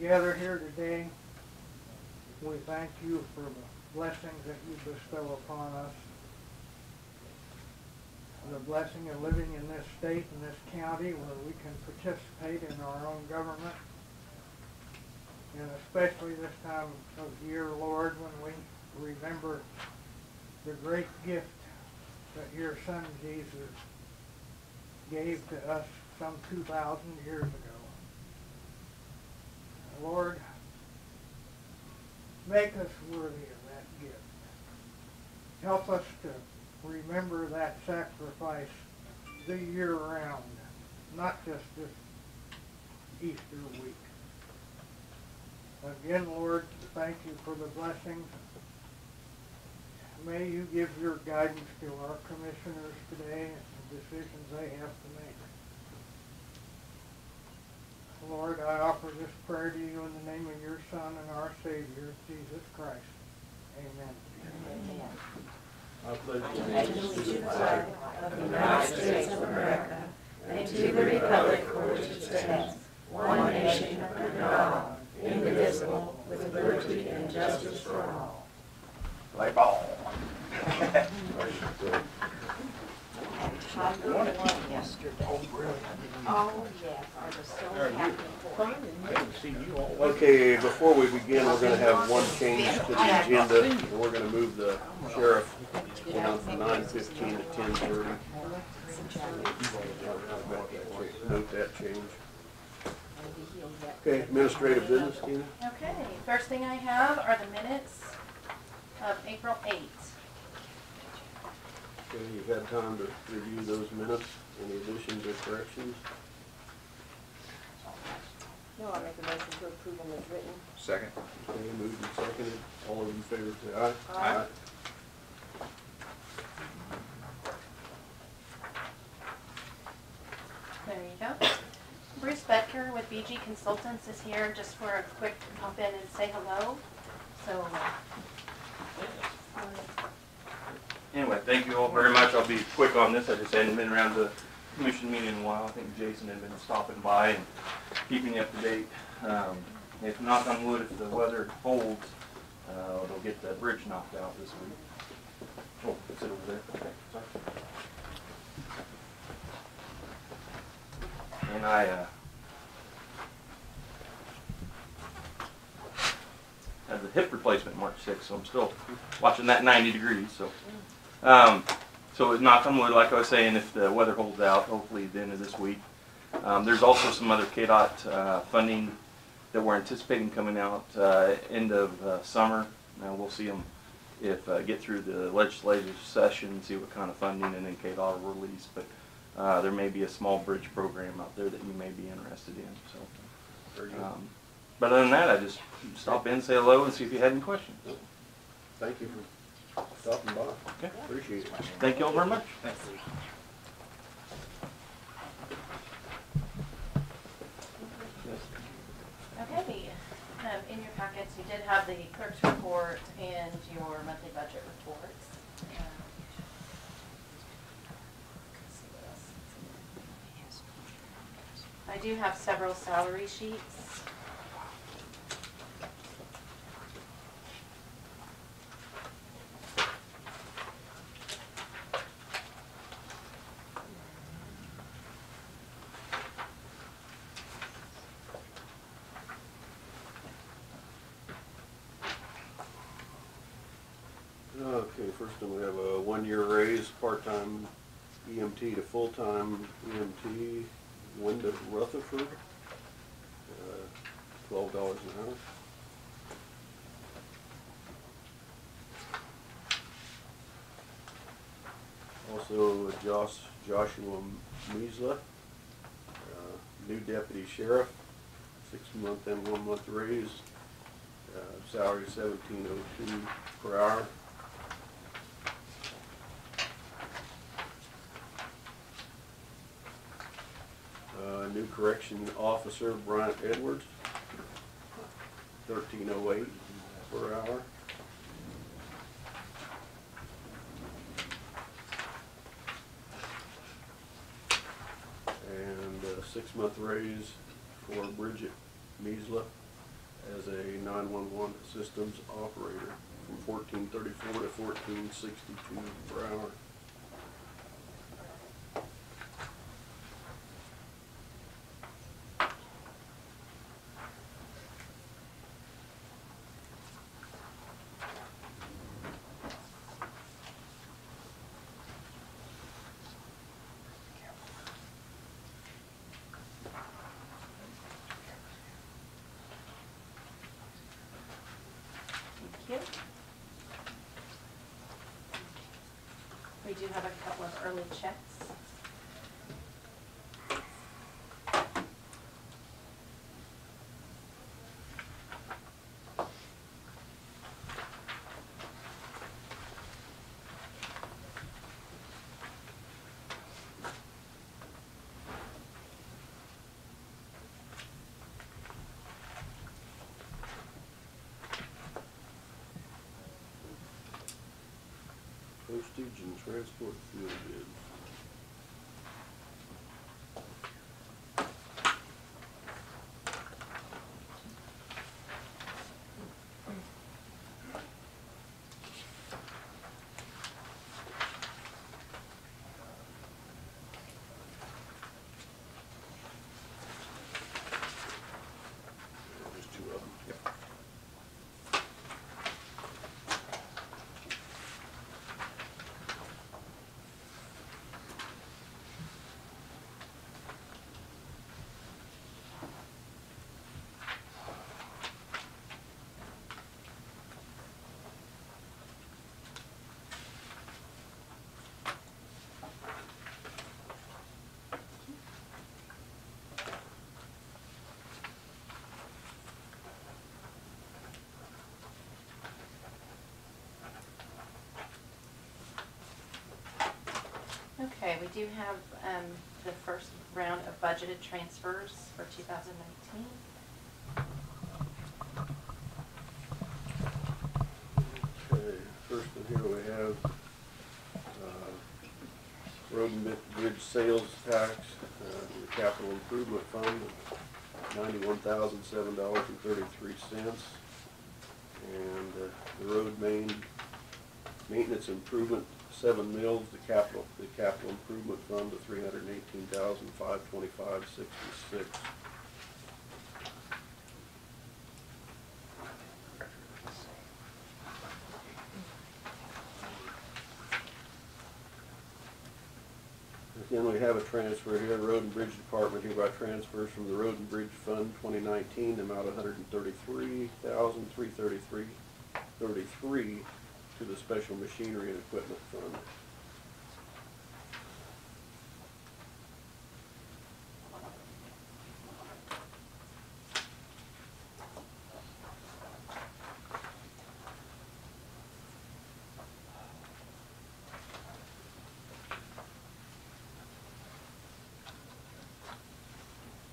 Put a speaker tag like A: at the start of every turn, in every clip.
A: gathered here today, we thank you for the blessings that you bestow upon us. The blessing of living in this state and this county where we can participate in our own government. And especially this time of year, Lord, when we remember the great gift that your Son Jesus gave to us some 2,000 years ago. Lord, make us worthy of that gift. Help us to remember that sacrifice the year round, not just this Easter week. Again, Lord, thank you for the blessings. May you give your guidance to our commissioners today and the decisions they have to make. Lord, I offer this prayer to you in the name of your Son and our Savior, Jesus Christ. Amen.
B: Amen.
C: I pledge
B: allegiance to the flag of the United States of America and to the republic for which it stands, one nation under God, indivisible, with liberty and justice for all.
D: Play ball.
B: Yesterday. Oh, yes, I was so happy for you.
C: Okay, before we begin, we're going to have one change to the agenda. And we're going to move the sheriff down from 9:15 to 10:30. Note that change. Okay, administrative business, Tina?
E: Okay, first thing I have are the minutes of April 8th.
C: Okay, you've had time to review those minutes. Any additions or corrections?
B: No, I make a motion to approve them as written.
D: Second.
C: Okay, moved and seconded. All those in favor say aye.
B: Aye.
E: There you go. Bruce Becker with BG Consultants is here just for a quick pop in and say hello. So,
F: Anyway, thank you all very much. I'll be quick on this. I just hadn't been around the commission meeting in a while. I think Jason had been stopping by and keeping you up to date. If knock on wood, if the weather holds, they'll get the bridge knocked out this week. Oh, sit over there. Okay, sorry. And I had the hip replacement March 6th, so I'm still watching that 90 degrees. So, so knock on wood, like I was saying, if the weather holds out, hopefully at the end of this week. There's also some other KDOT funding that we're anticipating coming out end of summer. Now we'll see them get through the legislative session, see what kind of funding, and then KDOT will release. But there may be a small bridge program out there that you may be interested in. So, but other than that, I just stop in, say hello, and see if you had any questions.
C: Thank you for stopping by.
F: Okay.
C: Appreciate it.
F: Thank you all very much.
D: Thanks.
E: okay. In your packets, you did have the clerk's report and your monthly budget reports. I do have several salary sheets.
C: Okay, first one, we have a one-year raise, part-time EMT to full-time EMT, Linda Rutherford, $12 an hour. Also, Joshua Measla, new deputy sheriff, 6-month and 1-month raise, salary $17.02 per hour. New correction officer, Bryant Edwards, $13.08 per hour. And a 6-month raise for Bridget Measla, as a 911 systems operator from 14.34 to 14.62 per hour.
E: Thank you. We do have a couple of early checks.
C: Postage and transport fuel bids. There's two of them. Yep.
E: Okay, we do have the first round of budgeted transfers for 2019.
C: Okay, first in here we have road and bridge sales tax, the capital improvement fund, $91,007.33, and the road maintenance improvement 7 mills, the capital improvement fund to $318,525.66. Then we have a transfer here, Road and Bridge Department hereby transfers from the Road and Bridge Fund 2019, the amount of $133,333 to the Special Machinery and Equipment Fund.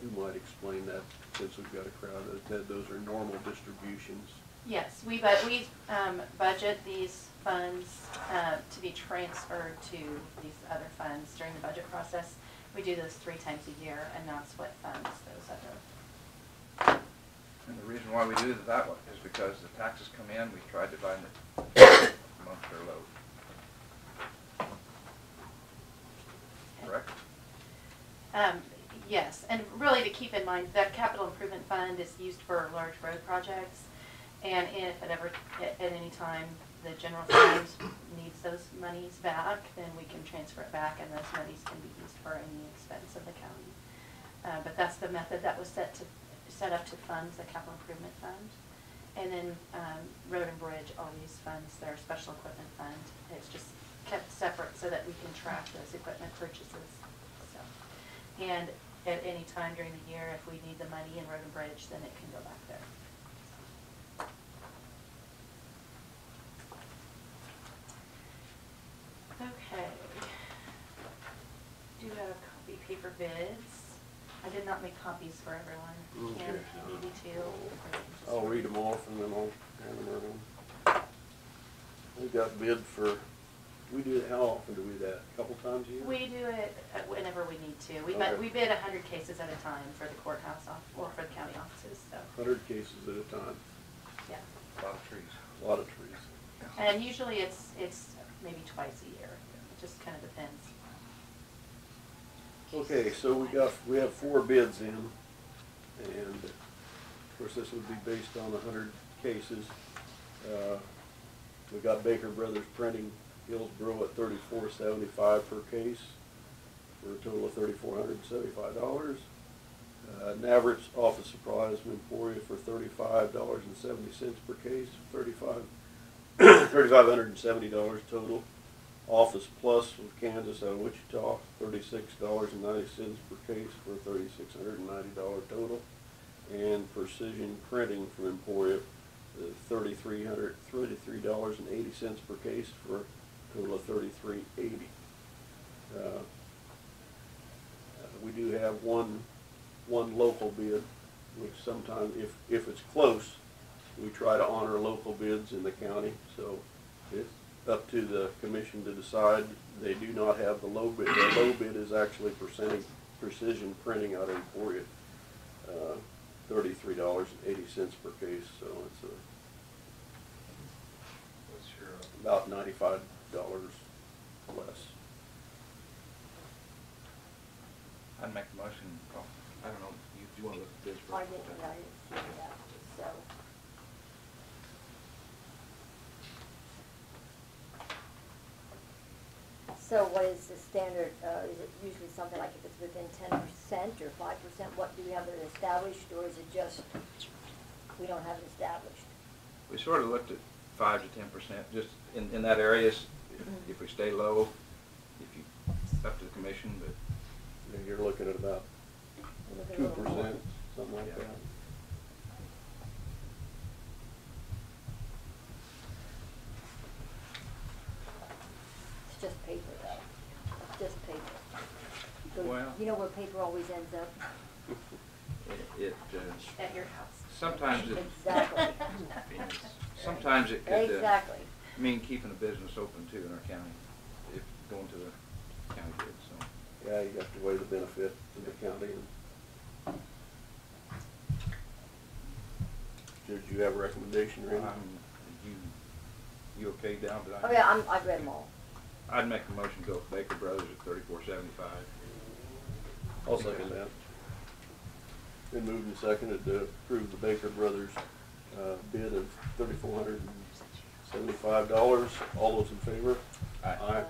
C: You might explain that since we've got a crowd, that those are normal distributions.
E: Yes, we budget these funds to be transferred to these other funds during the budget process. We do this 3 times a year, and that's what funds those other.
D: And the reason why we do it that way is because the taxes come in, we try to find it amongst their load. Correct?
E: Yes, and really to keep in mind, that capital improvement fund is used for large road projects, and if at any time the general fund needs those monies back, then we can transfer it back, and those monies can be used for any expense of the county. But that's the method that was set up to fund the capital improvement fund. And then Road and Bridge, all these funds, their special equipment fund, it's just kept separate so that we can track those equipment purchases. So, and at any time during the year, if we need the money in Road and Bridge, then it can go back there. Okay. Do have copy paper bids. I did not make copies for everyone.
C: Okay.
E: Ken, if you need me to. or you can just-
C: I'll read them off and then I'll hand them around. We got bid for we do, how often do we do that? A couple times a year?
E: We do it whenever we need to.
C: Okay.
E: We bid 100 cases at a time for the courthouse or for the county offices, so,
C: 100 cases at a time,
E: yeah.
D: A lot of trees.
C: a lot of trees.
E: And usually it's maybe twice a year. It just kind of depends.
C: Okay, so we have 4 bids in, and of course this would be based on 100 cases. We got Baker Brothers Printing, Hillsborough at $34.75 per case, for a total of $3,475. Navrit's Office Supplies from Emporia for $35.70 per case, $3,570 total. Office Plus with Kansas out of Wichita, $36.90 per case for $3,690 total. And Precision Printing from Emporia, $33.80 per case for a total of $33.80. We do have one local bid, which sometimes, if it's close, we try to honor local bids in the county. So it's up to the commission to decide. They do not have the low bid. The low bid is actually Precision Printing out of Emporia, $33.80 per case. So it's
D: What's your,
C: about $95 less.
D: I'd make the motion, oh, I don't know, you want to look at this
B: I
D: first?
B: didn't see that, so. So what is the standard, is it usually something like if it's within 10% or 5%, what, do we have it established, or is it just, we don't have it established?
D: We sort of looked at 5 to 10%, just in that area, if we stay low, if you, up to the commission, but.
C: You're looking at about
B: We're looking a
C: 2%,
B: little more.
C: something like
D: Yeah.
C: that.
B: It's just paper though, it's just paper. So
D: Well-
B: you know where paper always ends up?
E: At your house.
D: Sometimes it could
B: Exactly.
D: mean keeping a business open too in our county, if going to the county bid, so.
C: Yeah, you have to weigh the benefit to the county. Did you have a recommendation, Randy?
D: You okay down to that?
B: Oh yeah, I've read them all.
D: I'd make a motion to go with Baker Brothers at $34.75.
C: I'll second that. Been moved and seconded to approve the Baker Brothers bid of $3,475. All those in favor?
D: Aye.
C: Aye.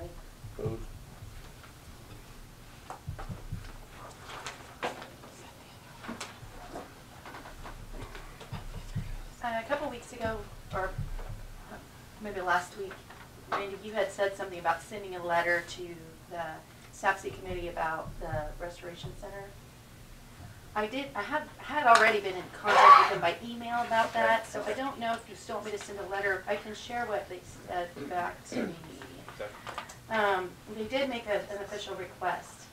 C: Opposed?
E: A couple weeks ago, or maybe last week, Randy, you had said something about sending a letter to the SAFC committee about the Restoration Center. I had already been in contact with them by email about that, so I don't know if you still want me to send a letter. I can share what they said back to me. They did make an official request,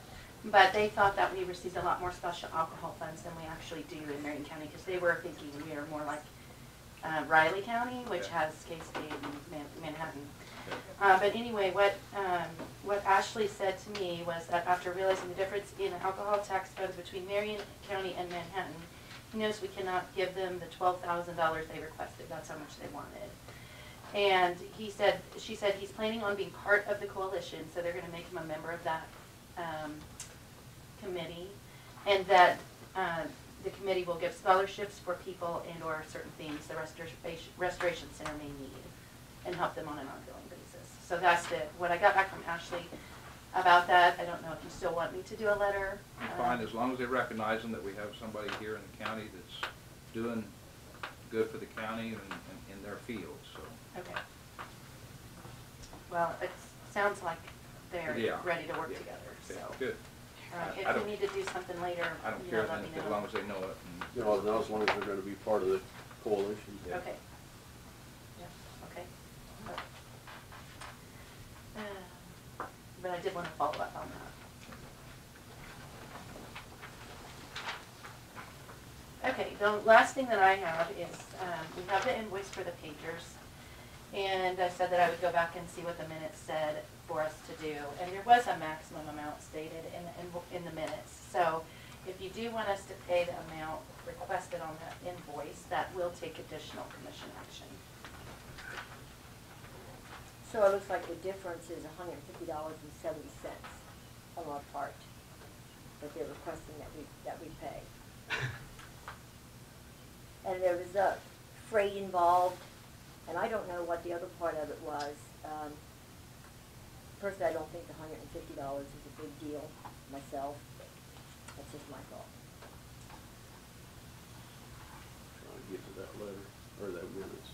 E: but they thought that we received a lot more special alcohol funds than we actually do in Marion County, because they were thinking we are more like Riley County, which has K-State and Manhattan. But anyway, what Ashley said to me was that after realizing the difference in alcohol tax funds between Marion County and Manhattan, he knows we cannot give them the $12,000 they requested. That's how much they wanted. And she said he's planning on being part of the coalition, so they're going to make him a member of that committee, and that the committee will give scholarships for people and/or certain things the Restoration Center may need, and help them on an ongoing basis. So that's what I got back from Ashley about that. I don't know if you still want me to do a letter.
D: Fine, as long as they recognize them, that we have somebody here in the county that's doing good for the county and in their field, so.
E: Okay. Well, it sounds like they're
D: Yeah.
E: ready to work
D: Yeah.
E: together,
D: Okay,
E: so.
D: good. I
E: If
D: don't-
E: we need to do something later,
D: I don't
E: you
D: care
E: know, let
D: then,
E: me
D: as
E: know.
D: long as they know it.
C: You know, as long as they're going to be part of the coalition.
D: Yeah.
E: Okay. Yeah, okay. But I did want to follow up on that. Okay, the last thing that I have is, we have the invoice for the pagers. And I said that I would go back and see what the minutes said for us to do. And there was a maximum amount stated in the minutes. So if you do want us to pay the amount requested on that invoice, that will take additional commission action.
B: So it looks like the difference is $150.70 on our part that they're requesting that we pay. And there was a freight involved, and I don't know what the other part of it was. Personally, I don't think the $150 is a big deal myself. That's just my thought.
C: Trying to get to that letter, or that minutes.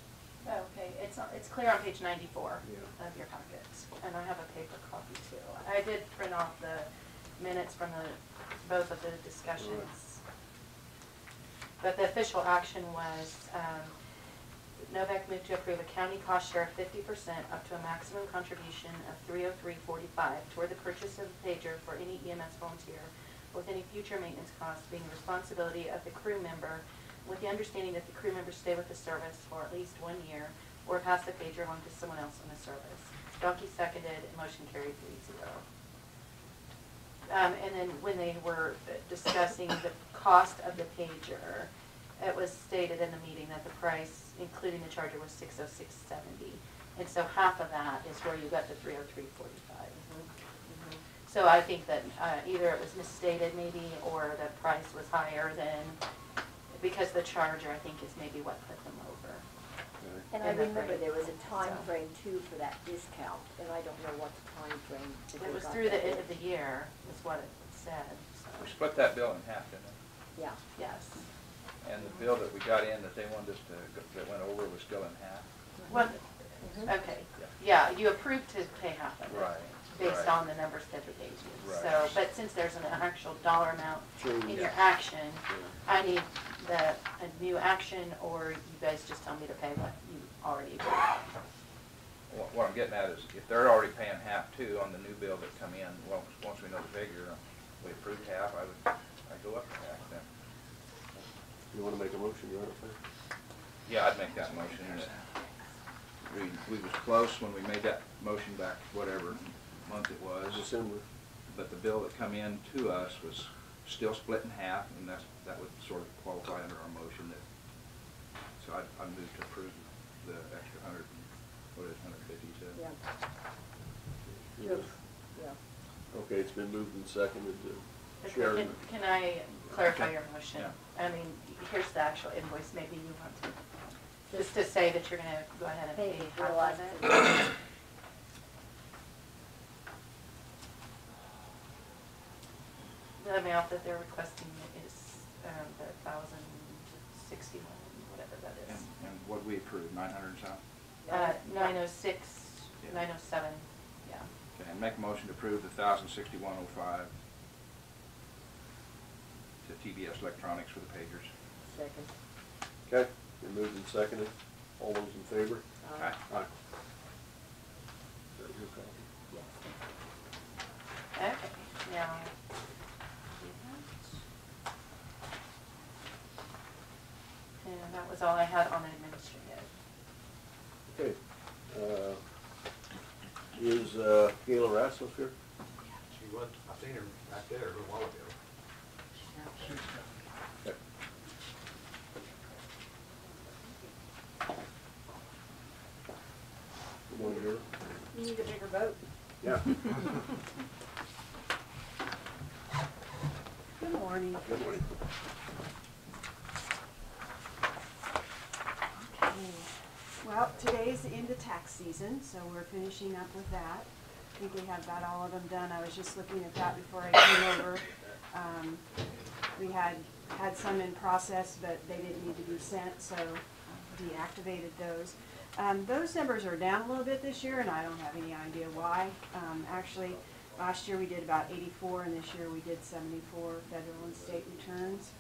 E: Okay, it's clear on page 94
C: Yeah.
E: of your packets, and I have a paper copy too. I did print off the minutes from both of the discussions. But the official action was, Novak moved to approve a county cost share of 50% up to a maximum contribution of $303.45 toward the purchase of a pager for any EMS volunteer, with any future maintenance costs being the responsibility of the crew member, with the understanding that the crew members stay with the service for at least 1 year or pass the pager on to someone else in the service. Donkey seconded, and motion carried 3-0. And then when they were discussing the cost of the pager, it was stated in the meeting that the price, including the charger, was $606.70. And so half of that is where you got the $303.45. So I think that either it was misstated maybe, or the price was higher than, because the charger, I think, is maybe what put them over.
B: And I
E: In the
B: remember
E: freight.
B: there was a time
E: So-
B: frame too for that discount, and I don't know what the time frame. that they
E: It was
B: got
E: through the
B: that
E: end
B: with.
E: of the year, is what it said,
D: We
E: so,
D: split that bill in half, didn't we?
B: Yeah.
E: yes.
D: And the bill that we got in that they wanted us to, that went over was still in half?
E: What,
B: Mhm.
E: okay, yeah, you approved to pay half of it.
D: Right,
E: Based
D: right.
E: on the numbers that they gave you.
D: Right.
E: So, but since there's an actual dollar amount in
C: Change.
E: your action,
C: Yeah.
E: I need a new action, or you guys just tell me to pay what you already agreed on.
D: What I'm getting at is, if they're already paying half too on the new bill that come in, well, once we know the figure, we approved half, I'd go up to half then.
C: You wanna make a motion, you want it?
D: Yeah, I'd make that motion. We was close when we made that motion back, whatever month it was,
C: December.
D: but the bill that come in to us was still split in half, and that would sort of qualify under our motion that, so I'd move to approve the extra 150, you said?
B: Yeah.
C: Yeah.
B: Yeah.
C: Okay, it's been moved and seconded to
E: Okay,
C: share.
E: Can I clarify
D: Okay.
E: your motion?
D: Yeah.
E: I mean, here's the actual invoice, maybe you want to, just to say that you're gonna go ahead and
B: Pay
E: pay
B: the
E: half
B: bill
E: of
B: as
E: it. The amount that they're requesting is, the 1,061, whatever that is.
D: And what we approved, 900 and something?
E: 906,
D: Yeah.
E: 907, yeah.
D: Okay, and make a motion to approve the 1,061.05 to TBS Electronics for the pagers.
B: Second.
C: Okay, been moved and seconded. All those in favor?
B: Aye.
C: Aye. Is that your copy?
B: Yes.
E: Okay, now, and that was all I had on administrative.
C: Okay. Is Gayla Rassos here?
G: She was, I seen her right there a little while ago.
C: Okay. Good morning, Gayla.
B: You need a bigger boat.
C: Yeah.
H: Good morning.
C: Good morning.
H: Well, today's the end of tax season, so we're finishing up with that. I think we have about all of them done. I was just looking at that before I came over. We had some in process, but they didn't need to be sent, so deactivated those. Those numbers are down a little bit this year, and I don't have any idea why. Actually, last year we did about 84, and this year we did 74 federal and state returns.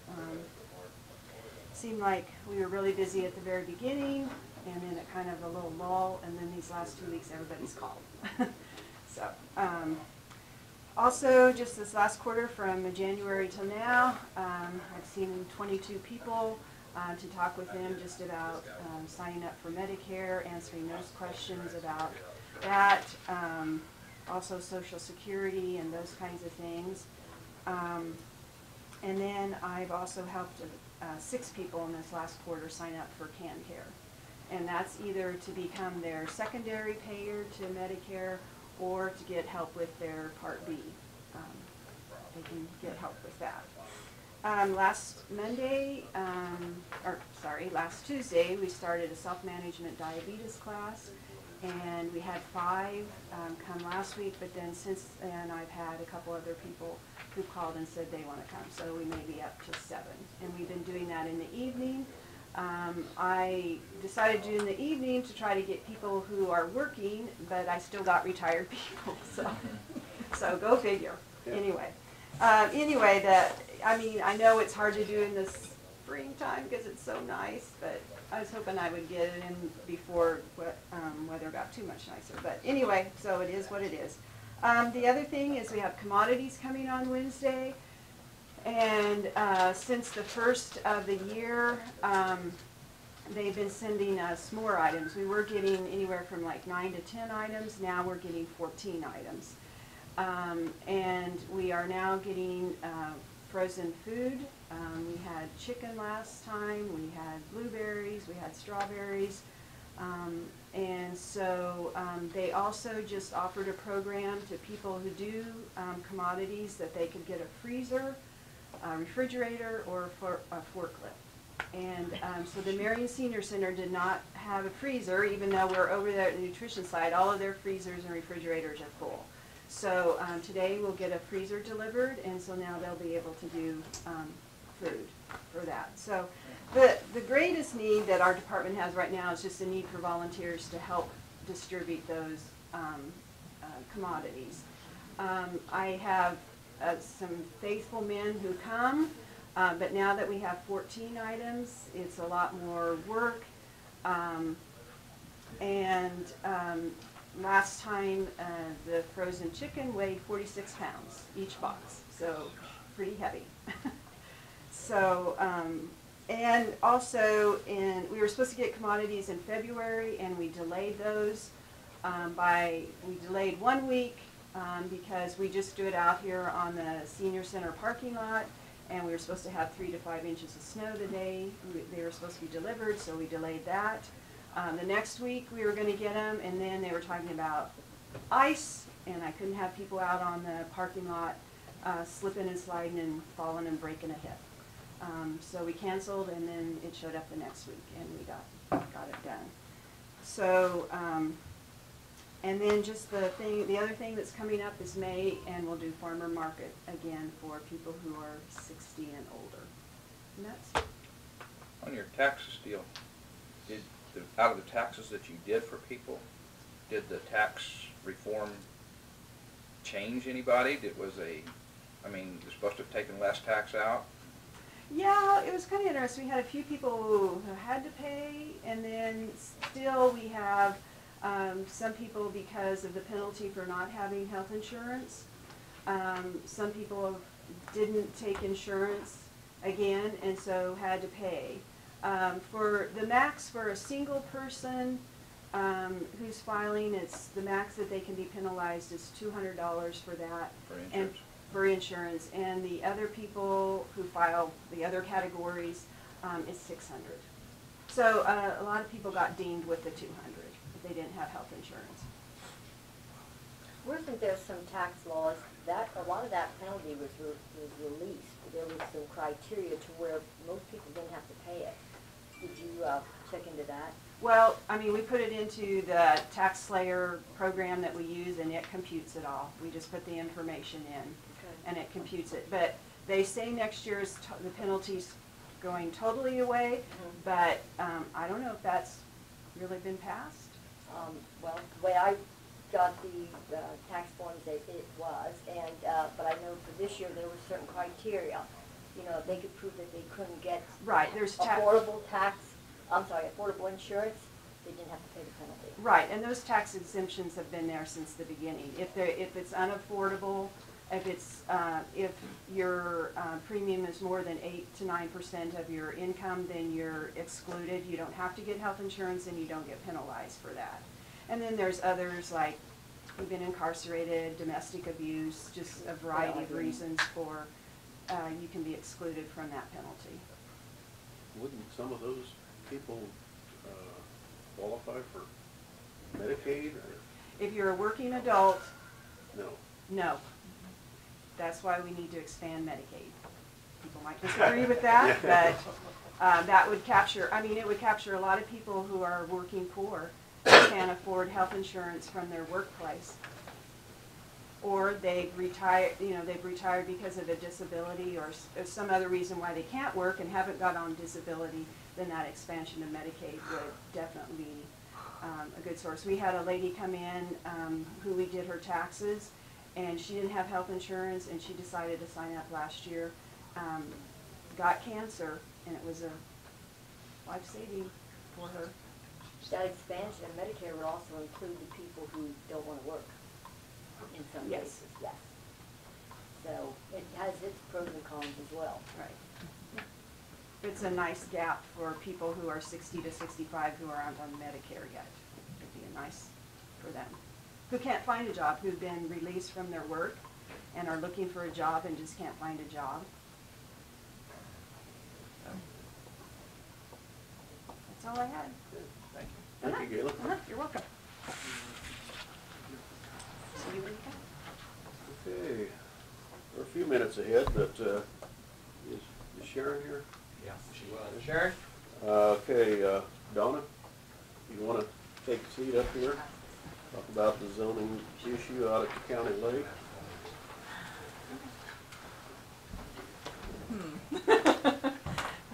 H: Seemed like we were really busy at the very beginning, and then it kind of a little lull, and then these last 2 weeks everybody's called. So, also, just this last quarter from January till now, I've seen 22 people to talk with them just about signing up for Medicare, answering those questions about that, also Social Security and those kinds of things. And then I've also helped 6 people in this last quarter sign up for CanCare. And that's either to become their secondary payer to Medicare or to get help with their Part B. They can get help with that. Last Tuesday, we started a self-management diabetes class, and we had 5 come last week, but then since then I've had a couple other people who called and said they want to come, so we may be up to 7. And we've been doing that in the evening. I decided to do in the evening to try to get people who are working, but I still got retired people, so go figure.
C: Yeah.
H: Anyway, I know it's hard to do in the springtime because it's so nice, but I was hoping I would get it in before weather got too much nicer. But anyway, so it is what it is. The other thing is we have commodities coming on Wednesday, and since the first of the year, they've been sending us more items. We were getting anywhere from like 9 to 10 items. Now we're getting 14 items. And we are now getting frozen food. We had chicken last time, we had blueberries, we had strawberries. And so they also just offered a program to people who do commodities that they could get a freezer, a refrigerator, or a forklift. And so the Marion Senior Center did not have a freezer, even though we're over there at the nutrition side. All of their freezers and refrigerators are full. So today we'll get a freezer delivered, and so now they'll be able to do food for that. So the greatest need that our department has right now is just the need for volunteers to help distribute those commodities. I have some faithful men who come, but now that we have 14 items, it's a lot more work. Last time, the frozen chicken weighed 46 pounds each box, so pretty heavy. So, and also we were supposed to get commodities in February, and we delayed those we delayed 1 week because we just stood out here on the senior center parking lot, and we were supposed to have 3 to 5 inches of snow the day they were supposed to be delivered, so we delayed that. The next week we were going to get them, and then they were talking about ice, and I couldn't have people out on the parking lot slipping and sliding and falling and breaking a hip. So we canceled, and then it showed up the next week, and we got it done. So, and then just the other thing that's coming up is May, and we'll do farmer market again for people who are 60 and older. And that's
D: On your taxes deal, out of the taxes that you did for people, did the tax reform change anybody? You're supposed to have taken less tax out?
H: Yeah, it was kind of interesting. We had a few people who had to pay, and then still we have some people because of the penalty for not having health insurance. Some people didn't take insurance again, and so had to pay. For the max for a single person who's filing, it's the max that they can be penalized is $200 for that.
D: For insurance.
H: And for insurance, and the other people who file the other categories is $600. So a lot of people got dinged with the $200 if they didn't have health insurance.
B: Wasn't there some tax laws that a lot of that penalty was released? There was some criteria to where most people didn't have to pay it. Did you check into that?
H: Well, we put it into the tax slayer program that we use, and it computes it all. We just put the information in, and it computes it. But they say next year the penalty's going totally away, but I don't know if that's really been passed.
B: Well, the way I got the tax forms, it was, but I know for this year there were certain criteria. They could prove that they couldn't get
H: There's
B: affordable insurance, they didn't have to pay the penalty.
H: Right, and those tax exemptions have been there since the beginning. If it's unaffordable, if your premium is more than 8 to 9% of your income, then you're excluded. You don't have to get health insurance, and you don't get penalized for that. And then there's others like you've been incarcerated, domestic abuse, just a variety of reasons for you can be excluded from that penalty.
C: Wouldn't some of those people qualify for Medicaid? Or?
H: If you're a working adult,
C: No.
H: no. That's why we need to expand Medicaid. People might disagree with that, but that would capture, I mean, it would capture a lot of people who are working poor, who can't afford health insurance from their workplace. Or they've retired, they've retired because of a disability or some other reason why they can't work and haven't got on disability, then that expansion of Medicaid would definitely be a good source. We had a lady come in who we did her taxes, and she didn't have health insurance, and she decided to sign up last year, got cancer, and it was a life-saving for her.
B: That expansion of Medicare would also include the people who don't want to work in some
H: Yes.
B: cases, yes. So it has its pros and cons as well.
H: Right. It's a nice gap for people who are 60 to 65 who aren't on Medicare yet. It'd be nice for them. Who can't find a job, who've been released from their work and are looking for a job and just can't find a job. That's all I had.
C: Good. Thank you. Thank you, Gayla.
H: You're welcome. See you when you come.
C: Okay. We're a few minutes ahead, but is Sharon here?
G: Yeah, she was. Sharon?
C: Okay, Donna, you want to take a seat up here? Talk about the zoning issue out at the county lake.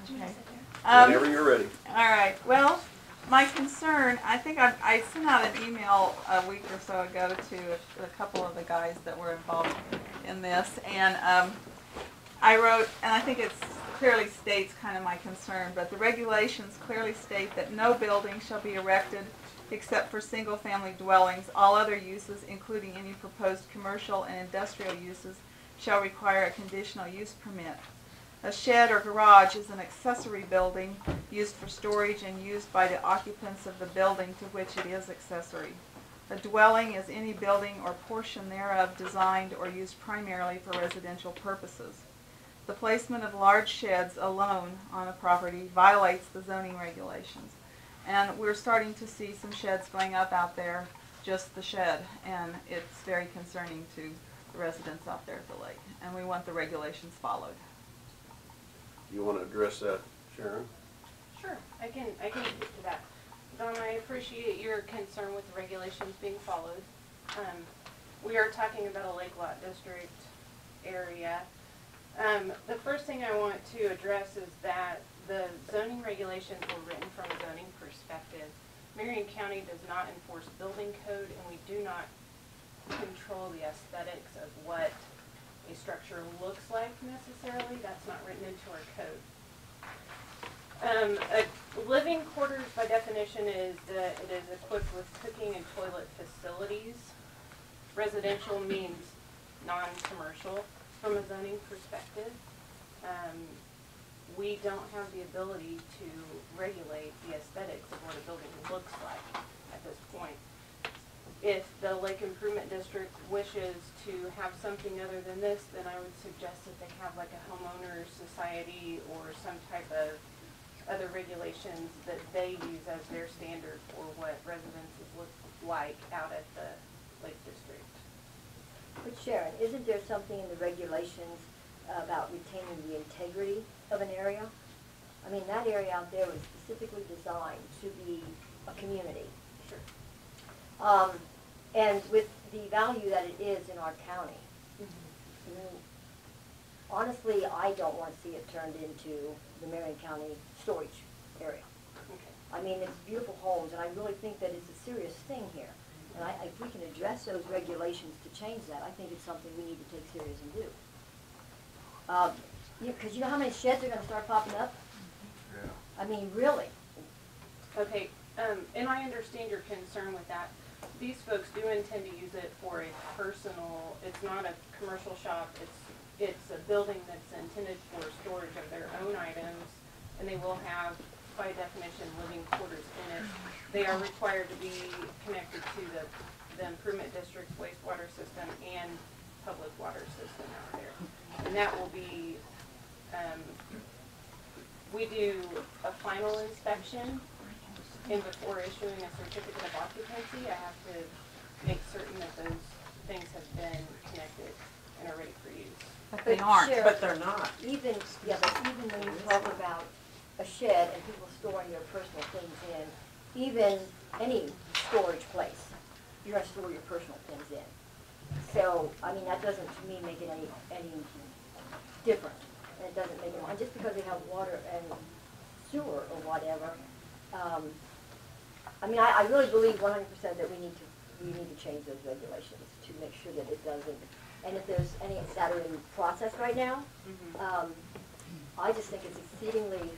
I: Okay.
C: Whenever you're ready.
I: All right. Well, my concern, I think I sent out an email a week or so ago to a couple of the guys that were involved in this, and I wrote, and I think it clearly states kind of my concern, but the regulations clearly state that no building shall be erected except for single-family dwellings. All other uses, including any proposed commercial and industrial uses, shall require a conditional use permit. A shed or garage is an accessory building used for storage and used by the occupants of the building to which it is accessory. A dwelling is any building or portion thereof designed or used primarily for residential purposes. The placement of large sheds alone on a property violates the zoning regulations. And we're starting to see some sheds going up out there, just the shed, and it's very concerning to the residents out there at the lake. And we want the regulations followed.
C: You want to address that, Sharon?
E: Sure, I can speak to that. Don, I appreciate your concern with the regulations being followed. We are talking about a lake lot district area. The first thing I want to address is that the zoning regulations were written from a zoning perspective. Marion County does not enforce building code, and we do not control the aesthetics of what a structure looks like necessarily. That's not written into our code. A living quarters by definition is that it is equipped with cooking and toilet facilities. Residential means non-commercial from a zoning perspective. We don't have the ability to regulate the aesthetics of what a building looks like at this point. If the Lake Improvement District wishes to have something other than this, then I would suggest that they have like a homeowners society or some type of other regulations that they use as their standard for what residences look like out at the Lake District.
B: But Sharon, isn't there something in the regulations about retaining the integrity of an area? I mean, that area out there was specifically designed to be a community.
E: Sure.
B: And with the value that it is in our county, I mean, honestly, I don't want to see it turned into the Marion County storage area.
E: Okay.
B: I mean, it's beautiful homes, and I really think that it's a serious thing here. And if we can address those regulations to change that, I think it's something we need to take serious and do. Because you know how many sheds are going to start popping up? Yeah. I mean, really.
E: Okay, and I understand your concern with that,
J: these folks do intend to use it for a personal, it's not a commercial shop, it's a building that's intended for storage of their own items, and they will have, by definition, living quarters in it. They are required to be connected to the improvement district's wastewater system and public water system out there. And that will be, we do a final inspection, and before issuing a certificate of occupancy, I have to make certain that those things have been connected and are ready for use.
I: But they aren't.
B: Sheriff,
G: But they're not.
B: Even, yeah, but even when you talk about a shed and people storing their personal things in, even any storage place, you have to store your personal things in. So, I mean, that doesn't, to me, make it any different. And it doesn't make it, and just because they have water and sewer or whatever, I mean, I really believe 100% that we need to change those regulations to make sure that it doesn't. And if there's any that are in process right now, I just think it's exceedingly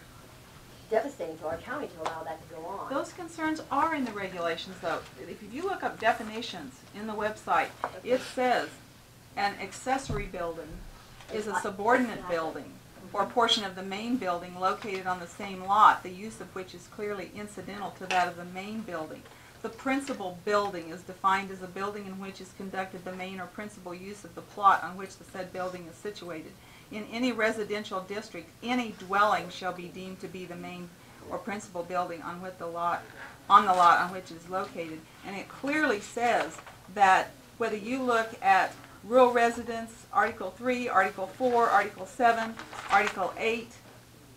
B: devastating to our county to allow that to go on.
I: Those concerns are in the regulations, though. If you look up definitions in the website, it says an accessory building is a subordinate building or portion of the main building located on the same lot, the use of which is clearly incidental to that of the main building. The principal building is defined as a building in which is conducted the main or principal use of the plot on which the said building is situated. In any residential district, any dwelling shall be deemed to be the main or principal building on the lot on which it is located. And it clearly says that whether you look at rural residence, Article 3, Article 4, Article 7, Article 8,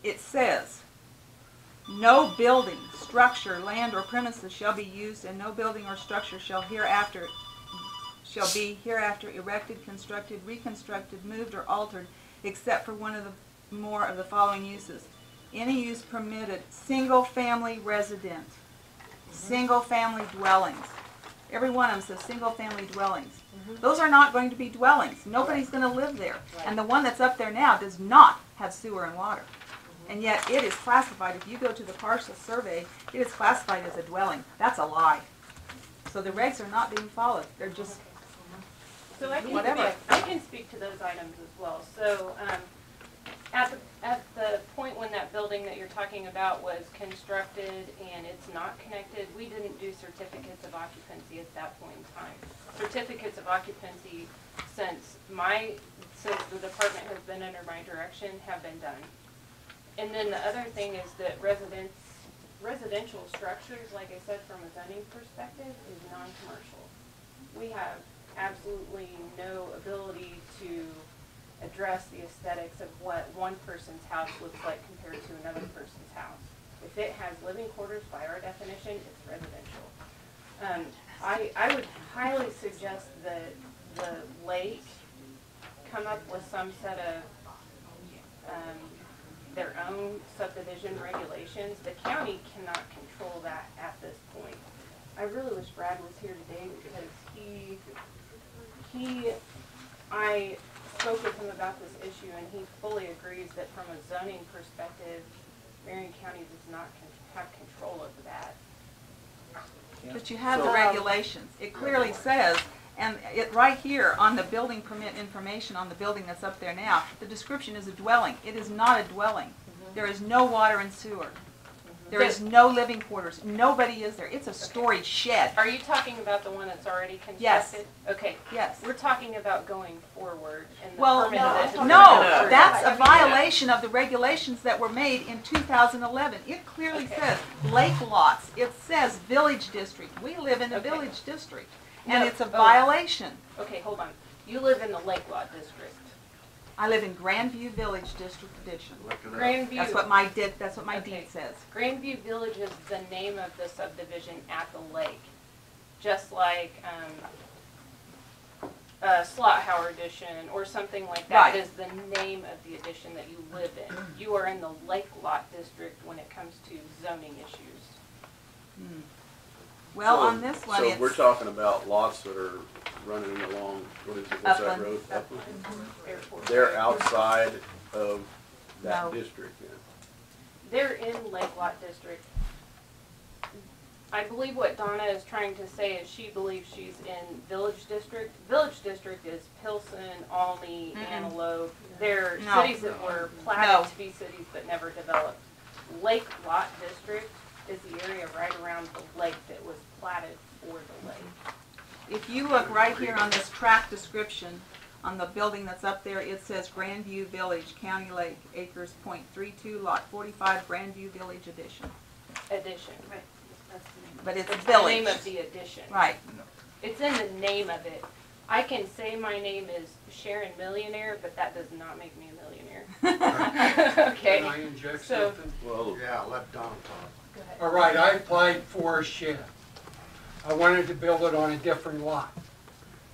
I: it says, no building, structure, land, or premises shall be used, and no building or structure shall be hereafter erected, constructed, reconstructed, moved, or altered, except for one of the more of the following uses. Any use permitted: single-family resident, single-family dwellings. Every one of them says single-family dwellings. Those are not going to be dwellings. Nobody's going to live there. And the one that's up there now does not have sewer and water. And yet it is classified, if you go to the parcel survey, it is classified as a dwelling. That's a lie. So the regs are not being followed. They're just
J: So I
I: whatever.
J: I can speak to those items as well. So at the point when that building that you're talking about was constructed and it's not connected, we didn't do certificates of occupancy at that point in time. Certificates of occupancy since the department has been under my direction have been done. And then the other thing is that residential structures, like I said, from a zoning perspective, is non-commercial. We have absolutely no ability to address the aesthetics of what one person's house looks like compared to another person's house. If it has living quarters, by our definition, it's residential. I would highly suggest that the lake come up with some set of their own subdivision regulations. The county cannot control that at this point. I really wish Brad was here today because I spoke with him about this issue and he fully agrees that from a zoning perspective, Marion County does not have control over that.
I: But you have the regulations. It clearly says, and it right here on the building permit information on the building that's up there now, the description is a dwelling. It is not a dwelling. There is no water and sewer. There is no living quarters. Nobody is there. It's a storage shed.
J: Are you talking about the one that's already constructed?
I: Yes.
J: Okay.
I: Yes.
J: We're talking about going forward and the
I: Well,
J: permit
I: no, that's a violation of the regulations that were made in 2011. It clearly says lake lots. It says village district. We live in a village district, and it's a violation.
J: Okay, hold on. You live in the Lake Lot District.
I: I live in Grandview Village District Edition.
J: Grandview.
I: That's what my deed says.
J: Grandview Village is the name of the subdivision at the lake, just like Slot-Hauer Edition or something like that.
I: Right.
J: Is the name of the edition that you live in. You are in the Lake Lot District when it comes to zoning issues.
I: Hmm. Well, on this one,
C: So
I: it's
C: we're talking about lots that are running along, what's that
I: Upland.
C: road?
I: Upland.
J: Airport.
C: They're outside of that
I: No.
C: district then?
J: They're in Lake Lot District. I believe what Donna is trying to say is she believes she's in Village District. Village District is Pilsen, Almy, Antelope. They're
I: No.
J: cities that were
I: No.
J: platted to be cities but never developed. Lake Lot District is the area right around the lake that was platted for the lake.
I: If you look right here on this tract description, on the building that's up there, it says Grandview Village, County Lake, acres .32, lot 45, Grandview Village Edition.
J: Addition.
E: Right, that's the name.
I: But it's
J: It's
I: village.
J: the name of the addition.
I: Right.
J: It's in the name of it. I can say my name is Sharon Millionaire, but that does not make me a millionaire. Okay.
K: Can I inject
J: So-
K: something?
C: Well,
K: Yeah, let Don talk.
J: Go ahead.
K: All right, I applied for a shed. I wanted to build it on a different lot.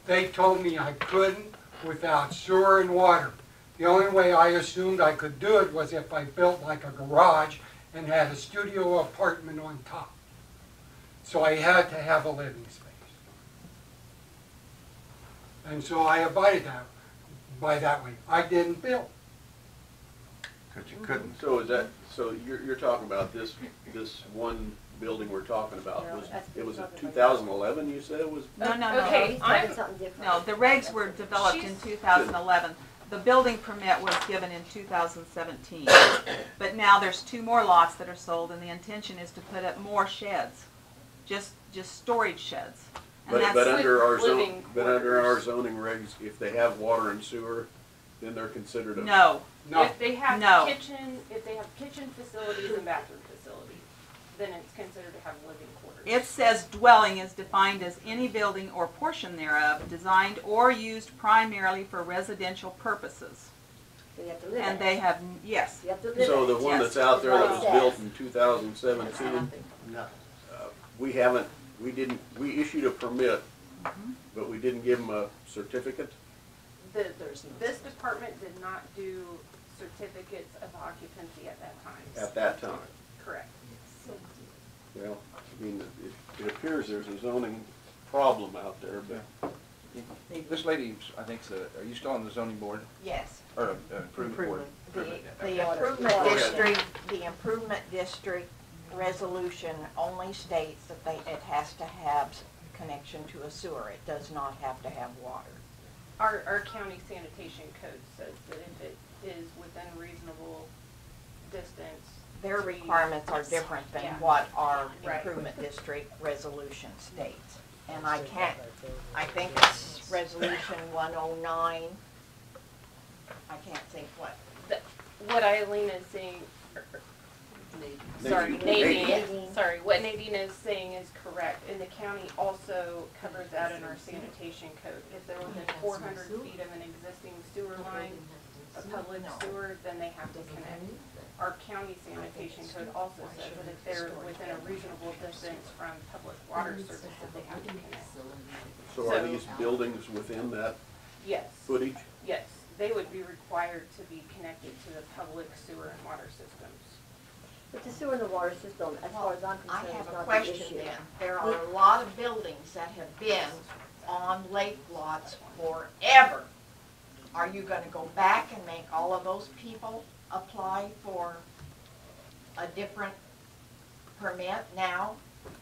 K: They told me I couldn't without sewer and water. The only way I assumed I could do it was if I built like a garage and had a studio apartment on top. So I had to have a living space. And so I abided by that way. I didn't build.
L: Because you couldn't.
C: so is that, so you're talking about this one building we're talking about,
B: No,
C: was,
B: that's
C: it was in
B: something like
C: 2011, you said it was?
I: No, no,
J: Okay,
I: no.
B: He's
J: I'm-
B: talking something different.
I: No, the regs were developed in
J: She's-
I: 2011. The building permit was given in 2017. But now there's 2 more lots that are sold, and the intention is to put up more sheds, just storage sheds. And
C: But
I: that's,
C: under our
J: living quarters.
C: zoning regs, if they have water and sewer, then they're considered a.
I: no,
K: No,
J: If they have
I: No.
J: kitchen facilities and bathroom facilities, then it's considered to have living quarters.
I: it says dwelling is defined as any building or portion thereof designed or used primarily for residential purposes.
B: So you have to live in
I: And
B: it.
I: they have, yes,
B: You have to live in it.
C: So the one
I: Yes.
C: that's out there that was
B: That's what it
C: built
B: says.
C: in 2017,
K: no.
C: we issued a permit, but we didn't give them a certificate?
J: This department did not do certificates of occupancy at that time.
C: At that time.
J: Correct.
C: Well, I mean, it appears there's a zoning problem out there, but
D: This lady, I think, are you still on the zoning board,
M: Yes,
D: or improvement board?
M: the improvement district, the improvement district resolution only states that it has to have connection to a sewer. It does not have to have water.
J: Our county sanitation code says that if it is within reasonable distance.
M: Their
J: trees-
M: requirements are different than
J: Yeah.
M: what our
J: Right.
M: improvement district resolution states. And I think it's resolution 109. I can't think what.
J: What Eileen is saying, sorry,
C: Nadine.
J: Nadine, sorry, what Nadine is saying is correct, and the county also covers that in our sanitation code. If they're within 400 feet of an existing sewer line, a public sewer, then they have to connect. Our county sanitation code also says that if they're within a reasonable distance from public water service, that they have to connect.
C: so are these buildings within that
J: Yes,
C: footage?
J: yes, they would be required to be connected to the public sewer and water systems.
B: But the sewer and the water system, as far as I'm
M: I
B: concerned,
M: have
B: is
M: a
B: not the
M: question
B: issue.
M: then. There are a lot of buildings that have been on lake lots forever. Are you gonna go back and make all of those people apply for a different permit now?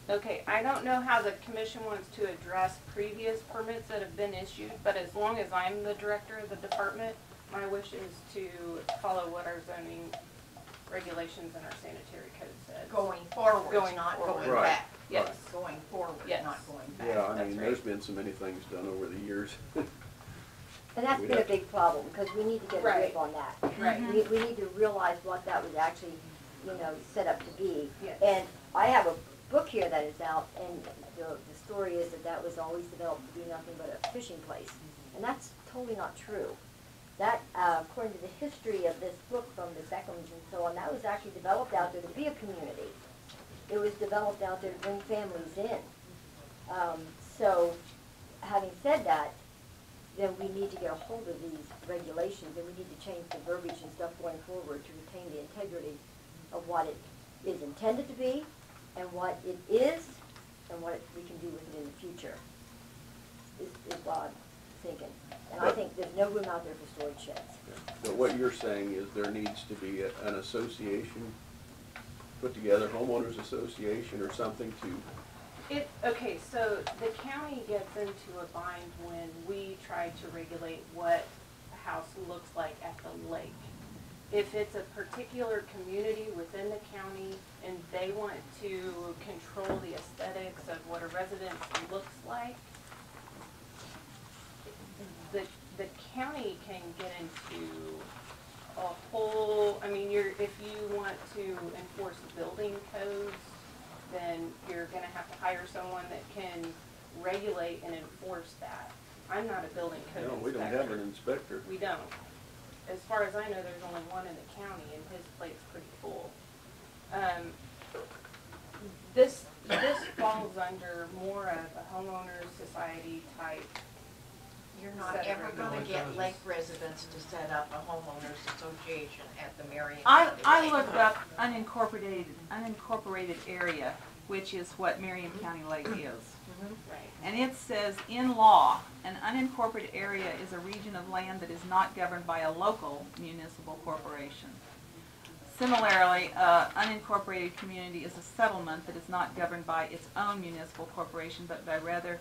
J: Okay, I don't know how the commission wants to address previous permits that have been issued, but as long as I'm the director of the department, my wish is to follow what our zoning regulations and our sanitary code says.
M: Going forward,
J: Going
M: not
J: forward.
M: going
C: Right.
M: back.
J: Yes.
M: Going forward,
J: Yes.
M: not going back.
C: Yeah, I
J: That's
C: mean,
J: right.
C: there's been so many things done over the years.
B: And that's
C: We'd
B: been a
C: have to-
B: big problem, because we need to get a
J: Right.
B: grip on that.
J: Right.
B: We need to realize what that was actually, set up to be.
J: Yes.
B: And I have a book here that is out, and the story is that was always developed to be nothing but a fishing place. And that's totally not true. That, according to the history of this book from the Beckhams and so on, that was actually developed out there to be a community. It was developed out there to bring families in. So, having said that, then we need to get a hold of these regulations, and we need to change the verbiage and stuff going forward to retain the integrity of what it is intended to be, and what it is, and what we can do with it in the future, is what I'm thinking. And I think there's no room out there for storage sheds.
C: But what you're saying is there needs to be an association put together, homeowners association or something to
J: Okay, so the county gets into a bind when we try to regulate what a house looks like at the lake. If it's a particular community within the county and they want to control the aesthetics of what a residence looks like, the county can get into a whole, I mean, if you want to enforce building codes, then you're gonna have to hire someone that can regulate and enforce that. I'm not a building code
C: No,
J: inspector.
C: we don't have an inspector.
J: We don't. As far as I know, there's only one in the county, and his plate's pretty full. This falls under more of a homeowners society type.
M: You're not
J: Set
M: ever
J: of
M: gonna get
K: regulations.
M: lake residents to set up a homeowners association at the Marion
I: I
M: County Lake.
I: looked up unincorporated area, which is what Marion County Lake is.
J: Right.
I: And it says, in law, an unincorporated area is a region of land that is not governed by a local municipal corporation. Similarly, unincorporated community is a settlement that is not governed by its own municipal corporation, but rather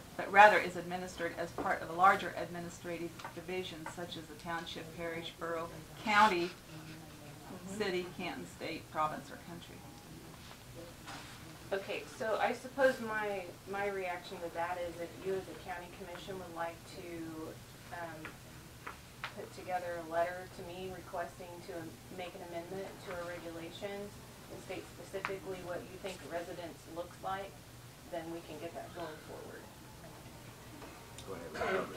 I: is administered as part of a larger administrative division, such as a township, parish, borough, county, city, canton, state, province, or country.
J: Okay, so I suppose my reaction to that is if you as a county commission would like to put together a letter to me requesting to make an amendment to our regulations and state specifically what you think residence looks like, then we can get that going forward.
D: Go ahead, Robert.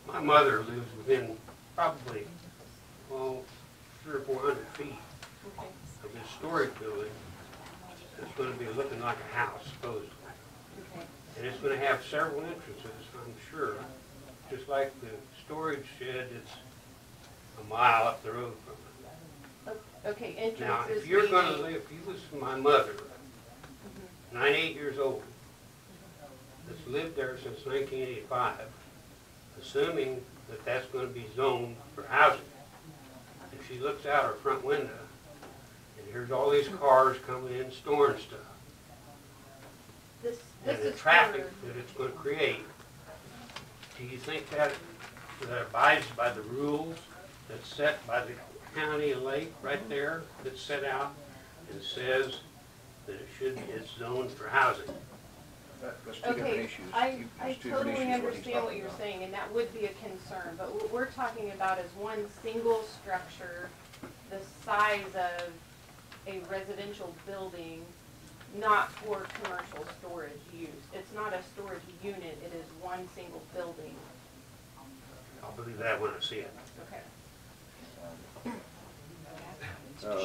N: My mother lives within probably, 300 or 400 feet
J: Okay.
N: of this storage building. It's going to be looking like a house, supposedly.
J: Okay.
N: And it's going to have several entrances, I'm sure. Just like the storage shed, it's a mile up the road from it.
J: Okay, entrances.
N: Now, if you're going to
J: meaning-
N: live, if you was my mother, 98 years old, that's lived there since 1985, assuming that that's going to be zoned for housing. If she looks out her front window, and here's all these cars coming in, storing stuff,
J: This
N: and the
J: is
N: traffic
J: for-
N: that it's going to create, do you think that abides by the rules that's set by the county lake right there, that's set out and says that it's zoned for housing?
D: That's two different
J: Okay,
D: issues.
J: I
D: There's two different
J: totally
D: issues, what he's
J: understand what
D: talking
J: you're
D: about.
J: saying, and that would be a concern, but what we're talking about is one single structure, the size of a residential building, not for commercial storage use. It's not a storage unit, it is one single building.
N: I'll believe that when I see it.
J: Okay.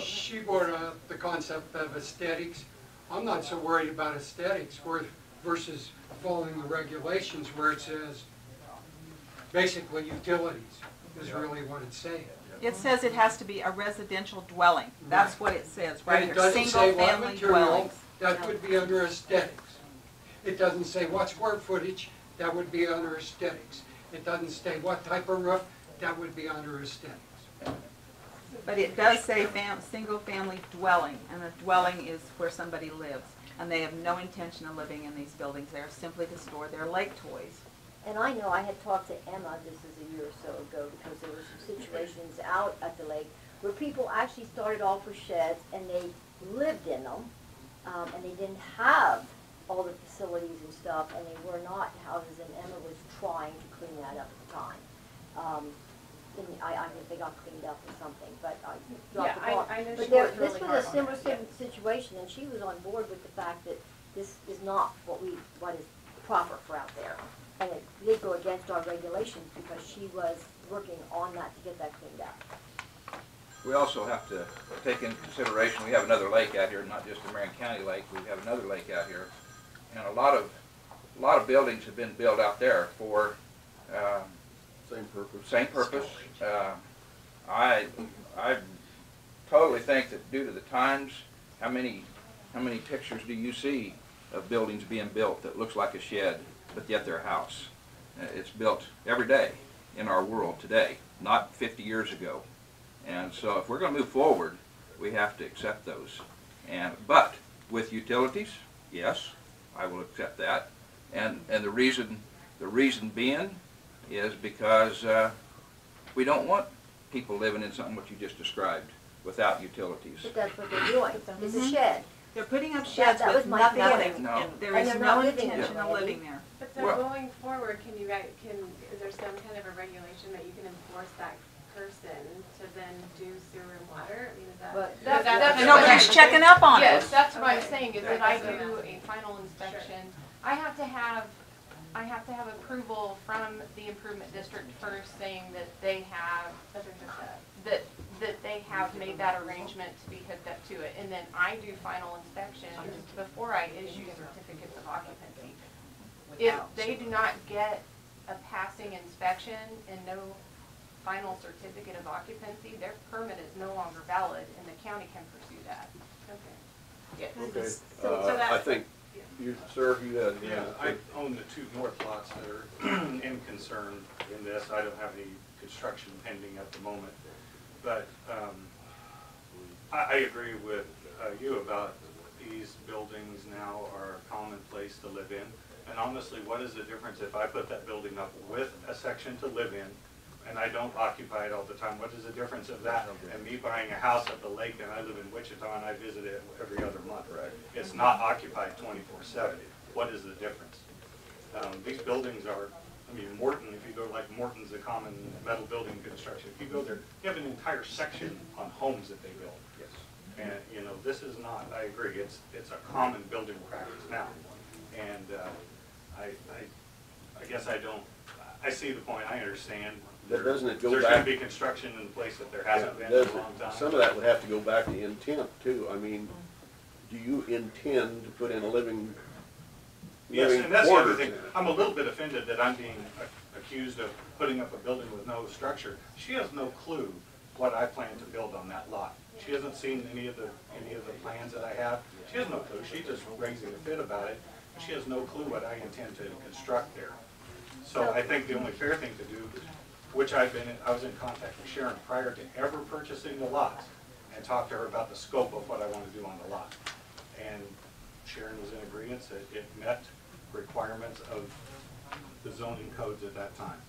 K: She brought up the concept of aesthetics. I'm not so worried about aesthetics versus following the regulations where it says basically utilities is really what it's saying.
I: It says it has to be a residential dwelling. That's what it says, right
K: And
I: here,
K: it doesn't say what
I: single-family
K: material,
I: dwellings.
K: that would be under aesthetics. It doesn't say what square footage, that would be under aesthetics. It doesn't say what type of roof, that would be under aesthetics.
I: But it does say single-family dwelling, and a dwelling is where somebody lives. And they have no intention of living in these buildings. They are simply to store their lake toys.
B: And I know I had talked to Emma, this is a year or so ago, because there were some situations out at the lake where people actually started off with sheds and they lived in them, and they didn't have all the facilities and stuff, and they were not houses, and Emma was trying to clean that up at the time. And I think they got cleaned up or something, but I dropped the
J: Yeah,
B: ball.
J: I know
B: But
J: she
B: there,
J: worked
B: this
J: really
B: was
J: hard
B: a
J: on
B: similar
J: it,
B: situation, and she was on board with the fact that this is not what is proper for out there. And it did go against our regulations because she was working on that to get that cleaned up.
D: We also have to take into consideration, we have another lake out here, not just the Marion County Lake, we have another lake out here. And a lot of buildings have been built out there for,
C: Same purpose.
D: same purpose. I totally think that due to the times, how many pictures do you see of buildings being built that looks like a shed, but yet they're a house? It's built every day in our world today, not 50 years ago. And so if we're going to move forward, we have to accept those. But with utilities, yes, I will accept that. And the reason being is because we don't want people living in something what you just described without utilities.
B: But that's what they're doing, it's a shed.
I: They're putting up sheds
B: that
I: with
B: was my
I: nothing in
B: feeling.
I: it.
D: No.
I: There
B: And
I: is
B: they're
I: no
B: not living
I: intention
B: there,
I: of
B: Randy.
I: living there.
J: But so
D: Well-
J: going forward, is there some kind of a regulation that you can enforce that person to then do sewer and water? I mean, is that?
B: But
J: that's
I: And nobody's checking up on
J: Yes,
I: it.
J: that's what I'm
B: Okay.
J: saying, is that I do a final inspection. I have to have approval from the improvement district first saying that they have, that they have made that arrangement to be hooked up to it. And then I do final inspections before I issue certificates of occupancy. If they do not get a passing inspection and no final certificate of occupancy, their permit is no longer valid and the county can pursue that. Okay.
C: Okay,
J: So
C: I think, you, sir, you had.
O: Yeah, I own the two north lots that are in concern in this. I don't have any construction pending at the moment. But I agree with you about these buildings now are a common place to live in. And honestly, what is the difference if I put that building up with a section to live in and I don't occupy it all the time? What is the difference of that and me buying a house at the lake and I live in Wichita and I visit it every other month?
C: Right.
O: It's not occupied 24/7. What is the difference? These buildings are, I mean, Morton, if you go like Morton's a common metal building construction, if you go there, you have an entire section on homes that they build.
C: Yes.
O: And, you know, this is not, I agree, it's a common building practice now. And I guess I don't, I see the point, I understand.
C: But doesn't it go
O: There's
C: back?
O: gonna be construction in a place that there hasn't
C: Yeah,
O: been in
C: doesn't-
O: a long time.
C: Some of that would have to go back to intent too. I mean, do you intend to put in a living
O: Yes, and that's the other
C: quarters
O: thing.
C: in it?
O: I'm a little bit offended that I'm being accused of putting up a building with no structure. She has no clue what I plan to build on that lot. She hasn't seen any of the plans that I have. She has no clue. She's just raising a fit about it. She has no clue what I intend to construct there. So I think the only fair thing to do, which I was in contact with Sharon prior to ever purchasing the lots and talked to her about the scope of what I want to do on the lot. And Sharon was in agreement that it met requirements of the zoning codes at that time.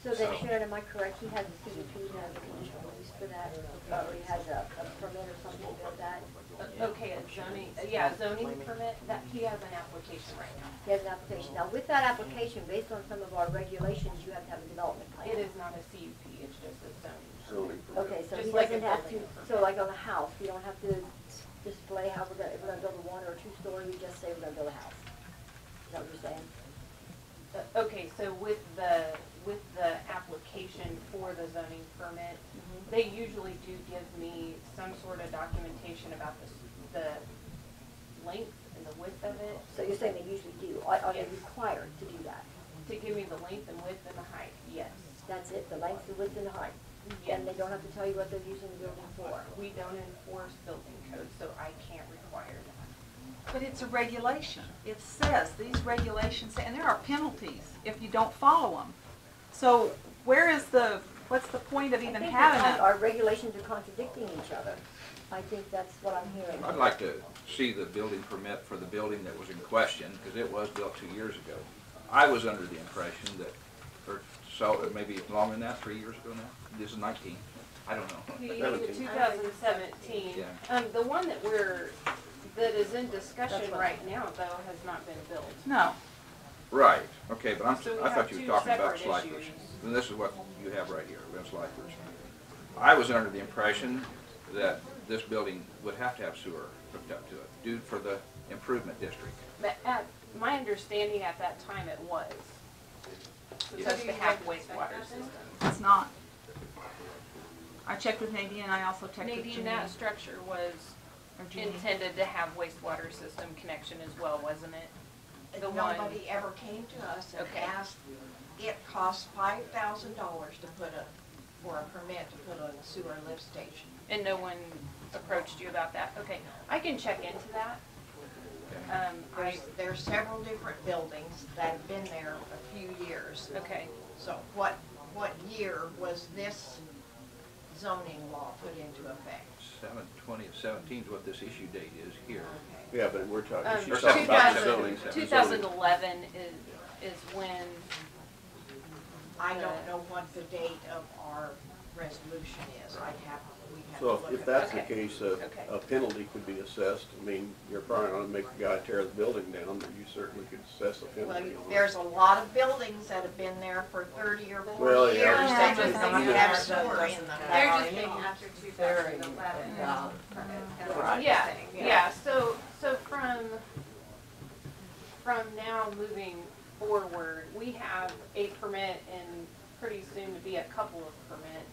B: So then, Sharon, am I correct, he has a CUP, has a conditional use for that, or he has a permit or something to build that?
J: Okay, a zoning permit, that, he has an application right now.
B: He has an application. Now, with that application, based on some of our regulations, you have to have a development plan.
J: It is not a CUP, it's just a zoning.
C: Zoning permit.
B: Okay, so
J: Just
B: he
J: like a
B: doesn't have to,
J: building permit.
B: so like on a house, you don't have to display how if we're gonna build a one or a two story, you just say we're gonna build a house. Is that what you're saying?
J: Okay, so with the application for the zoning permit, they usually do give me some sort of documentation about the length and the width of it,
B: So you're saying they usually do. Are they
J: Yes.
B: required to do that?
J: to give me the length and width and the height, yes.
B: That's it, the length, the width, and the height?
J: Yes.
B: And they don't have to tell you what they're using the building for?
J: We don't enforce building codes, so I can't require that.
I: But it's a regulation. It says, these regulations, and there are penalties if you don't follow them. So what's the point of even having them?
B: Our regulations are contradicting each other. I think that's what I'm hearing.
D: I'd like to see the building permit for the building that was in question, because it was built 2 years ago. I was under the impression that, or so, maybe longer than that, 3 years ago now? This is 19, I don't know.
J: 2017.
D: Yeah.
J: The one that is in discussion right now, though, has not been built.
I: No.
D: Right, okay, but
J: So we
D: I
J: have
D: thought you
J: two
D: were talking about
J: separate
D: Slipers.
J: issues.
D: And this is what you have right here, Vince Slipers. I was under the impression that this building would have to have sewer hooked up to it, due for the improvement district.
J: But my understanding at that time, it was. Supposed to have wastewater system.
I: It's not. I checked with Nadine, and I also checked with
J: Nadine,
I: Janine.
J: that structure was
I: Or Janine.
J: intended to have wastewater system connection as well, wasn't it? The one,
M: Nobody ever came to us and
J: Okay.
M: asked, it costs $5,000 to for a permit to put a sewer lift station.
J: and no one approached you about that? Okay, I can check into that.
M: There's several different buildings that have been there a few years.
J: Okay,
M: So what year was this zoning law put into effect?
D: 7/20/17 is what this issue date is here.
C: Yeah, but we're talking,
J: Um,
C: she's talking about the
J: 2000
C: zoning.
J: 2011 is when,
M: I don't know what the date of our resolution is. We have to
C: So
M: look
C: if
M: at
C: that's
M: that.
C: the case,
J: Okay.
C: a penalty could be assessed. I mean, you're probably not gonna make the guy tear the building down, but you certainly could assess a
M: Well,
C: penalty on it.
M: there's a lot of buildings that have been there for 30 or 40
C: Well,
M: years
C: yeah.
M: that
J: Yeah.
M: do not have sewer in them.
B: They're just
J: being
B: after 2011.
J: yeah, so from now moving forward, we have a permit and pretty soon to be a couple of permits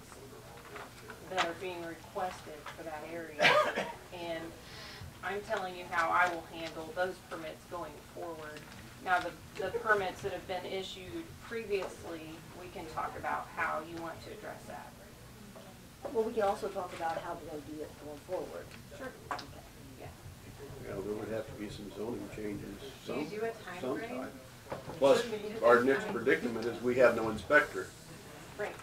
J: that are being requested for that area. And I'm telling you how I will handle those permits going forward. Now, the permits that have been issued previously, we can talk about how you want to address that.
B: Well, we can also talk about how we're gonna do it going forward.
J: Sure.
B: Okay.
J: Yeah.
C: Yeah, there would have to be some zoning changes
B: Do you do a time frame?
C: sometime. Plus, our next predicament is we have no inspector.
J: Right.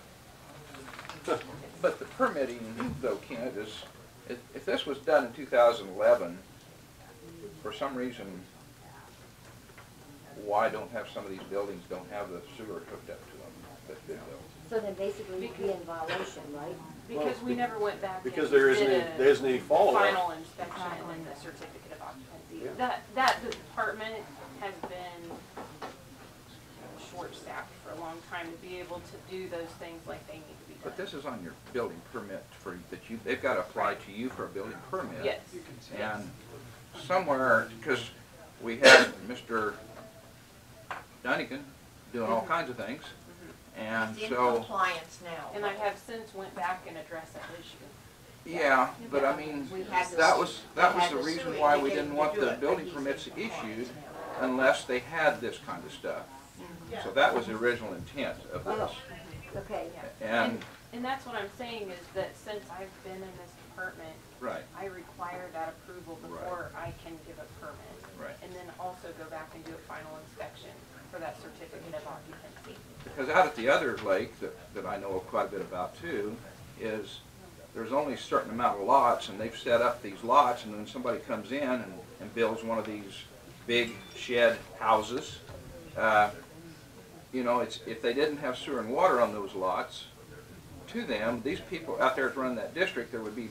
D: But the permitting, though, Kent, is, if this was done in 2011, for some reason, why don't have some of these buildings don't have the sewer hooked up to them that did though?
B: So then basically we'd be in violation, right?
J: Because we never went back and
C: Because there
J: did
C: isn't any follow-up.
J: final inspection and the certificate of occupancy. That department has been short-staffed for a long time to be able to do those things like they need to be done.
D: But this is on your building permit they've got to apply to you for a building permit.
J: Yes.
D: And somewhere, because we had Mr. Dunnigan doing all kinds of things, and
M: It's in
D: so,
M: compliance now.
J: And I have since went back and addressed that issue.
D: yeah, but I mean,
M: We had to
D: that
M: sue-
D: was
M: we had
D: the
M: to
D: reason
M: sue
D: why
M: him
D: we
M: to get
D: didn't
M: him
D: want
M: to
D: the
M: do it,
D: building
M: but he's
D: permits
M: in compliance
D: issued
M: now.
D: unless they had this kind of stuff. So that was the original intent of this.
B: Okay.
D: And,
J: And that's what I'm saying is that since I've been in this department,
D: right,
J: I require that approval before I can give a permit.
D: right.
J: And then also go back and do a final inspection for that certificate of occupancy.
D: Because out at the other lake that I know quite a bit about too, is there's only a certain amount of lots, and they've set up these lots, and then somebody comes in and builds one of these big shed houses. You know, if they didn't have sewer and water on those lots, to them, these people out there running that district, there would be,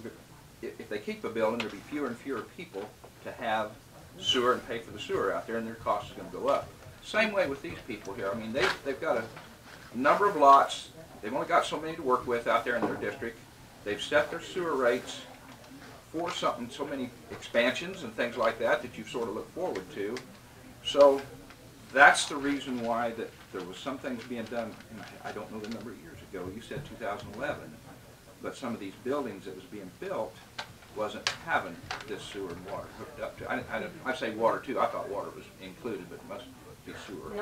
D: if they keep a building, there'd be fewer and fewer people to have sewer and pay for the sewer out there, and their cost is going to go up. Same way with these people here. I mean, they've got a number of lots. They've only got so many to work with out there in their district. They've set their sewer rates for something, so many expansions and things like that that you sort of look forward to. So that's the reason why that there was some things being done, and I don't know the number of years ago. You said 2011, but some of these buildings that was being built wasn't having this sewer and water hooked up to. I say water too. I thought water was included, but it must be sewer.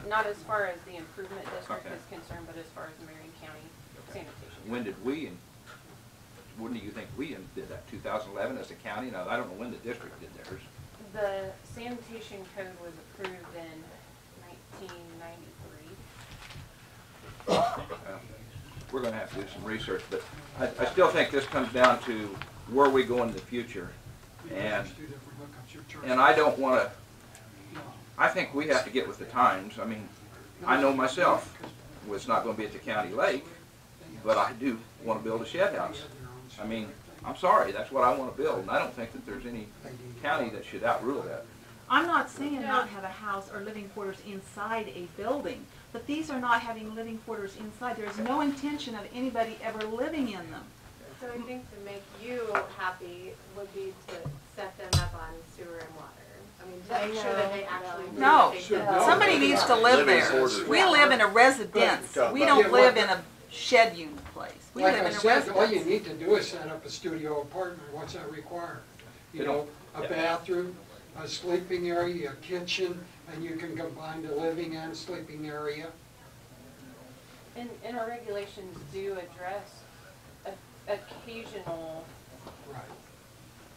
J: Not as far as the improvement district
D: Okay.
J: is concerned, but as far as the Marion County sanitation.
D: When do you think we did that? 2011 as a county? Now, I don't know when the district did theirs.
J: The sanitation code was approved in 1993.
D: We're going to have to do some research, but I still think this comes down to where we go in the future. And I don't want to, I think we have to get with the times. I mean, I know myself, it's not going to be at the county lake, but I do want to build a shed house. I mean, I'm sorry, that's what I want to build, and I don't think that there's any county that should outrule that.
I: I'm not saying not have a house or living quarters inside a building, but these are not having living quarters inside. There's no intention of anybody ever living in them.
P: So I think to make you happy would be to set them up on sewer and water. I mean, to make sure that they actually do
I: No,
P: what they said.
I: somebody needs to live
C: Living
I: there.
C: quarters.
I: We live in a residence. We don't live in a shed unit place. We
K: Like
I: live
K: I
I: in a
K: said, all you
I: residence.
K: need to do is set up a studio apartment. What's that require? You know, a bathroom, a sleeping area, a kitchen, and you can combine the living and sleeping area.
J: And our regulations do address occasional,
K: Right.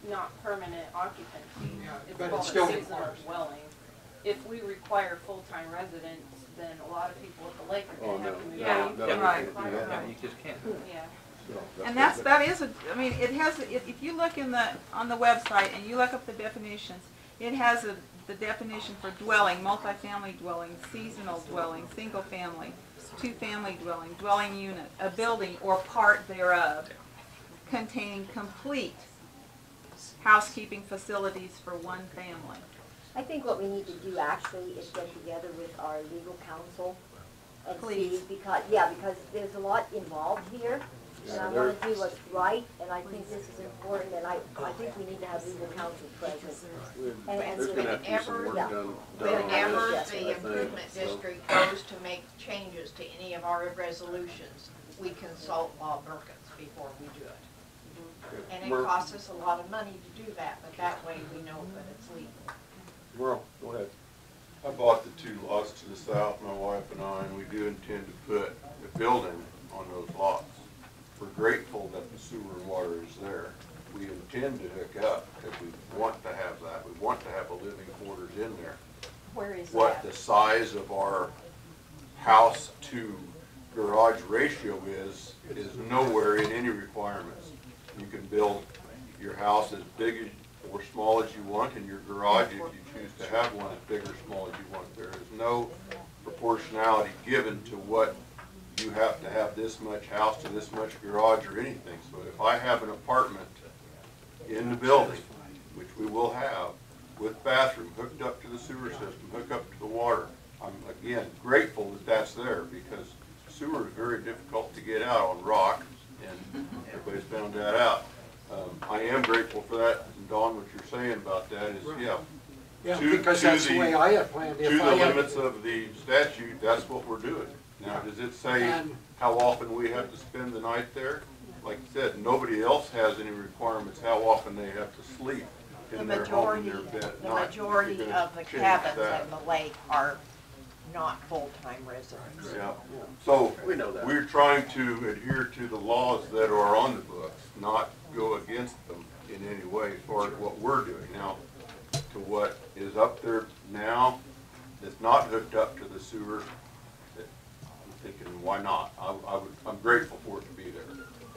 J: not permanent occupancy.
K: Yeah,
J: It's
K: but it
J: called a
K: still
J: seasonal
K: requires.
J: dwelling. If we require full-time residents, then a lot of people at the lake are
C: Oh,
J: gonna
C: no.
J: have to move
C: No,
J: out.
C: no,
I: Yeah, right.
C: you can't do that.
D: You just can't.
J: Yeah.
C: So,
I: And that's is I mean, it has, if you look on the website and you look up the definitions, it has the definition for dwelling, multifamily dwelling, seasonal dwelling, single family, two-family dwelling, dwelling unit, a building or part thereof, containing complete housekeeping facilities for one family.
B: I think what we need to do actually is get together with our legal counsel and
I: Please.
B: see, because there's a lot involved here. And I want to do what's right, and I think this is important, and I think we need to have legal counsel present.
C: There's gonna have to be some work
B: Yeah.
C: done on
M: Whenever
C: this,
M: the
C: I think,
M: improvement
C: so.
M: district goes to make changes to any of our resolutions, we consult Bob Perkins before we do it. And it
C: Mer-
M: costs us a lot of money to do that, but that way we know that it's legal.
C: Merle, go ahead.
L: I bought the 2 lots to the south, my wife and I, and we do intend to put a building on those lots. We're grateful that the sewer and water is there. We intend to hook up because we want to have that. We want to have a living quarters in there.
M: Where is
L: What
M: that?
L: the size of our house to garage ratio is nowhere in any requirements. You can build your house as big or small as you want, and your garage, if you choose to have one, as big or small as you want. There is no proportionality given to what you have to have this much house to this much garage or anything. So if I have an apartment in the building, which we will have, with bathroom, hooked up to the sewer system, hooked up to the water, I'm again grateful that that's there, because sewer is very difficult to get out on rock, and everybody's found that out. I am grateful for that, and Dawn, what you're saying about that is, yeah.
K: Yeah,
L: To-
K: because
L: to
K: that's the
L: the-
K: way I had planned.
L: To
K: If
L: the
K: I had-
L: limits of the statute, that's what we're doing. Now, does it say
K: And-
L: how often we have to spend the night there? Like I said, nobody else has any requirements how often they have to sleep
M: The
L: in their home, in
M: majority,
L: their bed at
M: the
L: night.
M: majority
L: You're gonna
M: of the
L: change
M: cabins
L: that.
M: in the lake are not full-time residents.
L: Yeah, so
C: We know that.
L: we're trying to adhere to the laws that are on the books, not go against them in any way as far as what we're doing. Now, to what is up there now, that's not hooked up to the sewer, I'm thinking, why not? I'm grateful for it to be there.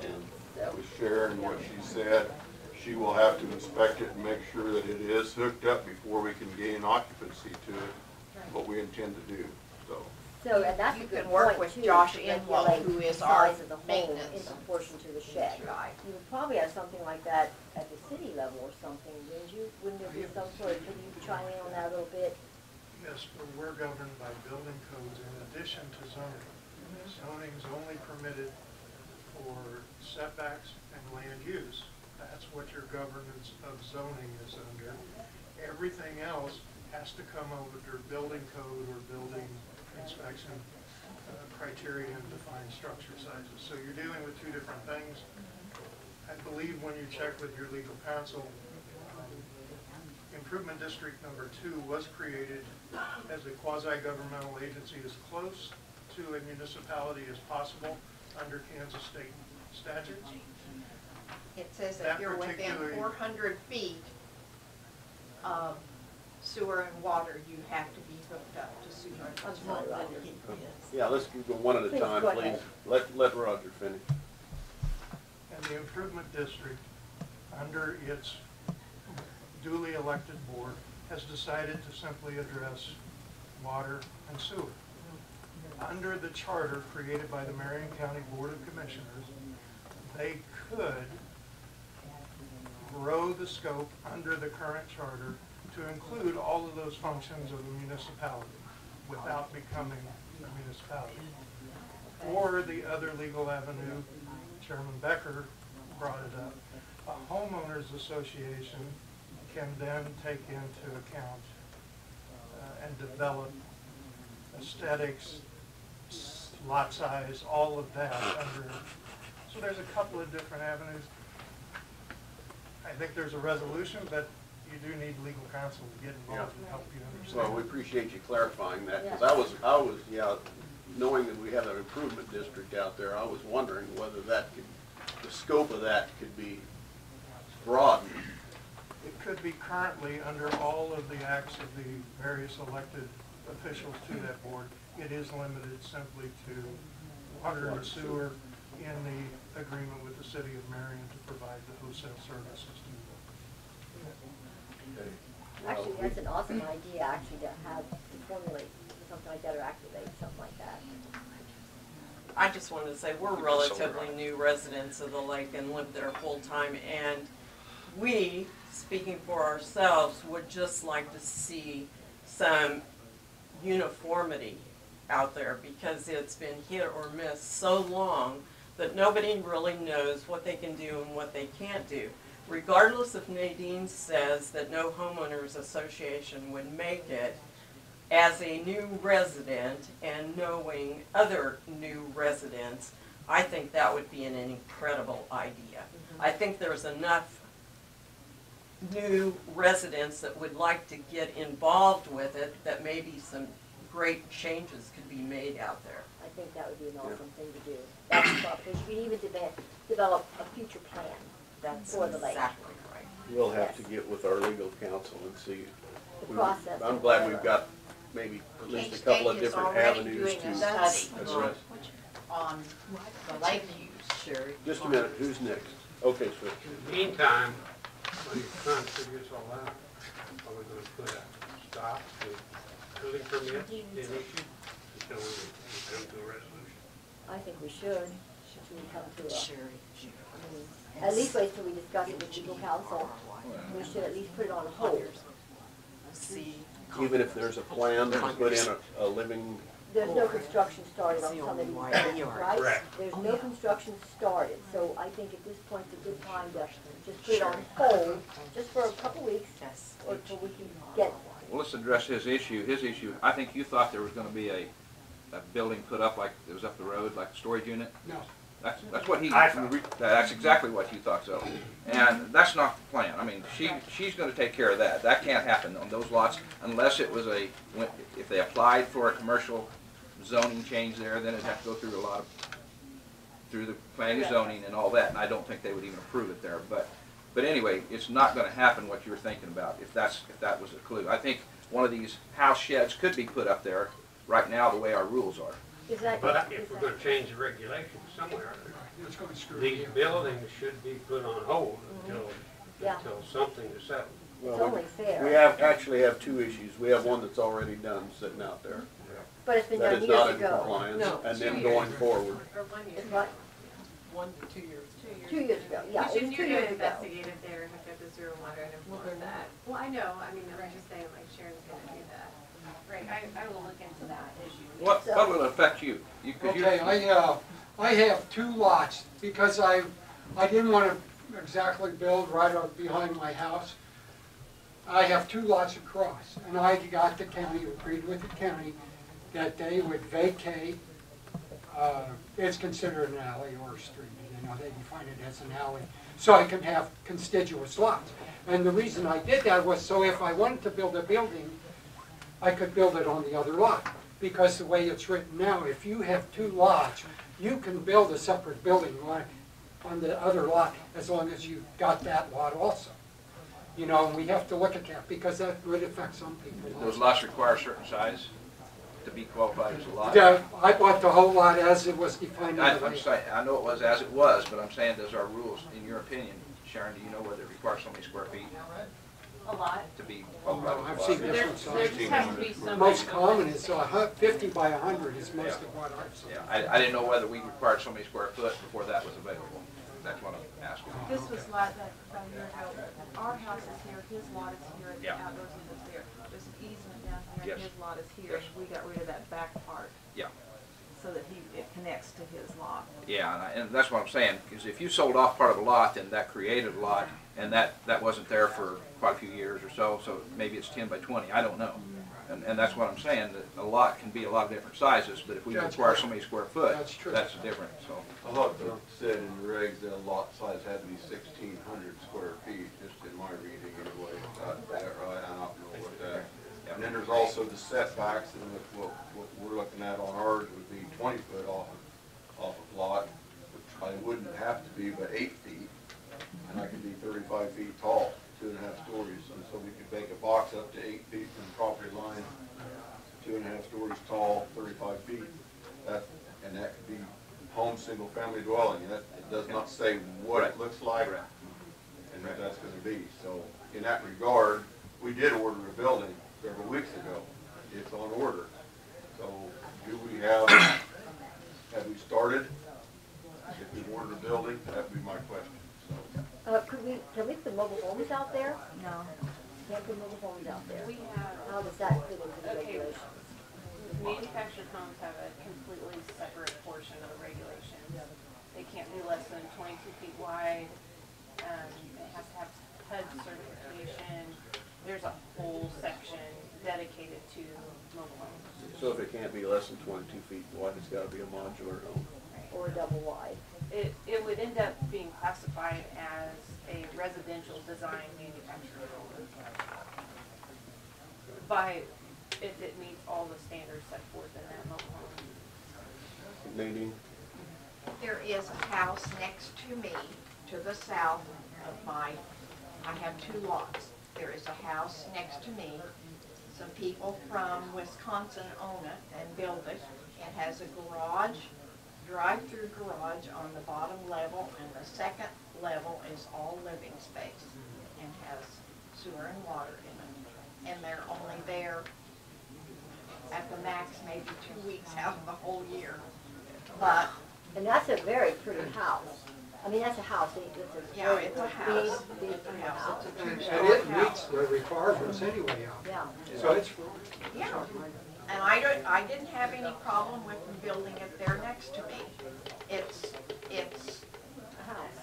L: And with Sharon, what she said, she will have to inspect it and make sure that it is hooked up before we can gain occupancy to it, what we intend to do, so.
B: So, and that's a
M: You
B: good
M: can work
B: point,
M: with
B: too,
M: Josh
B: to
M: Inwell,
B: regulate
M: who is
B: the
M: our
B: size of the home
M: maintenance.
B: in proportion to the shed.
M: Guy.
B: You would probably have something like that at the city level or something, wouldn't you? Wouldn't there be some sort of, could you chime in on that a little bit?
A: Yes, but we're governed by building codes in addition to zoning. Zoning is only permitted for setbacks and land use. That's what your governance of zoning is under. Everything else has to come under building code or building inspection criteria and defined structure sizes. So you're dealing with 2 different things. I believe when you check with your legal counsel, Improvement District Number 2 was created as a quasi-governmental agency as close to a municipality as possible under Kansas state statutes.
M: It says
A: That
M: if you're within
A: particular-
M: 400 feet of sewer and water, you have to be hooked up to sewer.
B: I'm sorry, Roger.
C: Yeah, let's go one at a
B: Please,
C: time,
B: go
C: please.
B: ahead.
C: Let Roger finish.
A: And the Improvement District, under its duly elected board, has decided to simply address water and sewer. Under the charter created by the Marion County Board of Commissioners, they could grow the scope under the current charter to include all of those functions of a municipality without becoming a municipality. Or the other legal avenue, Chairman Becker brought it up, a homeowners association can then take into account and develop aesthetics, lot size, all of that under. So there's a couple of different avenues. I think there's a resolution, but you do need legal counsel to get involved and help you understand.
C: Well, we appreciate you clarifying that, because
B: Yeah.
C: I was, knowing that we have an improvement district out there, I was wondering whether the scope of that could be broadened.
A: It could be currently under all of the acts of the various elected officials to that board. It is limited simply to water and sewer,
Q: in the agreement with the city of Marion to provide the wholesale services to them.
B: Actually, that's an awesome idea, actually, to have, to formulate something like that or activate something like that.
R: I just wanted to say, we're relatively new residents of the lake and live there full-time, and we, speaking for ourselves, would just like to see some uniformity out there, because it's been hit or miss so long that nobody really knows what they can do and what they can't do. Regardless if Nadine says that no homeowners association would make it, as a new resident and knowing other new residents, I think that would be an incredible idea. I think there's enough new residents that would like to get involved with it that maybe some great changes could be made out there.
B: I think that would be an awesome thing to do. That's because you could even develop a future plan for the lake.
R: Exactly right.
C: We'll have to get with our legal counsel and see.
B: The process.
C: I'm glad we've got maybe at least a couple of different avenues to address.
M: On the lake use.
R: Sherry.
C: Just a minute, who's next? Okay, sir.
N: In the meantime, when you're trying to figure this all out, are we gonna put a stop to building permits being issued until we come to a resolution?
B: I think we should we come to a, at least wait till we discuss it with legal counsel. We should at least put it on hold.
R: See.
C: Even if there's a plan to put in a living.
B: There's no construction started on some of these projects, right?
N: Correct.
B: There's no construction started, so I think at this point it's a good time to just put it on hold, just for a couple weeks, or till we can get.
D: Well, let's address his issue. His issue, I think you thought there was gonna be a building put up like, it was up the road, like a storage unit?
K: No.
D: That's what he,
N: I thought.
D: that's exactly what you thought, so. And that's not the plan. I mean, she's gonna take care of that. That can't happen on those lots unless it was if they applied for a commercial zoning change there, then it'd have to go through through the planning and zoning and all that, and I don't think they would even approve it there. But anyway, it's not gonna happen what you were thinking about, if that was a clue. I think one of these house sheds could be put up there right now, the way our rules are.
N: But if we're gonna change the regulations somewhere,
K: It's going to screw
N: these
K: you.
N: buildings should be put on hold until something is settled.
B: It's only fair.
C: We actually have two issues. We have one that's already done, sitting out there.
B: But it's been
C: That
B: done
C: is not
B: years
C: in
B: ago.
C: compliance,
R: No,
C: and then going forward.
P: Or 1 year.
B: It's what,
R: 1 to 2 years.
B: 2 years ago, yeah, it was 2
P: We should
B: years
P: do an
B: ago.
P: investigative there and hook up the sewer and water and enforce that. Well, I know, I mean, I'm just saying, like, Sharon's gonna do that. Right, I will look into that issue.
D: What will it affect you?
K: Okay, I have 2 lots, because I didn't want to exactly build right up behind my house. I have 2 lots across, and I got the county, agreed with the county, that they would vacate, it's considered an alley or a street, you know, they define it as an alley, so I can have contiguous lots. And the reason I did that was so if I wanted to build a building, I could build it on the other lot. Because the way it's written now, if you have 2 lots, you can build a separate building on the other lot as long as you've got that lot also. You know, and we have to look at that because that would affect some people.
D: Those lots require a certain size to be qualified as a lot?
K: Yeah, I bought the whole lot as it was defined in the
D: I'm
K: lake.
D: saying, I know it was as it was, but I'm saying, does our rules, in your opinion, Sharon, do you know whether it requires so many square feet
P: A lot.
D: to be
K: Oh,
D: qualified
K: no,
D: as
K: I've
D: a
K: seen
D: lot?
K: different
J: There just has to be
K: sizes.
J: some.
K: Most common is 50 by 100 is most of what I've seen.
D: Yeah, I didn't know whether we required so many square foot before that was available. That's what I'm asking.
H: This was like that about a year ago. Our house is here, his lot is here, and the
D: Yeah.
H: outdoors unit is there. There's an easement down here, and
D: Yes.
H: his lot is here.
D: Yes.
H: We got rid of that back part
D: Yeah.
H: so that it connects to his lot.
D: Yeah, and that's what I'm saying, because if you sold off part of a lot, then that created a lot, and that wasn't there for quite a few years or so, so maybe it's 10 by 20, I don't know. And that's what I'm saying, that a lot can be a lot of different sizes, but if we
K: That's
D: require
K: correct.
D: so many square foot,
K: That's true.
D: that's different, so.
L: I thought it said in the regs that a lot size had to be 1,600 square feet, just in my reading anyway. Is that right? I don't know what that. And then there's also the setbacks, and what we're looking at on ours would be 20 foot off of lot, which I wouldn't have to be, but 8 feet. And I could be 35 feet tall, 2.5 stories, and so we could make a box up to 8 feet from the property line, 2.5 stories tall, 35 feet. And that could be home, single-family dwelling, and it does not say what it looks like
D: Correct.
L: and what that's gonna be. So in that regard, we did order a building several weeks ago. It's on order. So do we have we started? If we've ordered a building, that would be my question. So,
B: Can we put mobile homes out there?
E: No.
B: Can't put mobile homes out there.
J: We have,
B: How does that fit into the
J: Okay.
B: regulations?
J: manufactured homes have a completely separate portion of the regulations. They can't be less than 22 feet wide. It has to have HUD certification. There's a whole section dedicated to mobile homes.
C: So if it can't be less than 22 feet wide, it's gotta be a modular home.
B: Or double wide?
J: It would end up being classified as a residential design manufactured home. If it meets all the standards set forth in that mobile home.
C: Nadine?
M: There is a house next to me, to the south of I have 2 lots. There is a house next to me. Some people from Wisconsin own it and build it. It has a garage, drive-through garage on the bottom level, and the second level is all living space and has sewer and water in it. And they're only there at the max maybe 2 weeks out of the whole year. But
B: And that's a very pretty house. I mean, that's a house.
M: yeah, it's a house.
B: Big,
M: It's a house. It's a
K: And
M: two-story
K: it meets
M: house.
K: the requirements anyway out there.
B: Yeah.
K: So it's,
M: Yeah. And I didn't have any problem with them building it there next to me. It's
B: A house.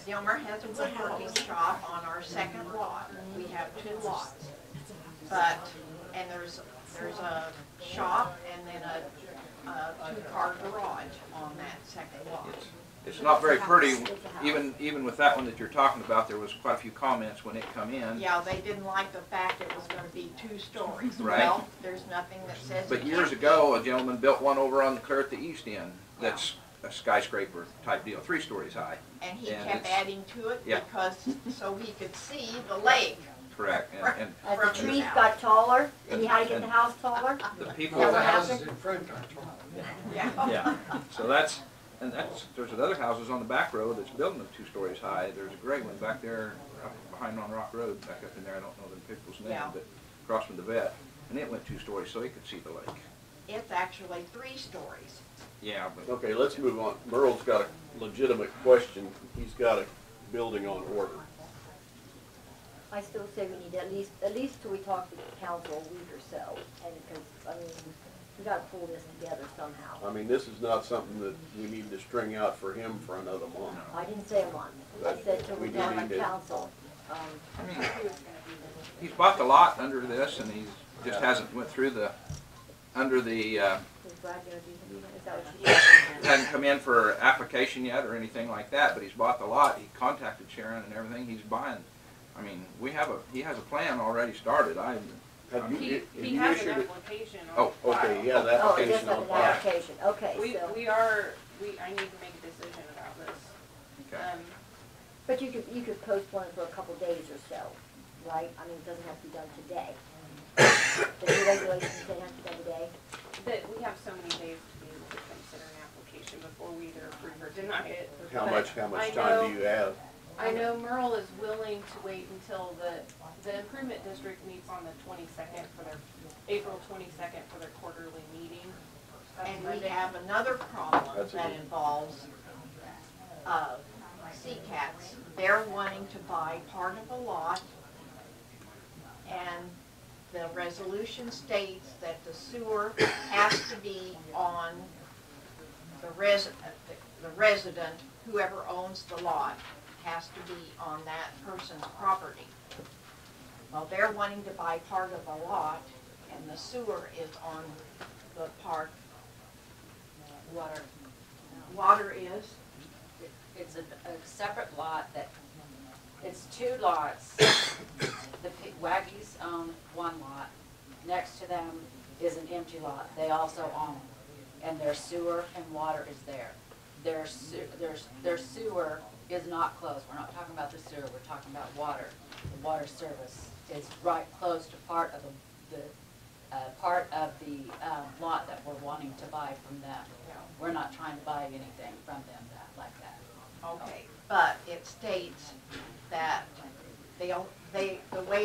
M: Zilmer has a woodworking shop on our second lot. We have 2 lots. And there's a shop and then a 2-car garage on that second lot.
D: It's not very pretty, even with that one that you're talking about, there was quite a few comments when it come in.
M: Yeah, they didn't like the fact it was gonna be 2 stories.
D: Right.
M: Well, there's nothing that says
D: But
M: it
D: years
M: can't.
D: ago, a gentleman built one over on clear at the east end, that's a skyscraper type deal, 3 stories high.
M: And he
D: and
M: kept
D: it's-
M: adding to it
D: Yeah.
M: because, so he could see the lake.
D: Correct, and
B: As
M: From
B: the
M: the
B: trees
M: house.
B: got taller, and you had to get the house taller?
D: the people,
K: all the
B: what
K: houses
B: happened?
K: in front are tall.
M: Yeah.
D: yeah, so there's other houses on the back road that's building them 2 stories high. There's a great one back there up behind on Rock Road, back up in there, I don't know the people's name,
M: Yeah.
D: but across from the vet, and it went 2 stories so he could see the lake.
M: It's actually 3 stories.
D: Yeah, but
C: Okay, let's move on. Merle's got a legitimate question. He's got a building on order.
B: I still say we need at least till we talk to the council a week or so, and because, I mean, we gotta pull this together somehow.
C: I mean, this is not something that we need to string out for him for another month.
B: I didn't say a month, I said till we
C: We do
B: talk
C: need
B: to
C: to-
B: council.
D: I mean, he's bought the lot under this, and he just hasn't went through under the,
B: Is Brad gonna do, is that what you said?
D: hadn't come in for application yet or anything like that, but he's bought the lot, he contacted Sharon and everything, he's buying. I mean, he has a plan already started,
C: Have you,
J: He
C: have
J: he
C: you
J: has
C: issued
J: an
C: it?
J: application on
D: Oh,
J: file.
C: Okay, yeah, the
B: Oh, it
C: application
B: just has
C: on
B: an
C: file.
B: application, okay, so.
J: I need to make a decision about this.
D: Okay.
B: But you could postpone it for a couple days or so, right? I mean, it doesn't have to be done today. The new regulations say it has to be done today?
J: That we have so many days to be able to consider an application before we either approve or deny it.
C: How
J: But
C: much
J: I
C: time
J: know-
C: do you have?
J: I know Merle is willing to wait until the improvement district meets on the 22nd for their, April 22nd for their quarterly meeting. That's
M: And we
J: Monday.
M: have another problem
C: That's a
M: that
C: good-
M: involves Seacats. They're wanting to buy part of a lot, and the resolution states that the sewer has to be on the resident, whoever owns the lot, has to be on that person's property. Well, they're wanting to buy part of a lot, and the sewer is on the part. Water is?
S: It's a separate lot that, it's 2 lots. The Waggies own 1 lot. Next to them is an empty lot. They also own. And their sewer and water is there. Their sewer is not close. We're not talking about the sewer, we're talking about water. The water service is right close to part of the lot that we're wanting to buy from them. We're not trying to buy anything.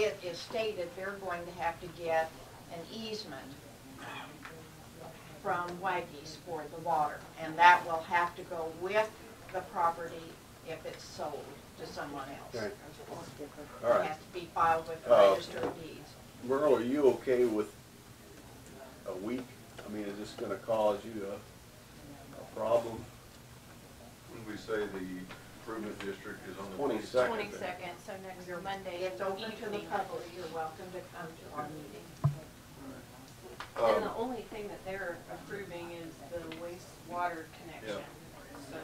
M: way it is stated, they're going to have to get an easement from Waggy's for the water, and that will have to go with the property if it's sold to someone else.
C: Okay.
M: It
C: All right.
M: has to be filed with the Register of Deeds.
C: Merle, are you okay with a week? I mean, is this gonna cause you a problem?
L: When we say the improvement district is on the
C: 22nd.
E: 22nd, so next Monday
M: It's open to the
E: evening.
M: public, you're welcome to come to our meeting.
J: And the only thing that they're approving is the wastewater connection. So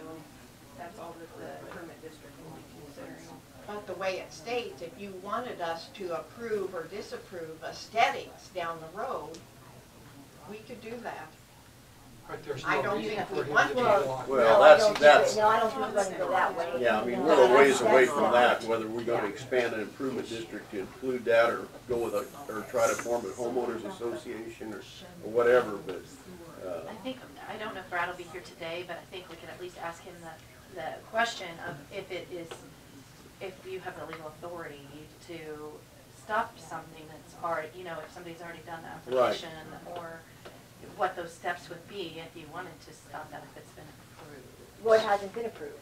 J: that's all that the improvement district will be considering.
M: But the way it states, if you wanted us to approve or disapprove aesthetics down the road, we could do that.
K: But there's
M: I
K: no
M: don't
K: reason
M: think
K: for
M: we
K: him
M: want
K: to
M: to.
K: be locked.
C: Well,
B: No, I
C: that's,
B: don't think
C: that's,
B: no, I don't think we're gonna go that way.
C: yeah, I mean,
B: No,
C: we're a ways
B: that's-
C: away from
B: that's-
C: that, whether we're gonna expand an improvement district to include that, or go with a, or try to form a homeowners association, or whatever, but,
E: I think, I don't know if Brad will be here today, but I think we can at least ask him the question of if it is, if you have the legal authority to stop something that's already, you know, if somebody's already done the
C: Right.
E: application, or what those steps would be if you wanted to stop that if it's been approved.
B: Well, it hasn't been approved.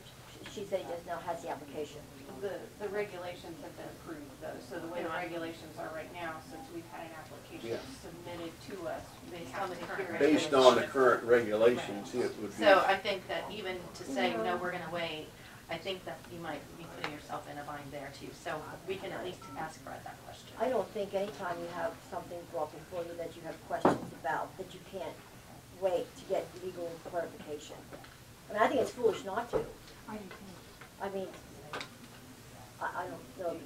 B: She said he just now has the application.
J: The regulations have been approved though, so the way the regulations are right now, since we've had an application submitted to us based on the current.
C: based on the current regulations, it would be.
E: So I think that even to say, no, we're gonna wait, I think that you might be putting yourself in a bind there too. So we can at least ask Brad that question.
B: I don't think anytime you have something brought before you that you have questions about, that you can't wait to get legal clarification. I mean, I think it's foolish not to. I mean, I don't know,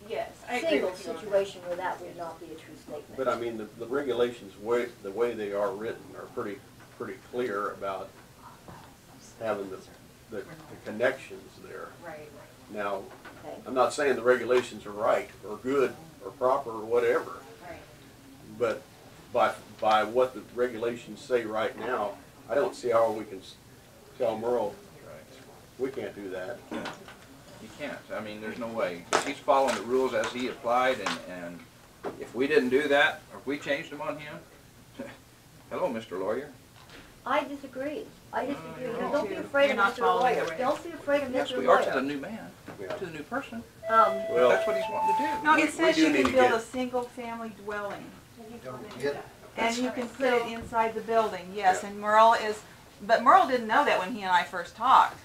J: Yes, I agree
B: single
J: with you on that.
B: situation where that would not be a true statement.
C: But I mean, the regulations, the way they are written are pretty clear about having the connections there.
J: Right.
C: Now,
B: Okay.
C: I'm not saying the regulations are right, or good, or proper, or whatever,
J: Right.
C: but by what the regulations say right now, I don't see how we can tell Merle, we can't do that.
D: You can't, I mean, there's no way. He's following the rules as he applied, and if we didn't do that, or if we changed them on him, hello, Mr. Lawyer.
B: I disagree. I disagree.
D: no.
B: Don't be afraid
I: You're
B: of
I: not
B: Mr.
I: following
B: Lawyer.
I: the reg-
B: Don't be afraid of
D: Yes,
B: Mr.
D: we are to the
B: Lawyer.
D: new man, to the new person.
C: Well,
D: That's what he's wanting to do.
I: No,
C: We-
I: it says
C: we do
I: you
C: need
I: can
C: to
I: build
C: get-
I: a single-family dwelling,
K: Get-
I: and you can put it inside the building, yes, and Merle is, but Merle didn't know that when he and I first talked.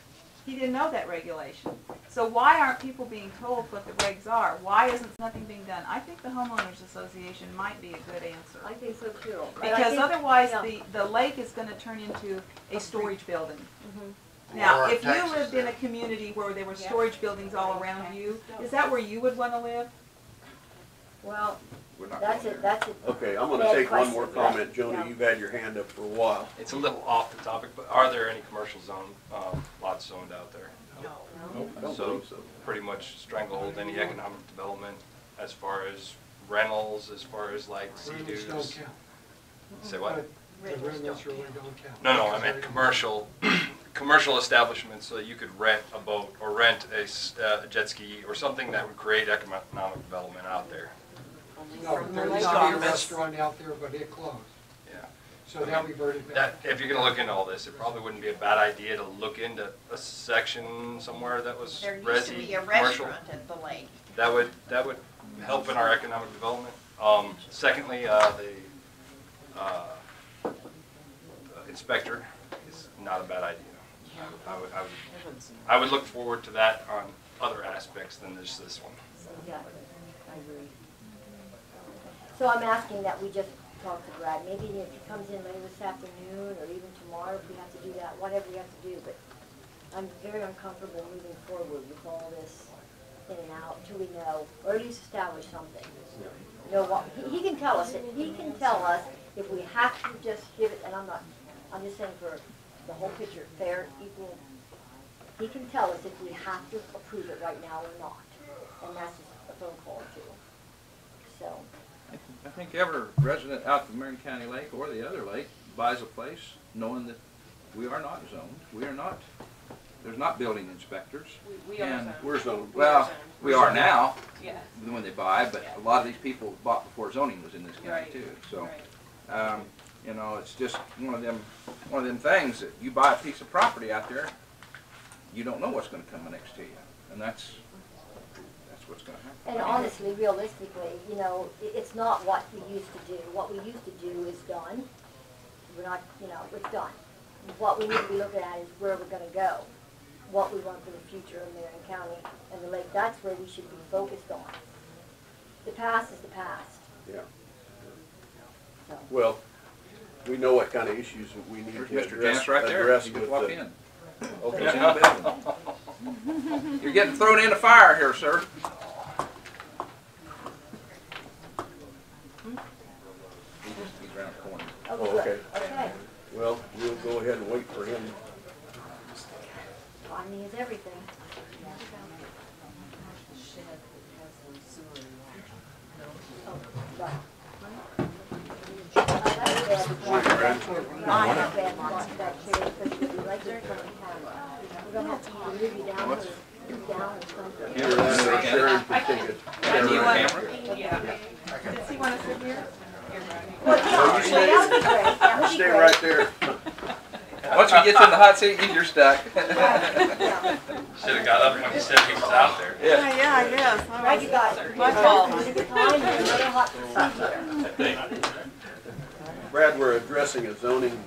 I: He didn't know that regulation. So why aren't people being told what the regs are? Why isn't nothing being done? I think the homeowners association might be a good answer.
B: I think so too. But I
I: Because
B: think-
I: otherwise,
B: yeah.
I: the lake is gonna turn into a storage building.
B: Mhm.
I: Now,
L: Or
I: if you
L: Texas
I: lived in
L: there.
I: a community where there were storage buildings all around you, is that where you would wanna live?
B: Well,
D: We're not
B: that's
D: going
B: it,
D: there.
B: that's it.
C: Okay, I'm gonna
B: Bad
C: take one more
B: question,
C: comment. Joni,
B: yeah.
C: you've had your hand up for a while.
G: It's a little off the topic, but are there any commercial zone lots zoned out there?
C: I don't
G: So
C: believe so.
G: pretty much stranglehold any economic development as far as rentals, as far as like
K: Rentals don't
G: Sea-Doos.
K: count.
G: Say what?
K: But the rentals really don't count.
G: No, I meant commercial establishments so that you could rent a boat or rent a jet ski or something that would create economic development out there.
K: No, there used to be a restaurant out there, but it closed.
G: Yeah.
K: So that reverted back.
G: That, if you're gonna look into all this, it probably wouldn't be a bad idea to look into a section somewhere that was
M: There used to
G: resi,
M: be a
G: commercial.
M: restaurant at the lake.
G: That would help in our economic development. Secondly, the inspector is not a bad idea. I would look forward to that on other aspects than just this one.
B: Yeah, I agree. So I'm asking that we just talk to Brad, maybe if he comes in later this afternoon, or even tomorrow, if we have to do that, whatever we have to do, but I'm very uncomfortable moving forward with all this in and out, till we know, or at least establish something. Know what, he can tell us, if we have to just give it, and I'm just saying for the whole picture, fair, equal, he can tell us if we have to approve it right now or not, and that's just a phone call or two. So,
D: I think every resident out of Marion County Lake or the other lake buys a place knowing that we are not zoned, we are not there's not building inspectors.
J: We are
D: And
J: zoned.
C: We're zoned.
D: Well, we are now,
J: Yeah.
D: when they buy, but a lot of these people bought before zoning was in this county
J: Right,
D: too, so.
J: right.
D: You know, it's just one of them things that you buy a piece of property out there, you don't know what's gonna come next to you, and that's what's gonna happen.
B: And honestly, realistically, you know, it's not what we used to do. What we used to do is done. We're not, you know, it's done. What we need to be looking at is where we're gonna go, what we want for the future of Marion County and the lake. That's where we should be focused on. The past is the past.
C: Yeah.
B: So.
C: Well, we know what kind of issues that we need
D: There's
C: to
D: Mr.
C: address,
D: Janice right there,
C: address
D: you
C: with
D: just walk
C: the.
D: in.
C: Okay.
D: You're getting thrown in the fire here, sir. He's around the corner.
C: Oh, okay.
B: Okay.
C: Well, we'll go ahead and wait for him.
B: Timing is everything. Oh, right.
C: Either that or Sharon can take it.
I: Do you want,
J: Yeah.
I: does he want to sit here?
C: No, you stay right there.
D: Once we get you in the hot seat, you're stuck.
G: Should have got up when he said he was out there.
I: Yeah, I guess.
B: Right, you got it.
I: My fault.
C: Brad, we're addressing a zoning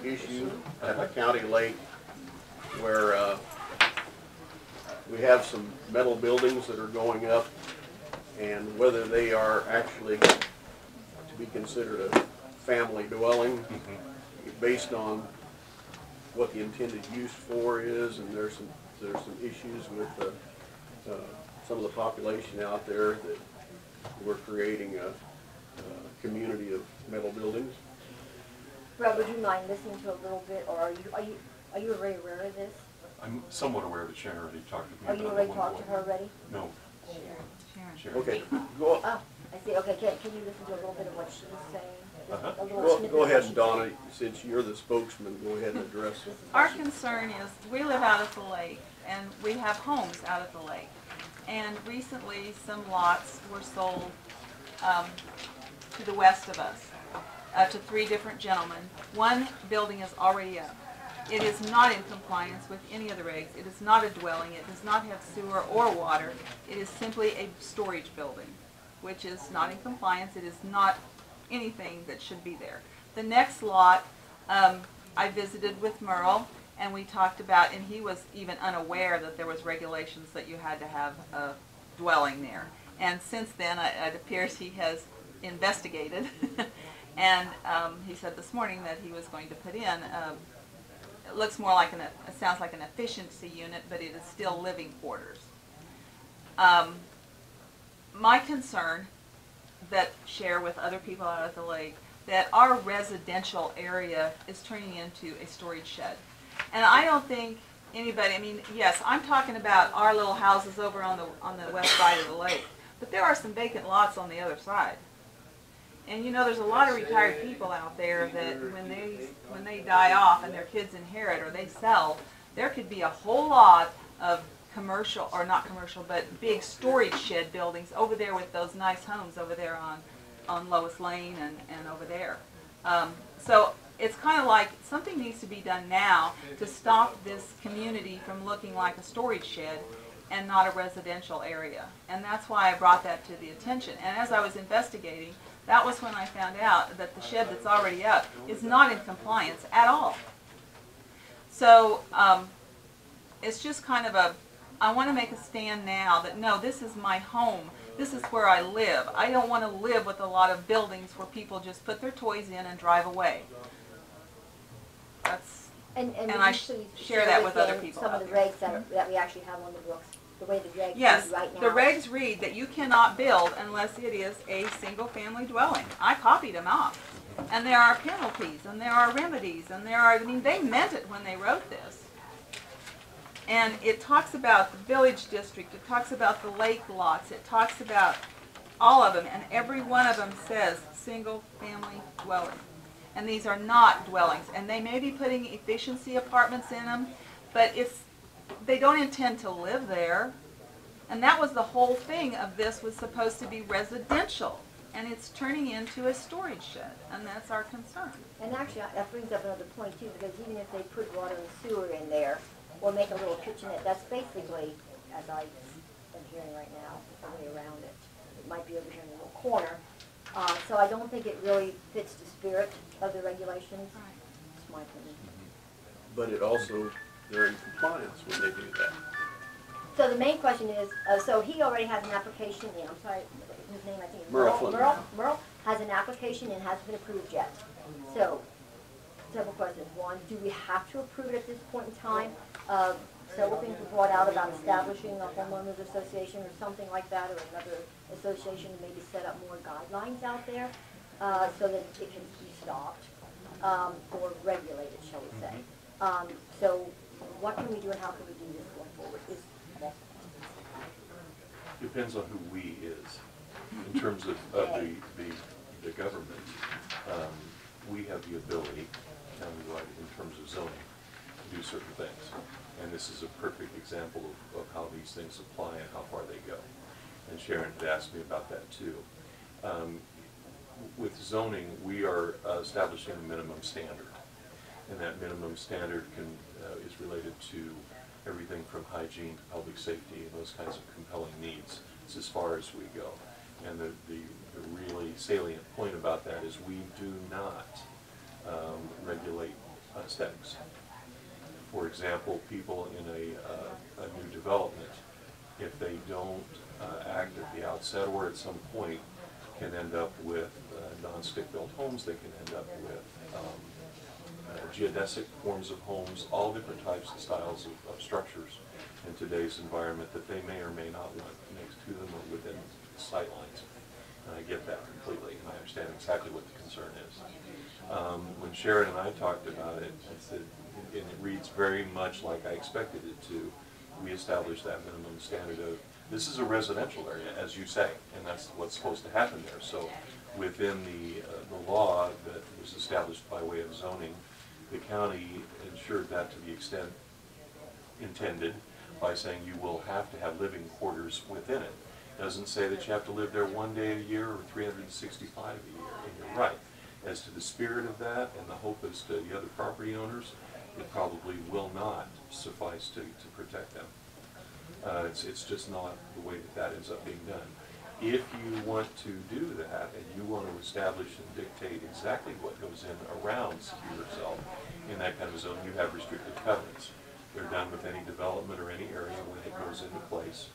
C: issue at the county lake where we have some metal buildings that are going up, and whether they are actually to be considered a family dwelling based on what the intended use for is, and there's some issues with some of the population out there that we're creating a community of metal buildings.
B: Rob, would you mind listening to a little bit, or are you already aware of this?
L: I'm somewhat aware that Sharon already talked to me
B: Are
L: about
B: you
L: it
B: already
L: at one
B: talked to
L: point.
B: her already?
L: No. Sharon.
C: Okay, go,
B: Oh, I see, okay, can you listen to a little bit of what she was saying? Just a little
C: go,
B: snippet
C: go
B: of
C: ahead
B: what
C: and
B: she
C: Donna, since you're the spokesman, go ahead and address it.
I: Our concern is, we live out at the lake, and we have homes out at the lake. And recently, some lots were sold to the west of us, to 3 different gentlemen. One building is already up. It is not in compliance with any of the regs. It is not a dwelling. It does not have sewer or water. It is simply a storage building, which is not in compliance. It is not anything that should be there. The next lot, I visited with Merle, and we talked about, and he was even unaware that there was regulations that you had to have a dwelling there. And since then, it appears he has investigated, and he said this morning that he was going to put in, it looks more like it sounds like an efficiency unit, but it is still living quarters. My concern that share with other people out at the lake, that our residential area is turning into a storage shed. And I don't think anybody, I mean, yes, I'm talking about our little houses over on the west side of the lake, but there are some vacant lots on the other side. And you know, there's a lot of retired people out there that when they die off and their kids inherit or they sell, there could be a whole lot of commercial, or not commercial, but big storage shed buildings over there with those nice homes over there on Lois Lane and over there. So it's kind of like something needs to be done now to stop this community from looking like a storage shed and not a residential area. And that's why I brought that to the attention. And as I was investigating, that was when I found out that the shed that's already up is not in compliance at all. So it's just kind of I want to make a stand now that no, this is my home. This is where I live. I don't want to live with a lot of buildings where people just put their toys in and drive away. That's,
B: and
I: I share that with other people
B: some of the regs that we actually have on the books, the way the regs
I: yes,
B: read right now.
I: the regs read that you cannot build unless it is a single-family dwelling. I copied them off. And there are penalties, and there are remedies, and there are, I mean, they meant it when they wrote this. And it talks about the village district, it talks about the lake lots, it talks about all of them, and every one of them says single-family dwelling. And these are not dwellings, and they may be putting efficiency apartments in them, but they don't intend to live there. And that was the whole thing of this, was supposed to be residential. And it's turning into a storage shed, and that's our concern.
B: And actually, that brings up another point too, because even if they put water and sewer in there, or make a little kitchenette, that's basically, as I am hearing right now, the way around it. It might be over here in the little corner. So I don't think it really fits the spirit of the regulations. That's my opinion.
C: But it also, they're in compliance when they do that.
B: So the main question is, so he already has an application in, I'm sorry, his name I think is
C: Merle.
B: Merle has an application and hasn't been approved yet. So, several questions. One, do we have to approve it at this point in time? Several things were brought out about establishing a homeowners association or something like that, or another association to maybe set up more guidelines out there, so that it can be stopped, or regulated, shall we say. So what can we do and how can we do this going forward?
T: Depends on who "we" is. In terms of the government, we have the ability, countywide, in terms of zoning, to do certain things. And this is a perfect example of how these things apply and how far they go. And Sharon had asked me about that too. With zoning, we are establishing a minimum standard. And that minimum standard is related to everything from hygiene to public safety and those kinds of compelling needs. It's as far as we go. And the really salient point about that is we do not regulate aesthetics. For example, people in a new development, if they don't act at the outset or at some point, can end up with non-stick built homes. They can end up with geodesic forms of homes, all different types and styles of structures in today's environment that they may or may not want next to them or within sight lines. And I get that completely, and I understand exactly what the concern is. When Sharon and I talked about it, I said, and it reads very much like I expected it to, we established that minimum standard of, this is a residential area, as you say, and that's what's supposed to happen there. So within the law that was established by way of zoning, the county ensured that to the extent intended by saying you will have to have living quarters within it. Doesn't say that you have to live there 1 day a year or 365 a year, and you're right. As to the spirit of that and the hope as to the other property owners, it probably will not suffice to protect them. It's just not the way that ends up being done. If you want to do that and you want to establish and dictate exactly what goes in around secure yourself in that kind of zone, you have restricted covenants. They're done with any development or any area when it goes into place.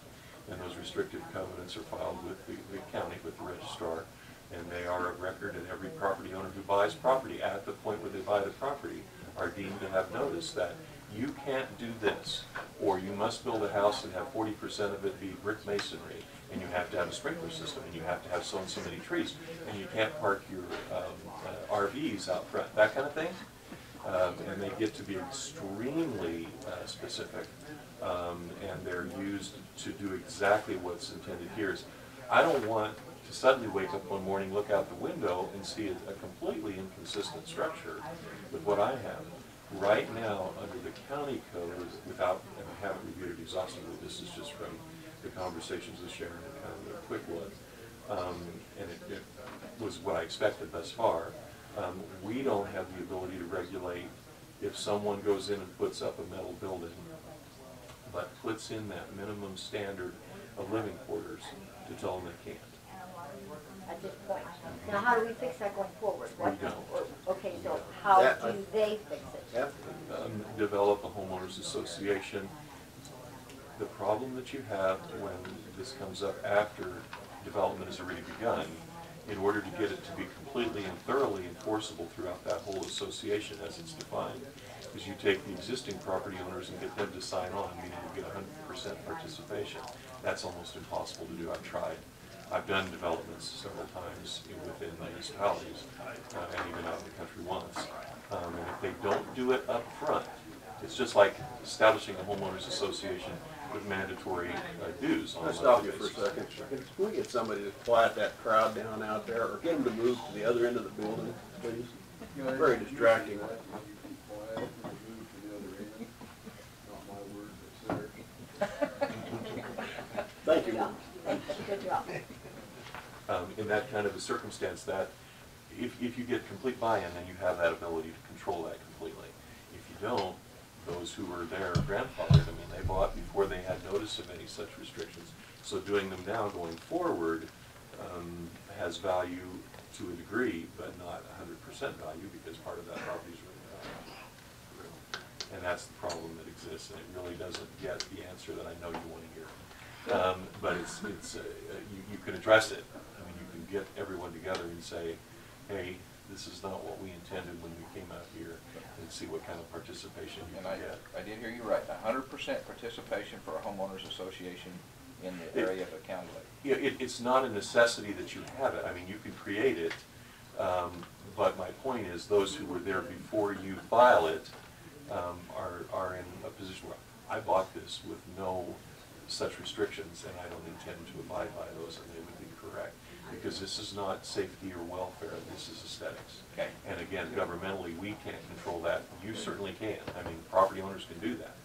T: And those restrictive covenants are filed with the county, with the registrar, and they are of record, and every property owner who buys property at the point where they buy the property are deemed to have notice that you can't do this, or you must build a house and have 40% of it be brick masonry, and you have to have a sprinkler system, and you have to have so and so many trees, and you can't park your RVs out front, that kind of thing. And they get to be extremely specific, and they're used to do exactly what's intended here. I don't want to suddenly wake up one morning, look out the window, and see a completely inconsistent structure with what I have. Right now, under the county code, without, and I haven't reviewed it exhaustively, this is just from the conversations with Sharon and kind of a quick look, and it was what I expected thus far. We don't have the ability to regulate if someone goes in and puts up a metal building, but puts in that minimum standard of living quarters to tell them they can't.
B: At this point. Now, how do we fix that going forward?
T: We don't.
B: Okay, so how do they fix it?
T: Develop a homeowners association. The problem that you have when this comes up after development has already begun, in order to get it to be completely and thoroughly enforceable throughout that whole association as it's defined, is you take the existing property owners and get them to sign on, meaning you get 100% participation. That's almost impossible to do. I've tried. I've done developments several times within municipalities and even out in the country once. And if they don't do it up front, it's just like establishing a homeowners association with mandatory dues.
C: I'll stop you for a second. Can we get somebody to quiet that crowd down out there, or get them to move to the other end of the building, please? Very distracting.
T: In that kind of a circumstance, that if you get complete buy-in, then you have that ability to control that completely. If you don't, those who were there grandfathered, I mean, they bought before they had notice of any such restrictions. So doing them now going forward has value to a degree, but not 100% value, because part of that property is really and that's the problem that exists, and it really doesn't get the answer that I know you want to hear. But you can address it. I mean, you can get everyone together and say, hey, this is not what we intended when we came out here, and see what kind of participation you can get.
D: I did hear you right, 100% participation for a homeowners association in the area of a county lake.
T: Yeah, it's not a necessity that you have it. I mean, you can create it, but my point is those who were there before you file it are in a position where I bought this with no such restrictions, and I don't intend to abide by those, and they would be correct. Because this is not safety or welfare, this is aesthetics.
D: Okay.
T: And again, governmentally, we can't control that. You certainly can. I mean, property owners can do that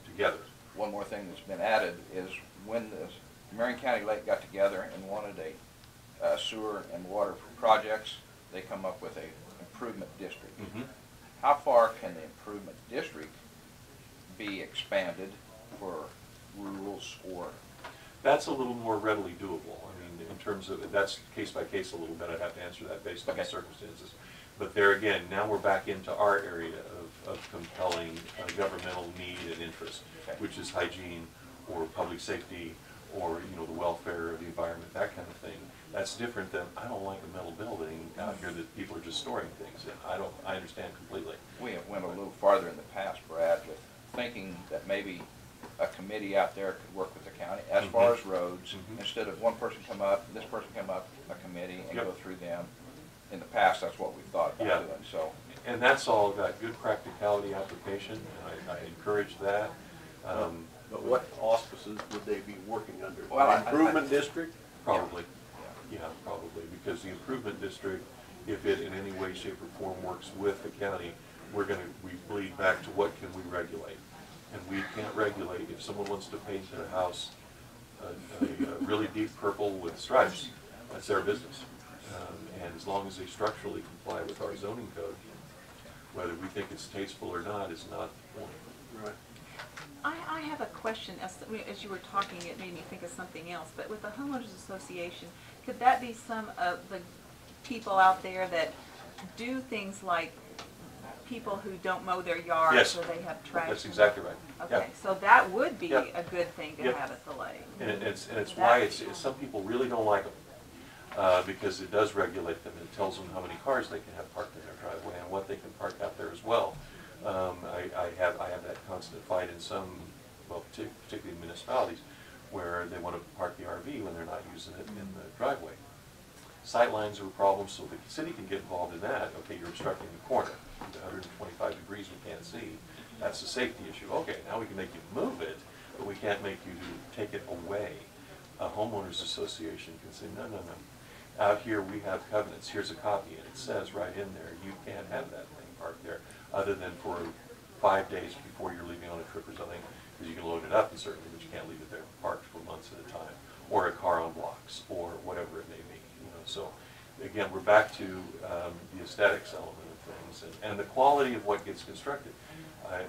T: together.
D: One more thing that's been added is when the Marion County Lake got together and wanted a sewer and water projects, they come up with a improvement district.
T: Mm-hmm.
D: How far can the improvement district be expanded for rules or?
T: That's a little more readily doable. I mean, in terms of, that's case by case a little bit. I'd have to answer that based on the circumstances. But there again, now we're back into our area of compelling governmental need and interest, which is hygiene or public safety or, you know, the welfare of the environment, that kind of thing. That's different than, I don't like a metal building out here that people are just storing things in. I understand completely.
D: We have went a little farther in the past, Brad, with thinking that maybe a committee out there could work with the county as far as roads. Instead of one person come up, this person come up, a committee, and go through them. In the past, that's what we thought about doing. So,
T: and that's all got good practicality application, and I encourage that.
C: But what auspices would they be working under?
D: Well,
C: improvement district?
T: Probably. Yeah, probably, because the improvement district, if it in any way, shape, or form works with the county, we bleed back to what can we regulate. And we can't regulate if someone wants to paint their house a really deep purple with stripes. That's their business. And as long as they structurally comply with our zoning code, whether we think it's tasteful or not is not the point.
C: Right.
I: I have a question. As you were talking, it made me think of something else. But with the homeowners association, could that be some of the people out there that do things like people who don't mow their yards,
T: yes,
I: or they have trash?
T: That's exactly right.
I: Okay, so that would be a good thing to have at the lake.
T: And it's why some people really don't like them, because it does regulate them. It tells them how many cars they can have parked in their driveway and what they can park out there as well. I have that constant fight in some, well, particularly municipalities, where they want to park the RV when they're not using it in the driveway. Sightlines are a problem, so the city can get involved in that. Okay, you're obstructing the corner. 125 degrees we can't see. That's a safety issue. Okay, now we can make you move it, but we can't make you take it away. A homeowners association can say, no, no, no. Out here we have covenants. Here's a copy, and it says right in there, you can't have that thing parked there, other than for 5 days before you're leaving on a trip or something, because you can load it up and certainly, but you can't leave it there parked for months at a time, or a car on blocks, or whatever it may be. You know, so again, we're back to the aesthetics element of things and the quality of what gets constructed.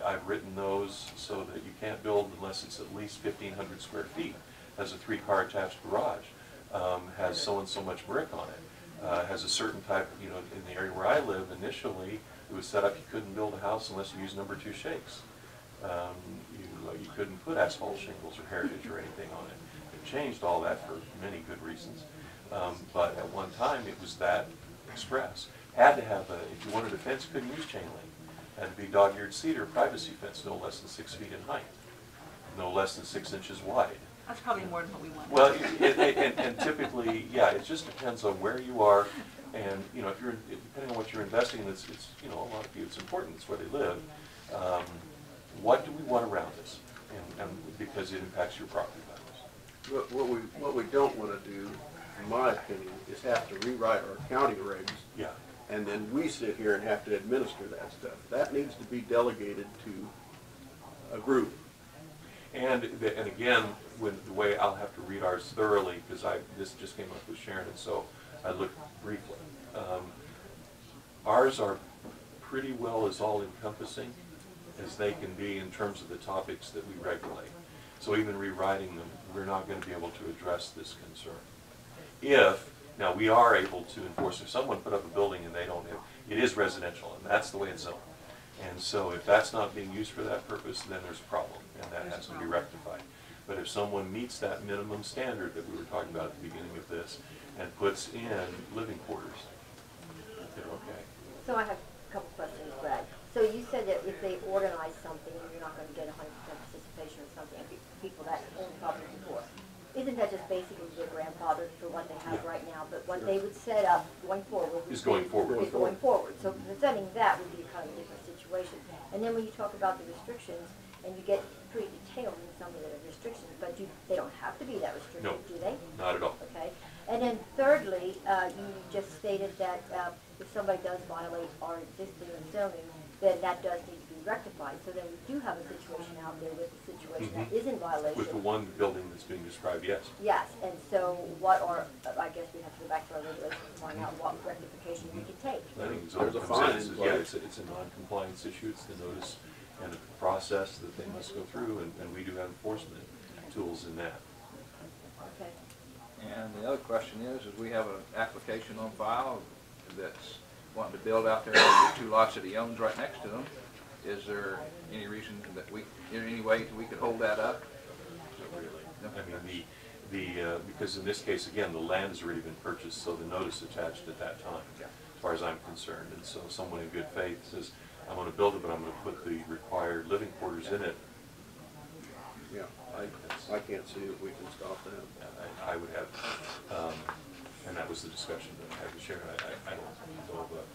T: I've written those so that you can't build unless it's at least 1,500 square feet, has a 3-car attached garage, has so and so much brick on it, has a certain type, you know, in the area where I live initially, it was set up you couldn't build a house unless you used number 2 shakes. You couldn't put asphalt shingles or heritage or anything on it. It changed all that for many good reasons. But at one time it was that express. Had to have if you wanted a fence, couldn't use chain link. Had to be dog-eared cedar privacy fence, no less than 6 feet in height, no less than 6 inches wide.
I: That's probably more than what we want.
T: Well, and typically, yeah, it just depends on where you are, and you know, if you're depending on what you're investing in, it's you know, a lot of people, it's important. It's where they live. What do we want around us, and because it impacts your property values.
C: What we don't want to do, in my opinion, is have to rewrite our county regs.
T: Yeah.
C: And then we sit here and have to administer that stuff. That needs to be delegated to a group.
T: And again, when the way I'll have to read ours thoroughly, because this just came up with Sharon, and so I looked briefly. Ours are pretty well as all-encompassing as they can be in terms of the topics that we regulate. So even rewriting them, we're not going to be able to address this concern. Now we are able to enforce, if someone put up a building and they don't have, it is residential, and that's the way it's zoned. And so if that's not being used for that purpose, then there's a problem, and that has to be rectified. But if someone meets that minimum standard that we were talking about at the beginning of this, and puts in living quarters, they're okay.
B: So I have a couple questions, Brad. So you said that if they organize something, you're not going to get 100% participation or something, and people that own property before. Isn't that just basically their grandfather for what they have right now? But what they would set up going forward
T: Is going forward.
B: Is going forward. So presenting that would be a kind of different situation. And then when you talk about the restrictions, and you get pretty detailed in some of the restrictions, but they don't have to be that restricted,
T: No,
B: do they?
T: not at all.
B: Okay. And then thirdly, you just stated that if somebody does violate our existing zoning, then that does need to be rectified. So then we do have a situation out there with the situation that is in violation.
T: With the one building that's being described, yes.
B: Yes, and so what are, I guess we have to go back to our regulations to find out what rectification we can take.
T: I think
C: There's a fine in
T: yeah,
C: place.
T: it's a non-compliance issue. It's the notice and the process that they must go through, and we do have enforcement tools in that.
B: Okay.
D: And the other question is we have an application on file that's wanting to build out there on the 2 lots that he owns right next to him. Is there any reason that in any way we could hold that up?
T: Not really. No. I mean, because in this case, again, the land has already been purchased, so the notice attached at that time, as far as I'm concerned. And so someone in good faith says, I'm going to build it, but I'm going to put the required living quarters in it.
C: Yeah, I can't see if we can stop that.
T: I would have, and that was the discussion that I had with Sharon. I don't know of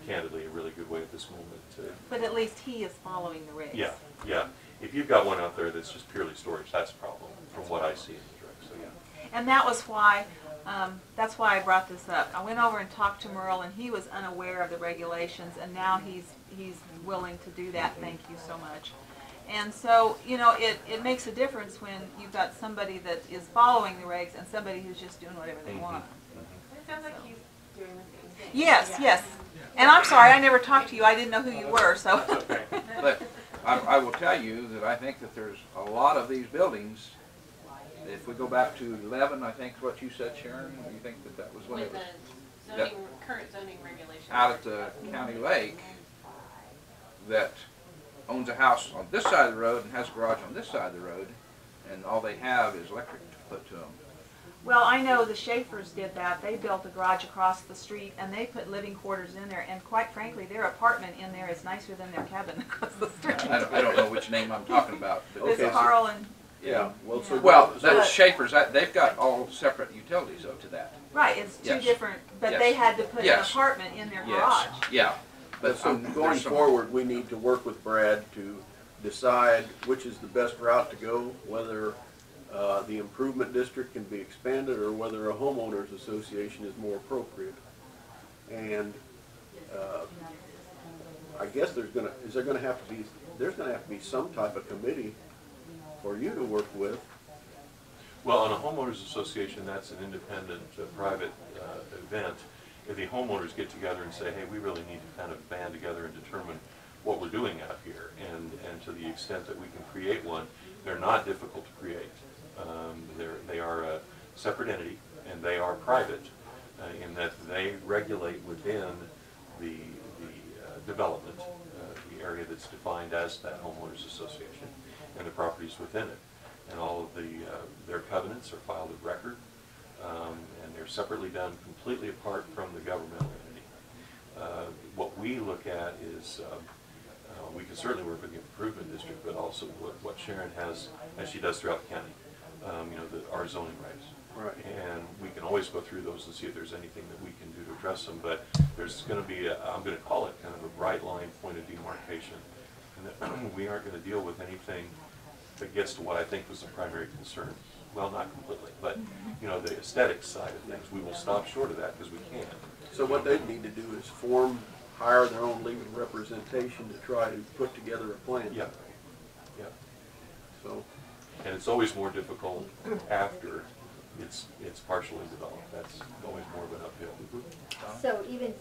T: candidly a really good way at this moment to.
I: But at least he is following the regs.
T: Yeah, yeah. If you've got one out there that's just purely storage, that's a problem from what I see in the direct. So yeah.
I: And that was why, that's why I brought this up. I went over and talked to Merle, and he was unaware of the regulations, and now he's willing to do that. Thank you so much. And so, you know, it makes a difference when you've got somebody that is following the regs and somebody who's just doing whatever they want.
P: It sounds like he's doing the same thing.
I: Yes, yes. And I'm sorry, I never talked to you. I didn't know who you were, so.
D: But I will tell you that I think that there's a lot of these buildings. If we go back to 11, I think what you said, Sharon, you think that was when it was
J: With the current zoning regulations.
D: out at the county lake that owns a house on this side of the road and has a garage on this side of the road, and all they have is electric to put to them.
I: Well, I know the Schaefers did that. They built a garage across the street, and they put living quarters in there, and quite frankly, their apartment in there is nicer than their cabin across the street.
D: I don't know which name I'm talking about. But
I: There's Carl and...
C: Yeah, well, so...
D: Well, that's Schaefer's, they've got all separate utilities up to that.
I: Right, it's two
D: Yes.
I: different, but
D: Yes.
I: they had to put an
D: Yes.
I: apartment in their
D: Yes,
I: garage.
D: yeah.
C: But so going forward, we need to work with Brad to decide which is the best route to go, whether the improvement district can be expanded or whether a homeowners association is more appropriate. And I guess there's going to have to be some type of committee for you to work with.
T: Well, on a homeowners association, that's an independent, private event. If the homeowners get together and say, hey, we really need to kind of band together and determine what we're doing out here, and to the extent that we can create one, they're not difficult to create. They are a separate entity, and they are private in that they regulate within the development, the area that's defined as that homeowners association, and the properties within it. And all of their covenants are filed of record, and they're separately done completely apart from the governmental entity. What we look at is, we can certainly work with the improvement district, but also what Sharon has, as she does throughout the county, our zoning regs.
C: Right.
T: And we can always go through those and see if there's anything that we can do to address them, but there's going to be, I'm going to call it kind of a bright line point of demarcation, and that we aren't going to deal with anything that gets to what I think was the primary concern. Well, not completely, but the aesthetics side of things, we will stop short of that because we can.
C: So what they need to do is hire their own legal representation to try to put together a plan.
T: Yeah. Yeah.
C: so.
T: And it's always more difficult after it's partially developed. That's always more of an uphill.
B: So even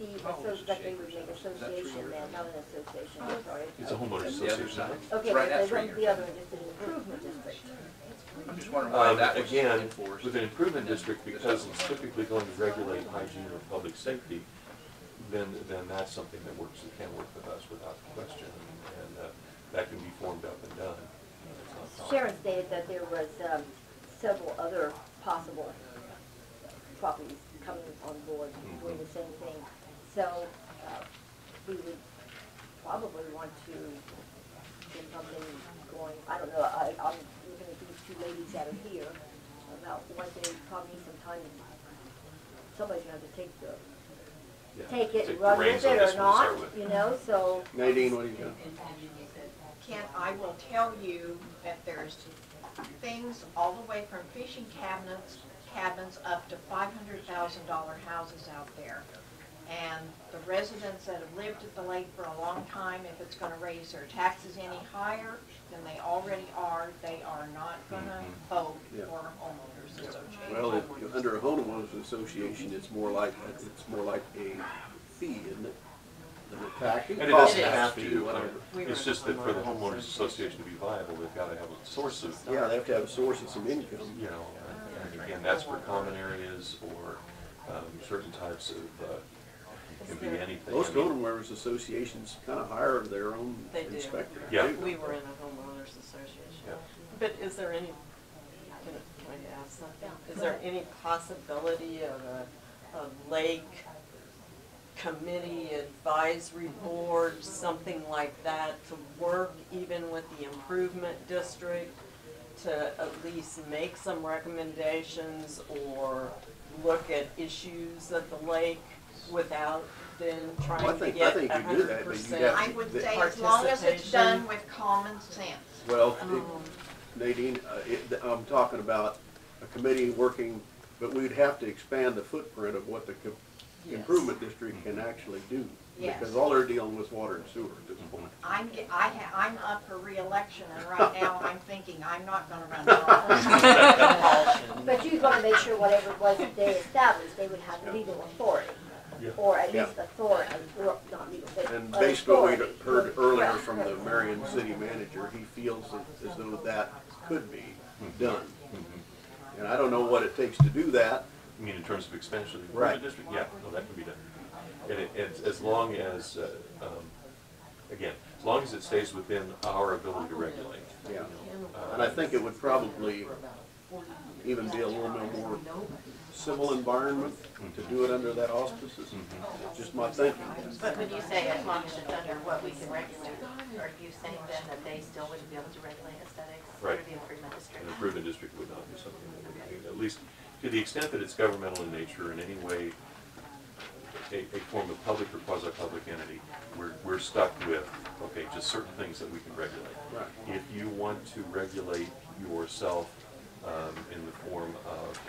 B: like they would make association then, not an association, I'm sorry.
T: It's a homeowners association.
B: Okay, but they wouldn't be other than just an improvement district.
D: I'm just wondering why that was
T: Again,
D: enforced.
T: with an improvement district, because it's typically going to regulate hygiene or public safety, then that's something that works, that can work with us without question, and that can be formed up and done.
B: Sharon stated that there was several other possible properties coming on board doing the same thing. So we would probably want to get something going. I don't know, I'm looking at these two ladies that are here about what they probably need some time. Somebody's going to have to take it and run with it or not, you know, so.
C: Nadine, what do you got?
M: Ken, I will tell you that there's things all the way from fishing cabins up to $500,000 houses out there. And the residents that have lived at the lake for a long time, if it's going to raise their taxes any higher than they already are, they are not going to vote for a homeowners association.
C: Well, under a homeowners association, it's more like a fee, isn't it? Than a tax.
T: And it doesn't have
C: fee,
T: to,
C: whatever.
T: it's just that for the homeowners association to be viable, they've got to have a source of.
C: Yeah, they have to have a source of some income.
T: You know, and again, that's for common areas or certain types of, can be anything.
C: Most homeowners associations kind of hire their own inspector.
T: Yeah.
R: We were in a homeowners association.
T: Yeah.
R: But is there any, can I ask something? Is there any possibility of a lake committee advisory board, something like that, to work even with the improvement district to at least make some recommendations or look at issues at the lake without then trying to get 100%
M: I would say as long as it's done with common sense.
C: Well, Nadine, I'm talking about a committee working, but we'd have to expand the footprint of what the improvement district can actually do.
M: Yes.
C: Because all they're dealing with water and sewer at this point.
M: I'm up for re-election, and right now I'm thinking I'm not going to run for office.
B: But you'd want to make sure whatever it was that they established, they would have legal authority.
T: Yeah.
B: Or at least authority, or not legal, but
C: And basically what we
B: authority.
C: heard earlier from the Marion city manager, he feels as though that could be done. And I don't know what it takes to do that.
T: You mean in terms of expansion of the
C: Right.
T: improvement district? Yeah, no, that can be done. And as long as, again, as long as it stays within our ability to regulate.
C: Yeah. And I think it would probably even be a little bit more civil environment to do it under that auspices. Just my thinking.
E: But when you say as long as it's under what we can regulate, are you saying then that they still wouldn't be able to regulate aesthetics
T: Right.
E: for the improvement district?
T: An improvement district would not be something that we could, at least to the extent that it's governmental in nature, in any way a form of public or quasi-public entity, we're stuck with, okay, just certain things that we can regulate.
C: Right.
T: If you want to regulate yourself in the form of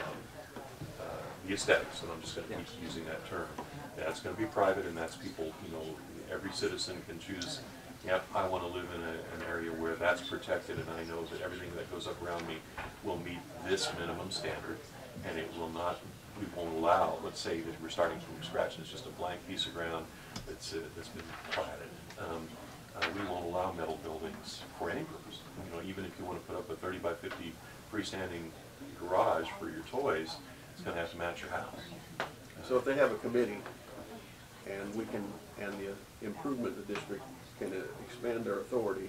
T: the aesthetics, and I'm just going to keep using that term, that's going to be private, and that's people, you know, every citizen can choose, yep, I want to live in an area where that's protected, and I know that everything that goes up around me will meet this minimum standard, and it will not, we won't allow, let's say that we're starting from scratch, and it's just a blank piece of ground that's been platted. We won't allow metal buildings for any purpose. You know, even if you want to put up a 30 by 50 freestanding garage for your toys, it's going to have to match your house.
C: So if they have a committee and and the improvement district can expand their authority,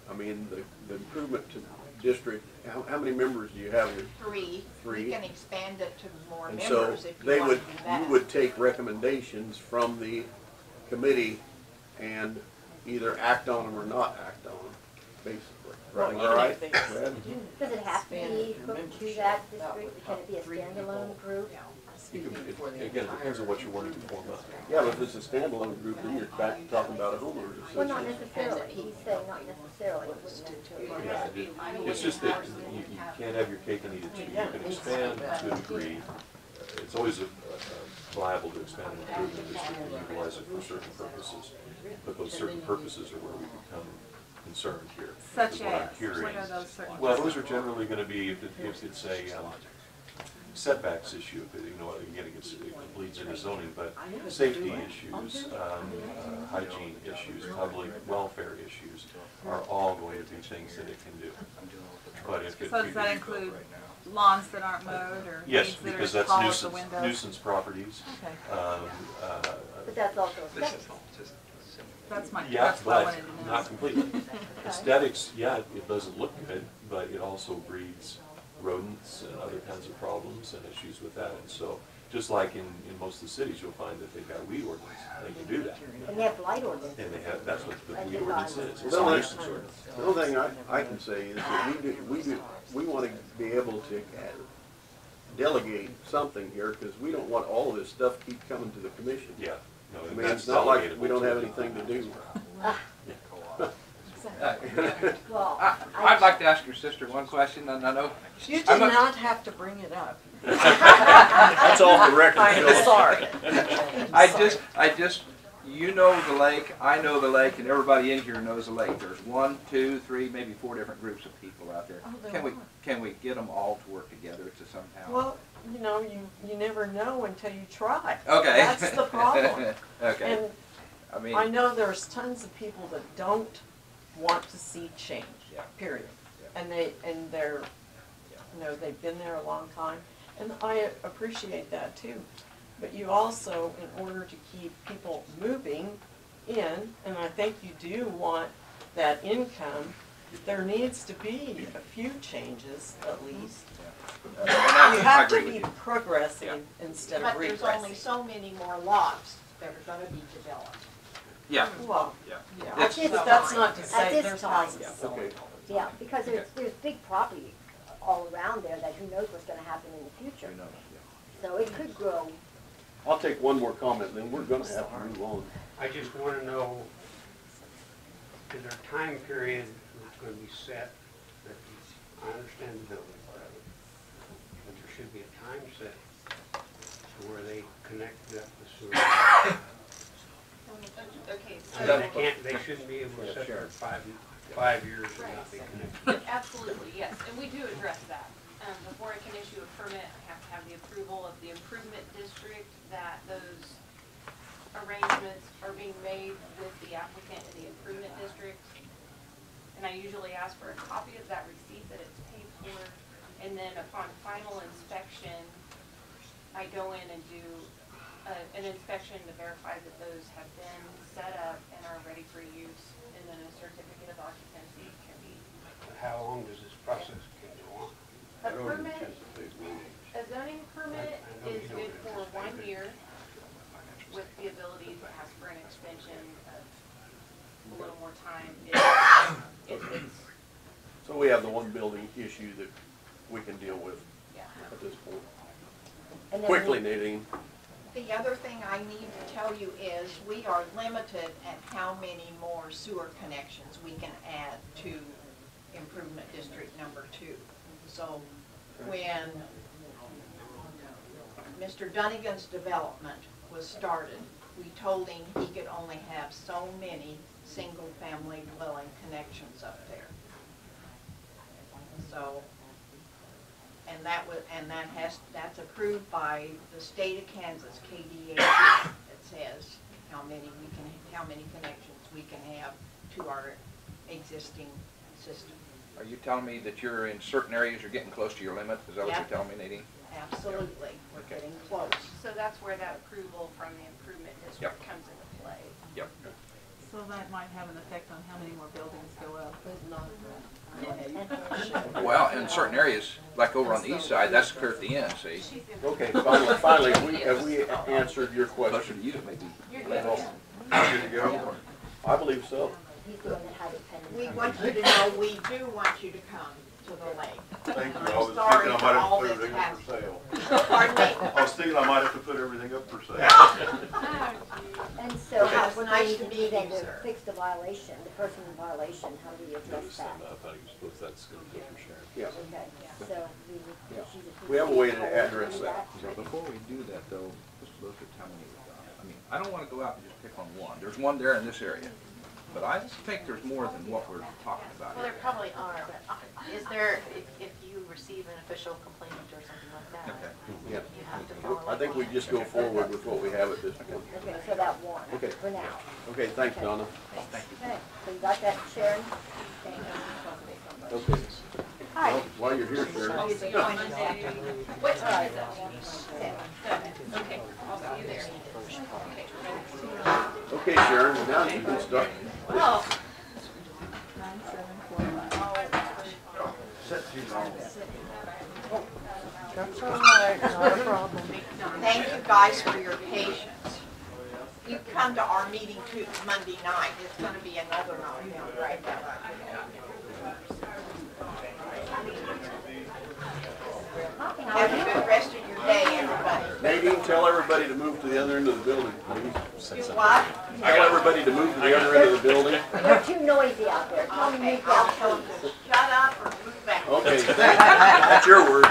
C: I mean, the improvement district, how many members do you have here?
M: Three.
C: Three.
M: You can expand it to more
C: And
M: members
C: so
M: if
C: they
M: you want
C: would,
M: to do that.
C: you would take recommendations from the committee and either act on them or not act on them, basically. Right, all right?
B: Does it have to be hooked to that district? Can it be a standalone group?
T: Again, it depends on what you're wanting to form up.
C: Yeah, but if it's a standalone group, then you're back to talking about a homeowners association.
B: Well, not necessarily. He's saying not necessarily.
T: Yeah, it's just that you can't have your cake and eat it too. You can expand to a degree. It's always viable to expand an improvement district and utilize it for certain purposes. But those certain purposes are where we become concerned here.
I: Such
T: is what I'm
I: as,
T: hearing.
I: what are those certain?
T: Well, those are generally going to be, if it's a setbacks issue, again, it bleeds into zoning, but safety issues, hygiene issues, public welfare issues are all going to be things that it can do. But if it,
I: So does that include lawns that aren't mowed or
T: yes,
I: weeds that
T: because
I: are
T: that's
I: tall as the windows?
T: nuisance properties.
I: Okay.
B: But that's also aesthetics.
I: That's my,
T: Yeah,
I: that's what I
T: but
I: wanted to know.
T: not completely. Aesthetics, yeah, it doesn't look good, but it also breeds rodents and other kinds of problems and issues with that. And so, just like in most of the cities, you'll find that they've got a weed ordinance. They can do that.
B: And they have blight ordinance.
T: And they have, that's what the weed ordinance is. It's
C: The
T: a
C: only-
T: nuisance ordinance.
C: The only thing I can say is that we want to be able to delegate something here, because we don't want all of this stuff keep coming to the commission.
T: Yeah. No,
C: I mean,
T: that's
C: it's not like
T: delegatable
C: we don't
T: to
C: have
T: the-
C: anything to do.
B: Well,
D: I'd like to ask your sister one question, and I know.
R: You did
D: I'm
R: not have to bring it up.
C: That's off the record.
R: I'm
C: Phil.
R: sorry.
D: I just, you know the lake, I know the lake, and everybody in here knows the lake. There's 1, 2, 3, maybe 4 different groups of people out there.
R: Oh, there
D: Can we get them all to work together to somehow?
R: Well, you never know until you try.
D: Okay.
R: That's the problem.
D: Okay.
R: And
D: I mean,
R: I know there's tons of people that don't want to see change,
D: Yeah.
R: period. And they're, they've been there a long time, and I appreciate that too. But you also, in order to keep people moving in, and I think you do want that income, there needs to be a few changes at least. You have to be progressing instead of
M: But there's
R: regressing.
M: only so many more lots that are gonna be developed.
D: yeah.
R: Well,
D: Yeah.
R: yeah, but that's not to
B: At
R: say
B: this
R: there's
B: time.
R: houses.
C: Okay.
B: Yeah, because there's big property all around there that who knows what's gonna happen in the future.
D: Who knows,
B: So it could grow.
C: I'll take one more comment, and then we're going to have to move on.
N: I just want to know, is there a time period that's going to be set that I understand the building, but there should be a time set to where they connect up the sewer.
J: Okay,
N: And
J: so,
N: they shouldn't be able to sit there 5 years and not be connected.
J: absolutely, yes, and we do address that. Before I can issue a permit, I have to have the approval of the improvement district that those arrangements are being made with the applicant in the improvement district. And I usually ask for a copy of that receipt that it's paid for, and then upon final inspection, I go in and do an inspection to verify that those have been set up and are ready for use, and then a certificate of occupancy can be.
N: How long does this process go on?
J: A permit, a zoning permit is good for 1 year with the ability to ask for an extension of a little more time if it's,
C: So we have the one building issue that we can deal with
J: yeah.
C: at this point.
B: And then
C: Quickly, Nadine.
M: The other thing I need to tell you is we are limited at how many more sewer connections we can add to improvement district number 2. So when Mr. Dunnigan's development was started, we told him he could only have so many single-family dwelling connections up there. So, that's approved by the state of Kansas, KDA. It says how many connections we can have to our existing system.
D: Are you telling me that you're in certain areas, you're getting close to your limit? Is that what
M: Yeah.
D: you're telling me, Nadine?
M: Absolutely, we're getting close.
J: So that's where that approval from the improvement district comes into play.
D: Yep.
I: So that might have an effect on how many more buildings go up.
D: Well, in certain areas, like over on the east side, that's clear at the end, see?
C: Okay, finally, have we answered your
D: Closer
C: question?
D: to you, maybe.
J: You're good.
C: That's all.
L: Good to go?
C: I believe so.
B: he's doing the high dependent.
M: We want you to know, we do want you to come to the lake.
L: Thank you.
M: I'm
L: I was
M: sorry
L: thinking I
M: for
L: might
M: all
L: have to put
M: that's
L: everything up for
M: happened.
L: sale.
M: Pardon me?
L: I was thinking I might have to put everything up for sale.
B: And so
M: Okay.
B: how,
M: It's
B: what
M: nice
B: they need
M: to
B: to do
M: meet
B: then
M: you,
B: to
M: sir.
B: fix the violation, the person in violation, how do you address
T: Notice
B: that?
T: them, I thought you were supposed, that's going to go for Sharon.
C: Yeah.
B: Okay, so
C: Yeah.
B: she's a.
C: We have a way to address that.
D: So before we do that though, let's look at how many we got. I mean, I don't want to go out and just pick on one. There's one there in this area. But I think there's more than what we're talking about
E: Well,
D: here.
E: there probably are, but is there, if you receive an official complaint or something like that,
D: Okay.
C: Yeah.
E: you have to follow
C: I think we just go forward with what we have at this point.
B: Okay, so that one,
C: Okay.
B: for now.
C: Okay, thanks, Donna.
D: Thank you.
B: Okay, so you got that, Sharon? Thank you.
C: Okay.
B: Hi.
C: Well, while you're here, Sharon.
E: What time is that? Okay, I'll see you there.
C: Okay, Sharon, now you can start.
E: Well.
I: 9745.
A: That's all right, not a problem.
M: Thank you guys for your patience. You come to our meeting too Monday night. It's gonna be another night, right? Have a good rest of your day, everybody.
C: Nadine, tell everybody to move to the other end of the building, please.
M: Do what?
C: Tell everybody to move to the other end of the building.
B: You're too noisy out there. Tell them to
M: Okay,
B: move
M: I'll
B: down.
M: tell them to shut up or move back.
C: Okay, that's your words.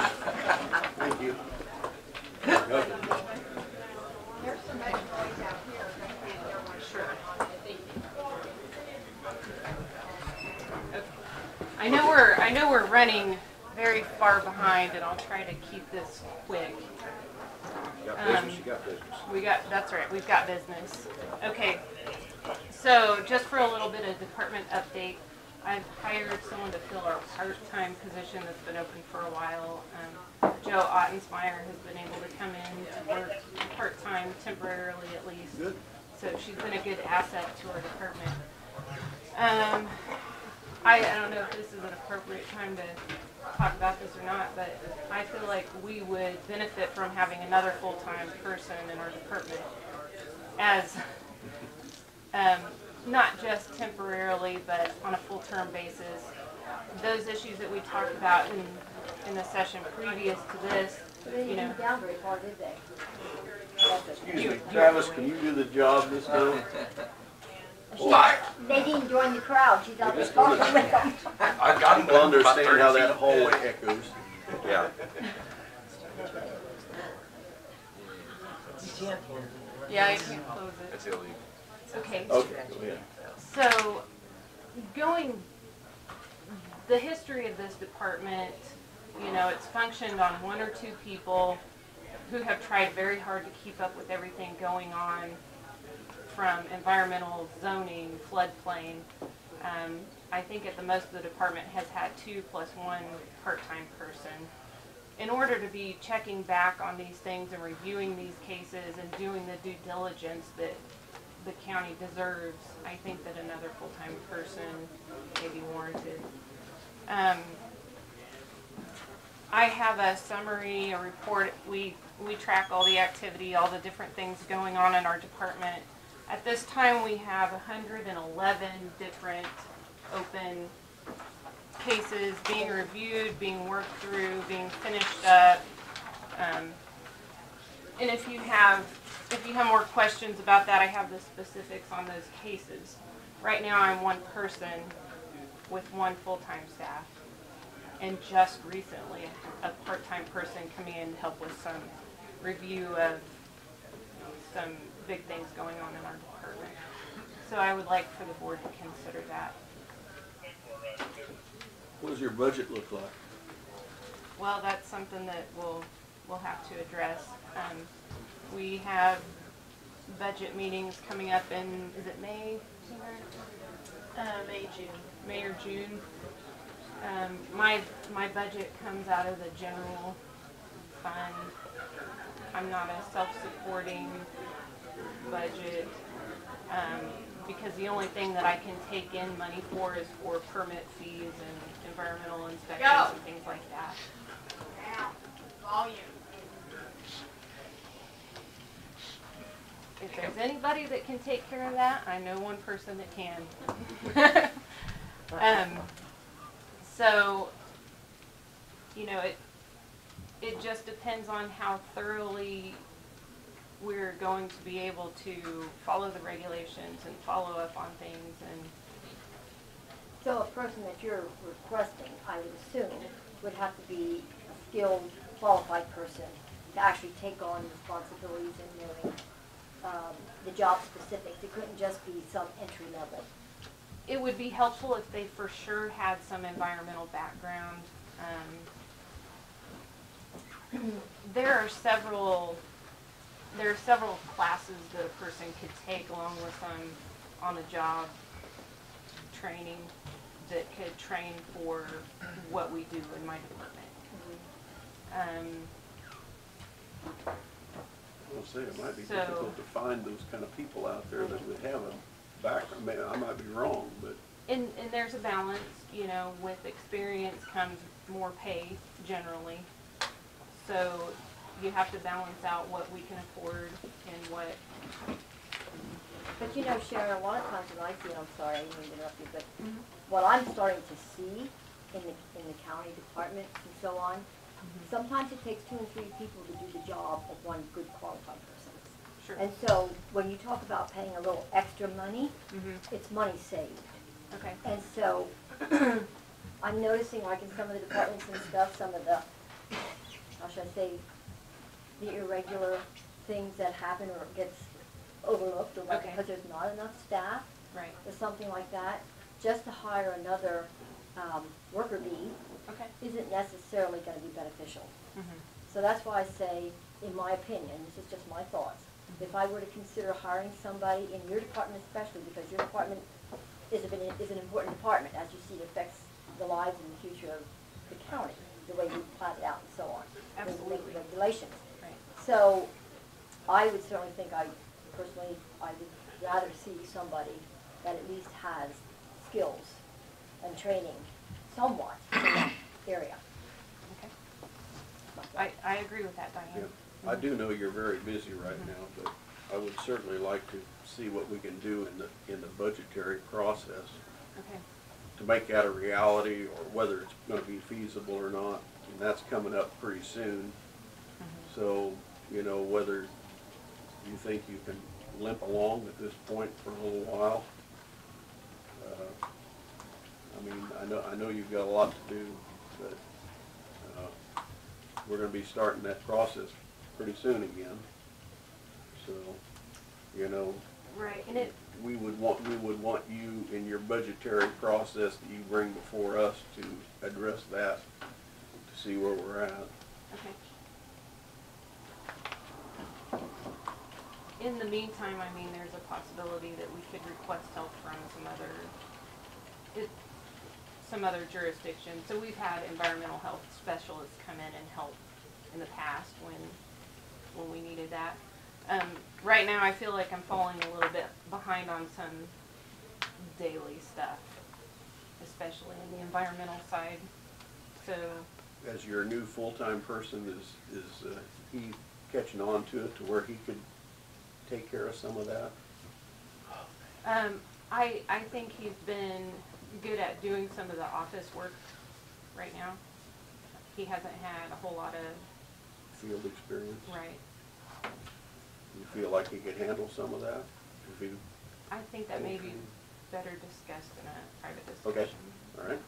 C: Thank you. Okay.
M: There's some much noise out here. Sure.
E: I know we're running very far behind, and I'll try to keep this quick.
C: You got business, you got business.
E: That's right, we've got business. Okay, so just for a little bit of department update, I've hired someone to fill our part-time position that's been open for a while. Joe Ottensmeyer has been able to come in to work part-time, temporarily at least.
C: Good.
E: So she's been a good asset to our department. I don't know if this is an appropriate time to talk about this or not, but I feel like we would benefit from having another full-time person in our department as not just temporarily, but on a full-term basis. Those issues that we talked about in the session previous to this,
B: They didn't move down very far, did they?
C: Excuse me, Travis, can you do the job this time?
B: Nadine joined the crowd. She's out there
C: Just wanna-
B: talking with them.
C: I got people understand how that hallway echoes.
D: Yeah.
E: yeah, I can't close it.
D: It's illegal.
E: Okay.
C: Okay, go ahead.
E: So, the history of this department, it's functioned on one or two people who have tried very hard to keep up with everything going on, from environmental, zoning, floodplain. I think at the most the department has had 2 + 1 part-time person. In order to be checking back on these things and reviewing these cases and doing the due diligence that the county deserves, I think that another full-time person may be warranted. I have a summary, a report. We track all the activity, all the different things going on in our department. At this time, we have 111 different open cases being reviewed, being worked through, being finished up. And if you have more questions about that, I have the specifics on those cases. Right now, I'm one person with 1 full-time staff, and just recently, a part-time person coming in to help with some review of some big things going on in our department. So I would like for the board to consider that.
C: What does your budget look like?
E: Well, that's something that we'll have to address. We have budget meetings coming up in, is it May? May or June. My budget comes out of the general fund. I'm not a self-supporting budget, because the only thing that I can take in money for is for permit fees and environmental inspections and things like that.
M: Volume.
E: If there's anybody that can take care of that, I know one person that can. So, it just depends on how thoroughly we're going to be able to follow the regulations and follow up on things. And
B: So a person that you're requesting, I would assume, would have to be a skilled, qualified person to actually take on responsibilities and knowing the job specifics. It couldn't just be some entry level.
J: it would be helpful if they for sure had some environmental background. There are several classes that a person could take along with some on-the-job training that could train for what we do in my department.
C: I'll say it might be
J: So-
C: difficult to find those kind of people out there that would have a background. I might be wrong, but
J: And there's a balance, you know, with experience comes more pay generally. So you have to balance out what we can afford and what.
B: But you know, Sharon, a lot of times when I see, I'm sorry, I didn't mean to interrupt you, but what I'm starting to see in the county departments and so on, sometimes it takes 2 and 3 people to do the job of one good qualified person.
J: Sure.
B: And so when you talk about paying a little extra money, it's money saved.
J: Okay.
B: And so I'm noticing, like in some of the departments and stuff, some of the, how should I say, the irregular things that happen or gets overlooked, or like because there's not enough staff,
J: right,
B: or something like that, just to hire another worker bee isn't necessarily going to be beneficial. So that's why I say, in my opinion, this is just my thoughts, if I were to consider hiring somebody in your department especially, because your department is an important department, as you see, it affects the lives and the future of the county, the way we plan it out and so on.
J: Absolutely.
B: The regulations.
J: Right.
B: So I would certainly think personally, I would rather see somebody that at least has skills and training somewhat in that area.
J: Okay. I agree with that, Diane.
C: yeah. I do know you're very busy right now, but I would certainly like to see what we can do in the budgetary process to make that a reality, or whether it's going to be feasible or not. And that's coming up pretty soon. So, you know, whether you think you can limp along at this point for a little while. I mean, I know you've got a lot to do, but we're going to be starting that process pretty soon again. So, you know,
J: right, and
C: we would want you in your budgetary process that you bring before us to address that, to see where we're at.
J: Okay. In the meantime, I mean, there's a possibility that we could request help from some other jurisdictions. So we've had environmental health specialists come in and help in the past when we needed that. Right now, I feel like I'm falling a little bit behind on some daily stuff, especially in the environmental side. So,
C: As your new full-time person, is he catching on to it to where he could take care of some of that?
J: I think he's been good at doing some of the office work right now. He hasn't had a whole lot of
C: Field experience?
J: right.
C: You feel like he could handle some of that? If he,
J: I think that may be better discussed in a private discussion.
C: okay, all right.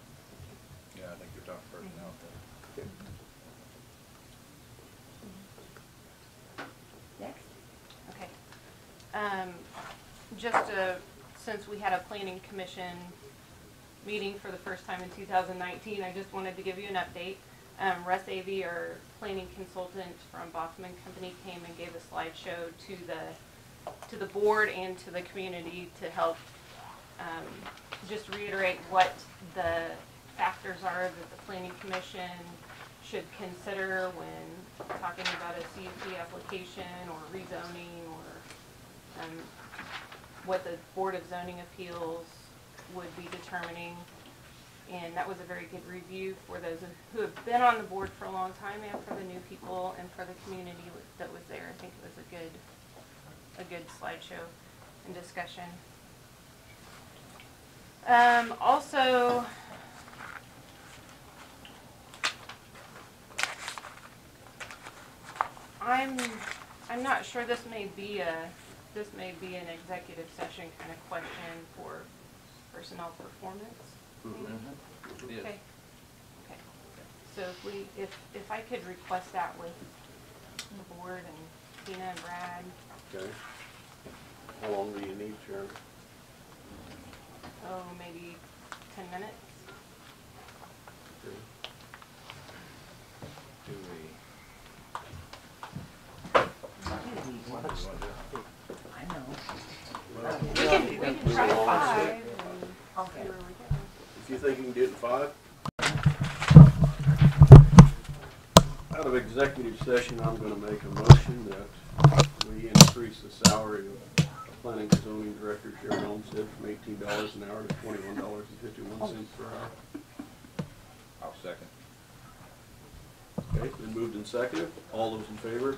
D: Yeah, I think you're talking personnel.
C: Okay.
B: Next.
J: Okay. Since we had a planning commission meeting for the first time in 2019, I just wanted to give you an update. Russ Avey, our planning consultant from Bachman Company, came and gave a slideshow to the board and to the community to help just reiterate what the factors are that the planning commission should consider when talking about a CUP application or rezoning, or what the Board of Zoning Appeals would be determining. And that was a very good review for those who have been on the board for a long time, and for the new people, and for the community that was there. I think it was a good slideshow and discussion. Also, I'm not sure, this may be an executive session kind of question for personnel performance.
D: It is.
J: Okay. Okay. So if I could request that with the board and Tina and Brad.
C: Okay. How long do you need, Sharon?
J: oh, maybe 10 minutes.
D: Do we?
S: I know.
J: We can try 5 and
S: Okay.
J: see where we go.
C: If you think you can do it in 5? Out of executive session, I'm gonna make a motion that we increase the salary of planning and zoning director Sharon Olmsted from $18 an hour to $21.51 per hour.
D: I'll second.
C: Okay, it's been moved and seconded. All those in favor?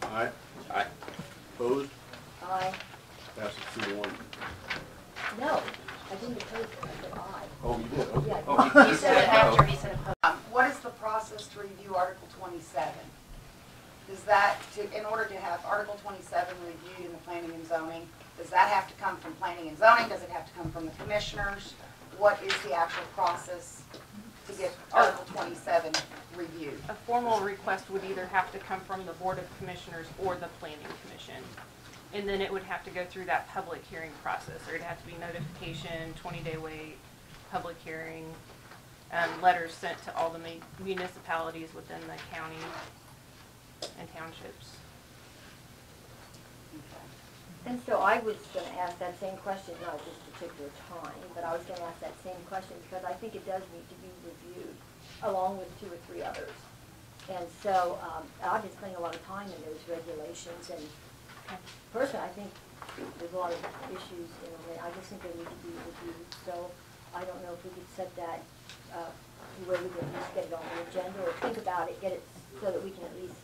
C: Aye.
D: Aye.
C: Opposed?
S: Aye.
C: Passes 2-1.
S: No, I didn't oppose it, I said aye.
C: Oh, you did, okay.
S: Yeah.
C: Oh,
E: He said it after, he said opposed.
B: What is the process to review Article 27? Does that, in order to have Article 27 reviewed in the planning and zoning, does that have to come from planning and zoning? Does it have to come from the commissioners? What is the actual process to get Article 27 reviewed?
J: A formal request would either have to come from the Board of Commissioners or the Planning Commission. And then it would have to go through that public hearing process. There'd have to be notification, 20-day wait, public hearing, letters sent to all the municipalities within the county and townships.
S: And so I was going to ask that same question, not at this particular time, but I was going to ask that same question because I think it does need to be reviewed along with 2 or 3 others. And so I've been spending a lot of time in those regulations, and personally I think there's a lot of issues in them. I just think they need to be reviewed. So I don't know if we could set that where we can at least get it on the agenda or think about it, get it so that we can at least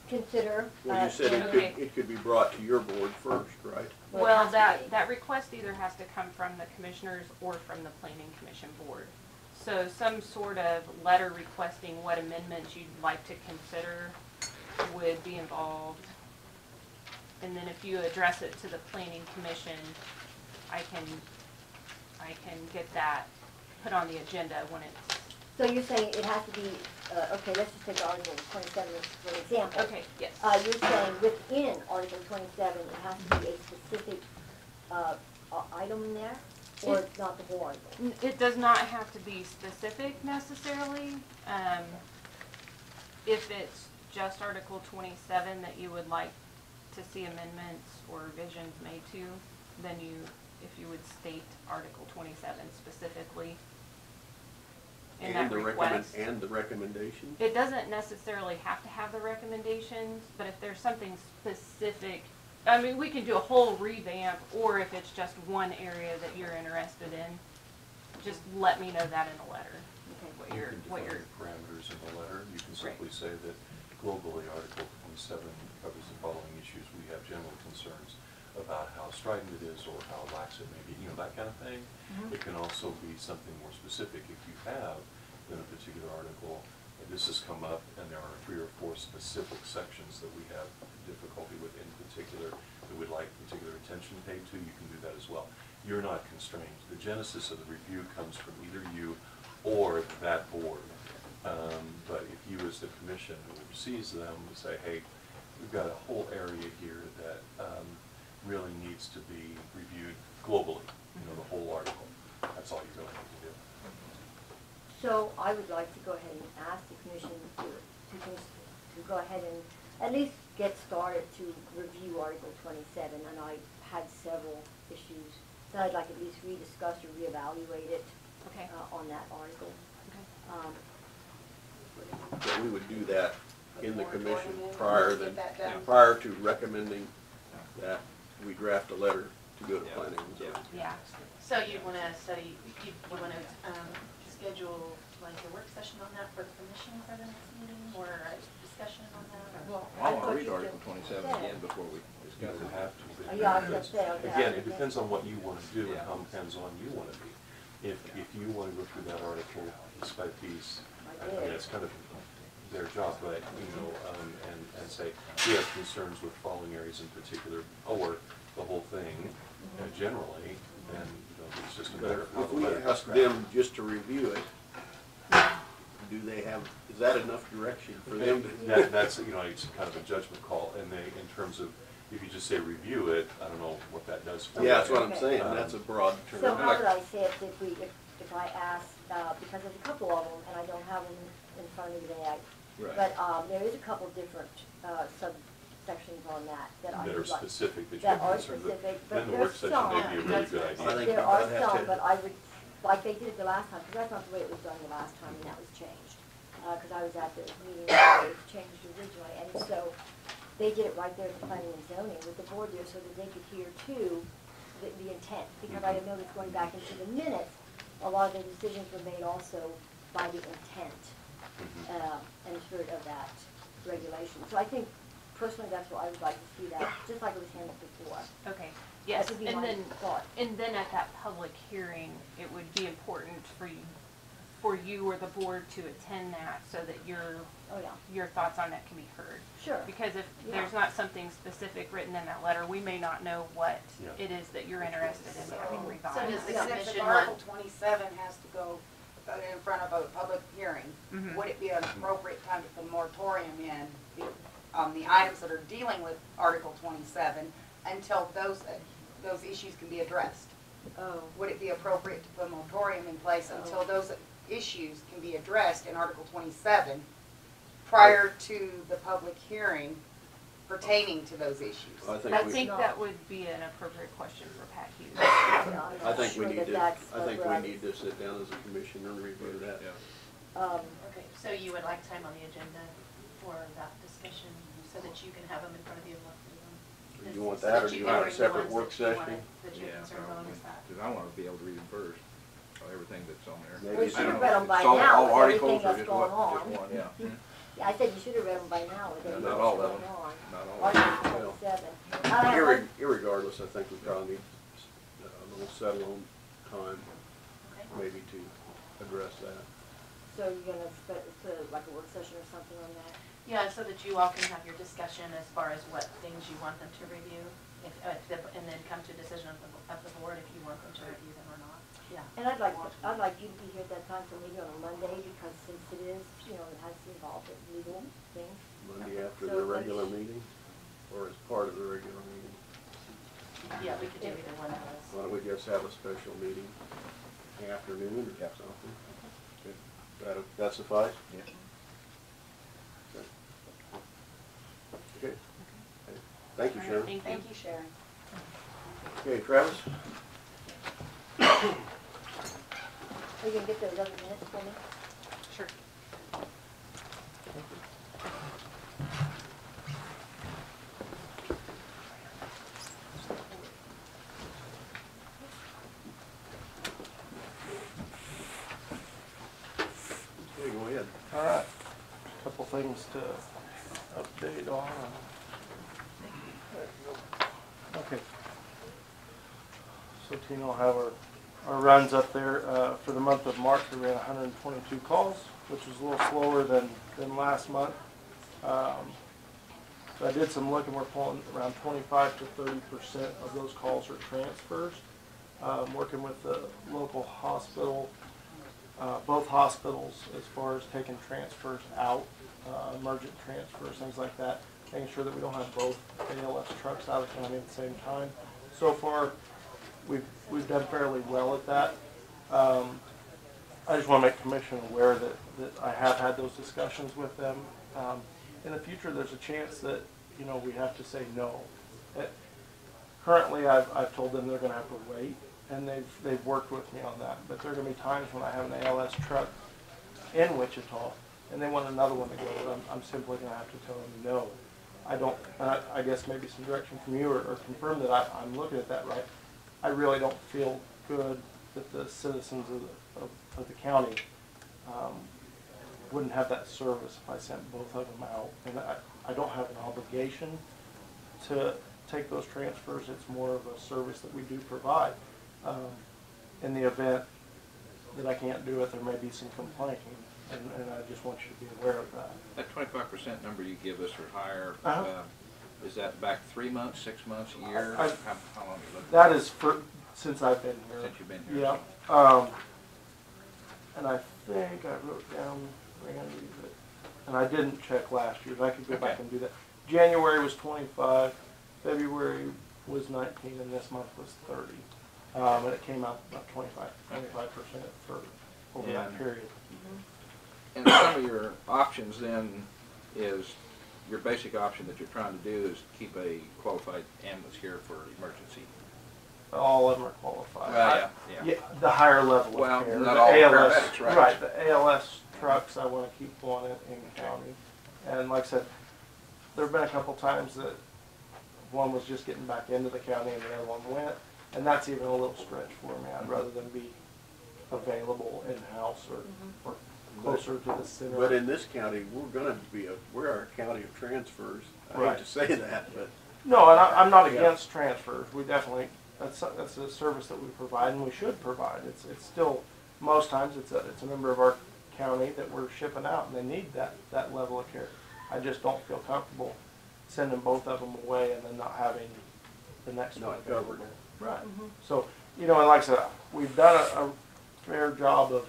S: consider.
C: Well, you said it could be brought to your board first, right?
J: Well, that request either has to come from the commissioners or from the planning commission board. So some sort of letter requesting what amendments you'd like to consider would be involved. And then if you address it to the planning commission, I can get that put on the agenda when it's.
S: So you're saying it has to be, okay, let's just take Article 27 for an example.
J: Okay, yes.
S: You're saying within Article 27, it has to be a specific item in there, or it's not the whole article?
J: It does not have to be specific necessarily. If it's just Article 27 that you would like to see amendments or revisions made to, then if you would state Article 27 specifically in that request.
C: And the recommendation?
J: It doesn't necessarily have to have the recommendations, but if there's something specific, I mean, we can do a whole revamp, or if it's just one area that you're interested in, just let me know that in a letter.
T: You can define the parameters in the letter. You can simply say that globally, Article 27 covers the following issues. We have general concerns about how strident it is or how lax it may be, that kind of thing. It can also be something more specific. If you have in a particular article, and this has come up, and there are 3 or 4 specific sections that we have difficulty with in particular, that we'd like particular attention paid to, you can do that as well. You're not constrained. The genesis of the review comes from either you or that board. But if you as the commission who oversees them would say, hey, we've got a whole area here that really needs to be reviewed globally, the whole article. That's all you really need to do.
S: So I would like to go ahead and ask the commission to go ahead and at least get started to review Article 27, and I had several issues that I'd like at least rediscuss or reevaluate it on that article.
C: So we would do that in the commission prior to recommending that we draft a letter to go to planning and zoning.
E: Yeah, so you want to study, you want to schedule like a work session on that for the commission for the next meeting, or a discussion on that?
S: Well,
D: I want to read Article 27 again before we discuss it.
T: You have to.
S: Yeah, I was gonna say, okay.
T: Again, it depends on what you want to do and how hands-on you want to be. If you want to go through that article piece by piece, I mean, it's kind of their job, but, and say, we have concerns with following areas in particular, or the whole thing, generally, then, it's just a matter of how
C: If
T: the
C: we
T: letter is
C: ask them just to review it, is that enough direction for them to?
T: That's, it's kind of a judgment call, and in terms of If you just say review it, I don't know what that does for you.
C: Yeah, that's what I'm
B: Okay.
C: saying, that's a broad term.
B: So how would I say it if I ask, because there's a couple of them, and I don't have them in front of me today,
C: Right.
B: but there is a couple different subsections on that I
T: That
B: would
T: are
B: like.
T: specific that
B: That
T: you're
B: are
T: concerned with.
B: specific,
T: Then
B: but
T: the work
B: there's
T: session
B: some.
T: may be a really good
C: I
T: idea.
C: think
B: There are
C: that has
B: some,
C: to-
B: but I would, like they did it the last time, because that's not the way it was done the last time, and that was changed. Because I was at the meeting, where it was changed originally, and so they did it right there at the planning and zoning with the board there, so that they could hear too the intent. Because I noticed going back into the minutes, a lot of the decisions were made also by the intent and spirit of that regulation. So I think personally, that's what I would like to see that, just like it was handled before.
J: Okay, yes,
B: That would be
J: and
B: my
J: then,
B: thought.
J: and then at that public hearing, it would be important for you or the board to attend that so that
B: Oh, yeah.
J: your thoughts on that can be heard.
B: Sure.
J: Because if
B: Yeah.
J: there's not something specific written in that letter, we may not know what
T: Yeah.
J: it is that you're interested in having
E: So
J: revised.
E: does the
U: Since
E: commission
U: if
E: want,
U: Article 27 has to go in front of a public hearing,
J: Mhm.
U: would it be an appropriate time to put a moratorium in the items that are dealing with Article 27 until those issues can be addressed?
B: Oh.
U: Would it be appropriate to put a moratorium in place until those issues can be addressed in Article 27 prior to the public hearing pertaining to those issues?
C: I
J: I
C: think we,
J: think that would be an appropriate question for Pat Hughes.
C: I think we need to,
B: that's
C: I think we
B: right.
C: need to sit down as a commission and review that.
E: okay, so you would like time on the agenda for that discussion, so that you can have them in front of you and look through them?
C: You want
E: So
C: that, or do you want a
E: are the
C: separate
E: ones
C: work
E: that you
C: session?
E: wanted- That you're concerned on is that?
D: Because I want to be able to read them first, everything that's on there.
C: Maybe
B: We
C: it's-
B: should
D: I
B: have
D: don't
B: read
D: know
B: them
D: if
B: by
D: it's all
B: now with
D: articles
B: everything
D: or
B: that's
D: just
B: going
D: one-
B: on.
D: just one, yeah.
B: Yeah, I said you should have read them by now with
D: Yeah,
B: everything
D: not
B: that's
D: all
B: going
D: of them.
B: on.
D: Not all of them.
B: Article 27.
C: Irregardless, I think we probably need a little settle on time, maybe to address that.
B: So you're gonna put like a work session or something on that?
E: Yeah, so that you all can have your discussion as far as what things you want them to review, and then come to a decision of the board if you want them to review them or not. Yeah.
B: And I'd like you to be here at that time, so maybe on a Monday, because since it is, it has involved with legal things.
C: Monday after
B: So
C: the
B: let's-
C: regular meeting, or as part of the regular meeting?
E: Yeah, we could do either one of those.
C: Why don't we just have a special meeting afternoon or something? Okay. That suffice?
D: Yeah.
C: Okay. Thank you,
J: All right,
C: Sharon.
J: thank you.
U: Thank you, Sharon.
C: Okay, Travis?
B: Are you gonna get those other minutes for me?
J: Sure.
C: Okay, go ahead.
V: All right, couple things to update on. Okay. So Tina will have our runs up there. For the month of March, we ran 122 calls, which was a little slower than last month. So I did some looking, we're pulling around 25 to 30% of those calls are transfers. Working with the local hospital, both hospitals, as far as taking transfers out, emergent transfers, things like that, making sure that we don't have both ALS trucks out of the county at the same time. So far, we've done fairly well at that. I just want to make commission aware that I have had those discussions with them. In the future, there's a chance that, we have to say no. Currently, I've told them they're going to have to wait, and they've worked with me on that. But there are going to be times when I have an ALS truck in Wichita, and they want another one to go, but I'm simply going to have to tell them no. I don't, I guess maybe some direction from you, or confirm that I'm looking at that right. I really don't feel good that the citizens of the county wouldn't have that service if I sent both of them out. And I don't have an obligation to take those transfers. It's more of a service that we do provide. In the event that I can't do it, there may be some complaining, and I just want you to be aware of that.
D: That 25% number you give us or higher, is that back 3 months, 6 months, a year? How long are you looking?
V: That is since I've been here.
D: Since you've been here.
V: Yeah. And I think I wrote down Randy's, and I didn't check last year, but I could go back and do that. January was 25, February was 19 and this month was 30. And it came out about 25% for over that
D: And-
V: period.
D: And some of your options then is, your basic option that you're trying to do is keep a qualified ambulance here for emergency.
V: All of them are qualified.
D: Well, yeah.
V: The higher level
D: Well,
V: of care.
D: not
V: The
D: all
V: ALS,
D: paramedics, right?
V: Right, the ALS trucks, I want to keep one in county. And like I said, there have been a couple times that one was just getting back into the county and the other one went, and that's even a little stretch for me. I'd rather than be available in-house or closer to the center.
C: But in this county, we're our county of transfers. I
V: Right.
C: hate to say that, but.
V: No, and I'm not
C: Yeah.
V: against transfers. We definitely, that's a service that we provide and we should provide. It's still, most times it's a member of our county that we're shipping out and they need that level of care. I just don't feel comfortable sending both of them away and then not having the next one
C: Not covered.
V: Right. So, and like I said, we've done a fair job of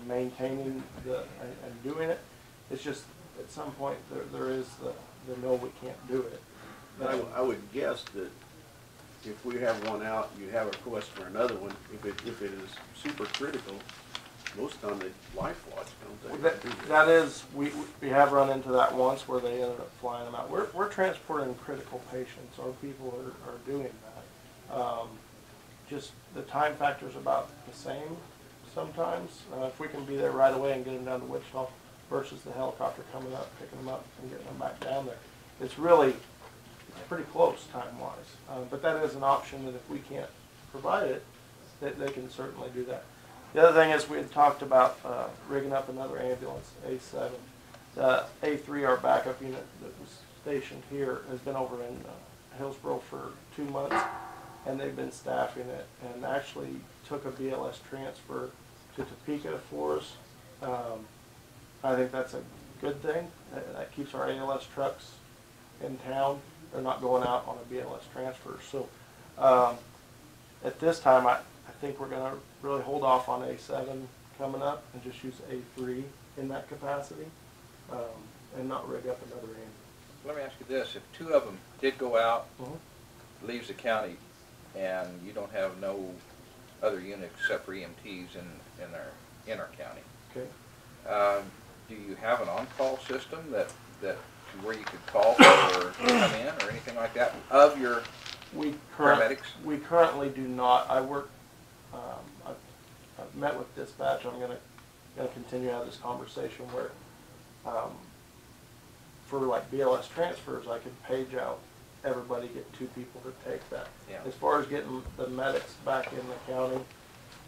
V: maintaining and doing it. It's just, at some point, there is the no, we can't do it.
C: I would guess that if we have one out, you have a request for another one, if it is super critical, most of the time they life watch, don't they?
V: That is, we have run into that once where they ended up flying them out. We're transporting critical patients. Our people are doing that. Just the time factor is about the same sometimes. If we can be there right away and get them down to Wichita versus the helicopter coming up, picking them up and getting them back down there. It's pretty close time-wise. But that is an option that if we can't provide it, they can certainly do that. The other thing is we had talked about rigging up another ambulance, A7. The A3, our backup unit that was stationed here, has been over in Hillsboro for 2 months, and they've been staffing it and actually took a BLS transfer to Topeka for us. I think that's a good thing. That keeps our ALS trucks in town. They're not going out on a BLS transfer. So at this time, I think we're going to really hold off on A7 coming up and just use A3 in that capacity and not rig up another ambulance.
D: Let me ask you this, if two of them did go out, leaves the county, and you don't have no other unit except for EMTs in our county.
V: Okay.
D: Do you have an on-call system that where you could call for or come in or anything like that of your paramedics?
V: We currently do not. I work. I've met with dispatch. I'm going to continue to have this conversation where, for like BLS transfers, I could page out everybody, get 2 people to take that.
D: Yeah.
V: As far as getting the medics back in the county,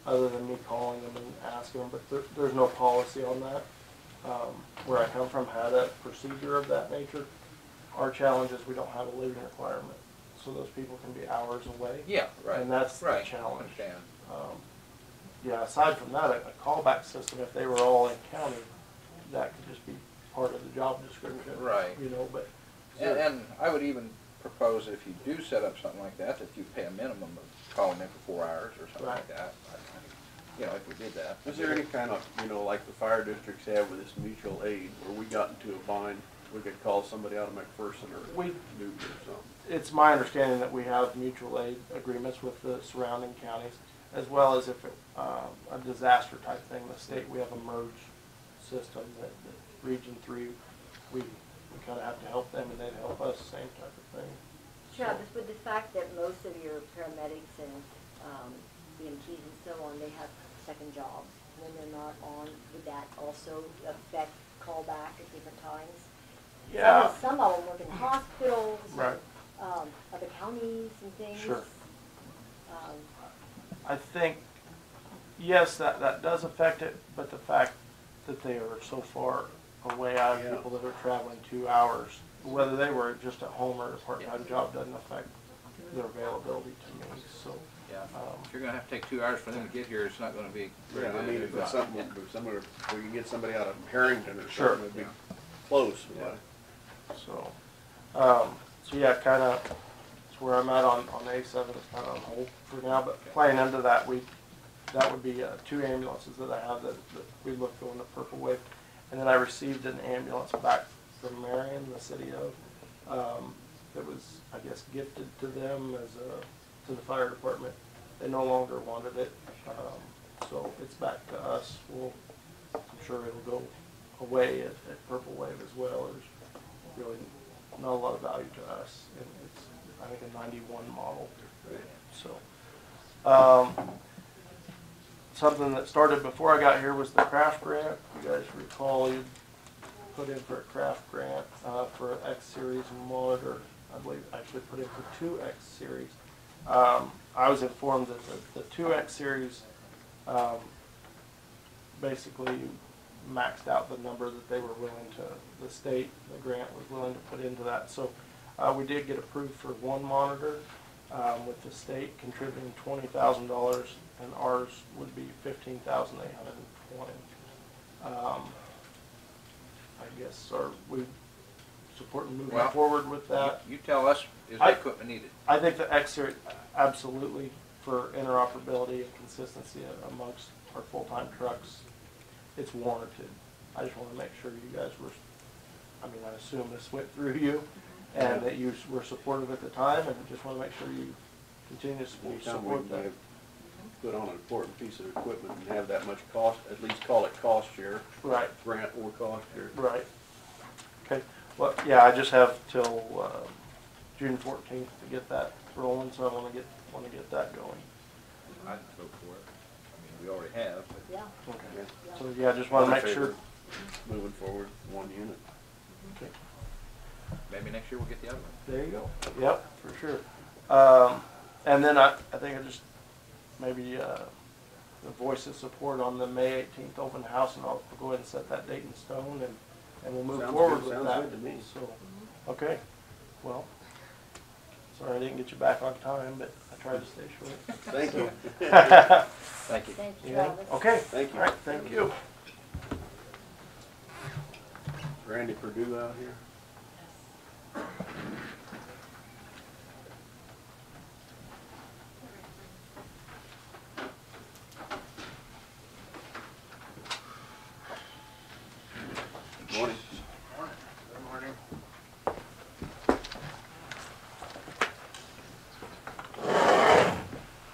V: other than me calling them and asking them, but there's no policy on that. Where I come from had a procedure of that nature. Our challenge is we don't have a living requirement, so those people can be hours away.
D: Yeah, right.
V: And that's
D: right.
V: the challenge.
D: Understand.
V: Yeah, aside from that, a callback system, if they were all in county, that could just be part of the job description.
D: Right.
V: But.
D: And I would even propose that if you do set up something like that you pay a minimum of calling in for 4 hours or something like that. If we did that.
C: Is there any kind of, like the fire districts have with this mutual aid, where we got into a bind, we could call somebody out of McPherson or Newton or something?
V: It's my understanding that we have mutual aid agreements with the surrounding counties, as well as if a disaster type thing, the state, we have a merge system that Region 3, we kind of have to help them and they'd help us, same type of thing.
B: Travis, with the fact that most of your paramedics and EMTs and so on, they have second jobs when they're not on, would that also affect callback at different times?
V: Yeah.
B: Some of them work in hospitals,
V: Right.
B: Other counties and things.
V: Sure. I think, yes, that does affect it, but the fact that they are so far away, I have people that are traveling 2 hours, whether they were just at home or a part-time job, doesn't affect their availability to me. So.
D: Yeah. If you're going to have to take 2 hours for them to get here, it's not going to be very good.
C: I mean, if it's something, if we can get somebody out of Harrington or
V: Sure.
C: something, it'd be close.
V: Yeah. So yeah, kind of, that's where I'm at on A7. It's kind of on hold for now, but playing into that, that would be 2 ambulances that I have that we look going to Purple Wave. And then I received an ambulance back from Marion, the city of, that was, I guess, gifted to them as to the fire department. They no longer wanted it, so it's back to us. I'm sure it'll go away at Purple Wave as well. There's really not a lot of value to us, and it's, I think, a 91 model. So, something that started before I got here was the craft grant. You guys recall you put in for a craft grant for an X series monitor. I believe actually put in for 2 X series. I was informed that the 2X series basically maxed out the number that they were willing to, the state, the grant was willing to put into that. So we did get approved for 1 monitor with the state contributing $20,000, and ours would be $15,820. I guess, are we supporting moving forward with that?
D: You tell us, is the equipment needed?
V: I think the X series, absolutely, for interoperability and consistency amongst our full-time trucks, it's warranted. I just want to make sure you guys were, I mean, I assume this went through you, and that you were supportive at the time, and just want to make sure you continue to support that.
C: Put on an important piece of equipment and have that much cost, at least call it cost share.
V: Right.
C: Grant or cost share.
V: Right. Okay. Well, yeah, I just have till June 14th to get that rolling, so I want to get that going.
D: I'd vote for it. I mean, we already have, but.
U: Yeah.
V: Okay.
C: Yeah.
V: So yeah, I just want to make sure.
C: Moving forward, 1 unit.
V: Okay.
D: Maybe next year we'll get the other one.
V: There you go. Yep, for sure. And then I think I just maybe the voice of support on the May 18th open house, and I'll go ahead and set that date in stone, and we'll move forward with that.
C: Sounds good to me.
V: So, okay. Well, sorry I didn't get you back on time, but I tried to stay short.
C: Thank you.
D: Thank you.
U: Thank you,
V: Yeah.
U: Travis.
V: Okay.
C: Thank you.
V: All right. Thank you.
C: Randy Purdue out here. Morning.
A: Good morning.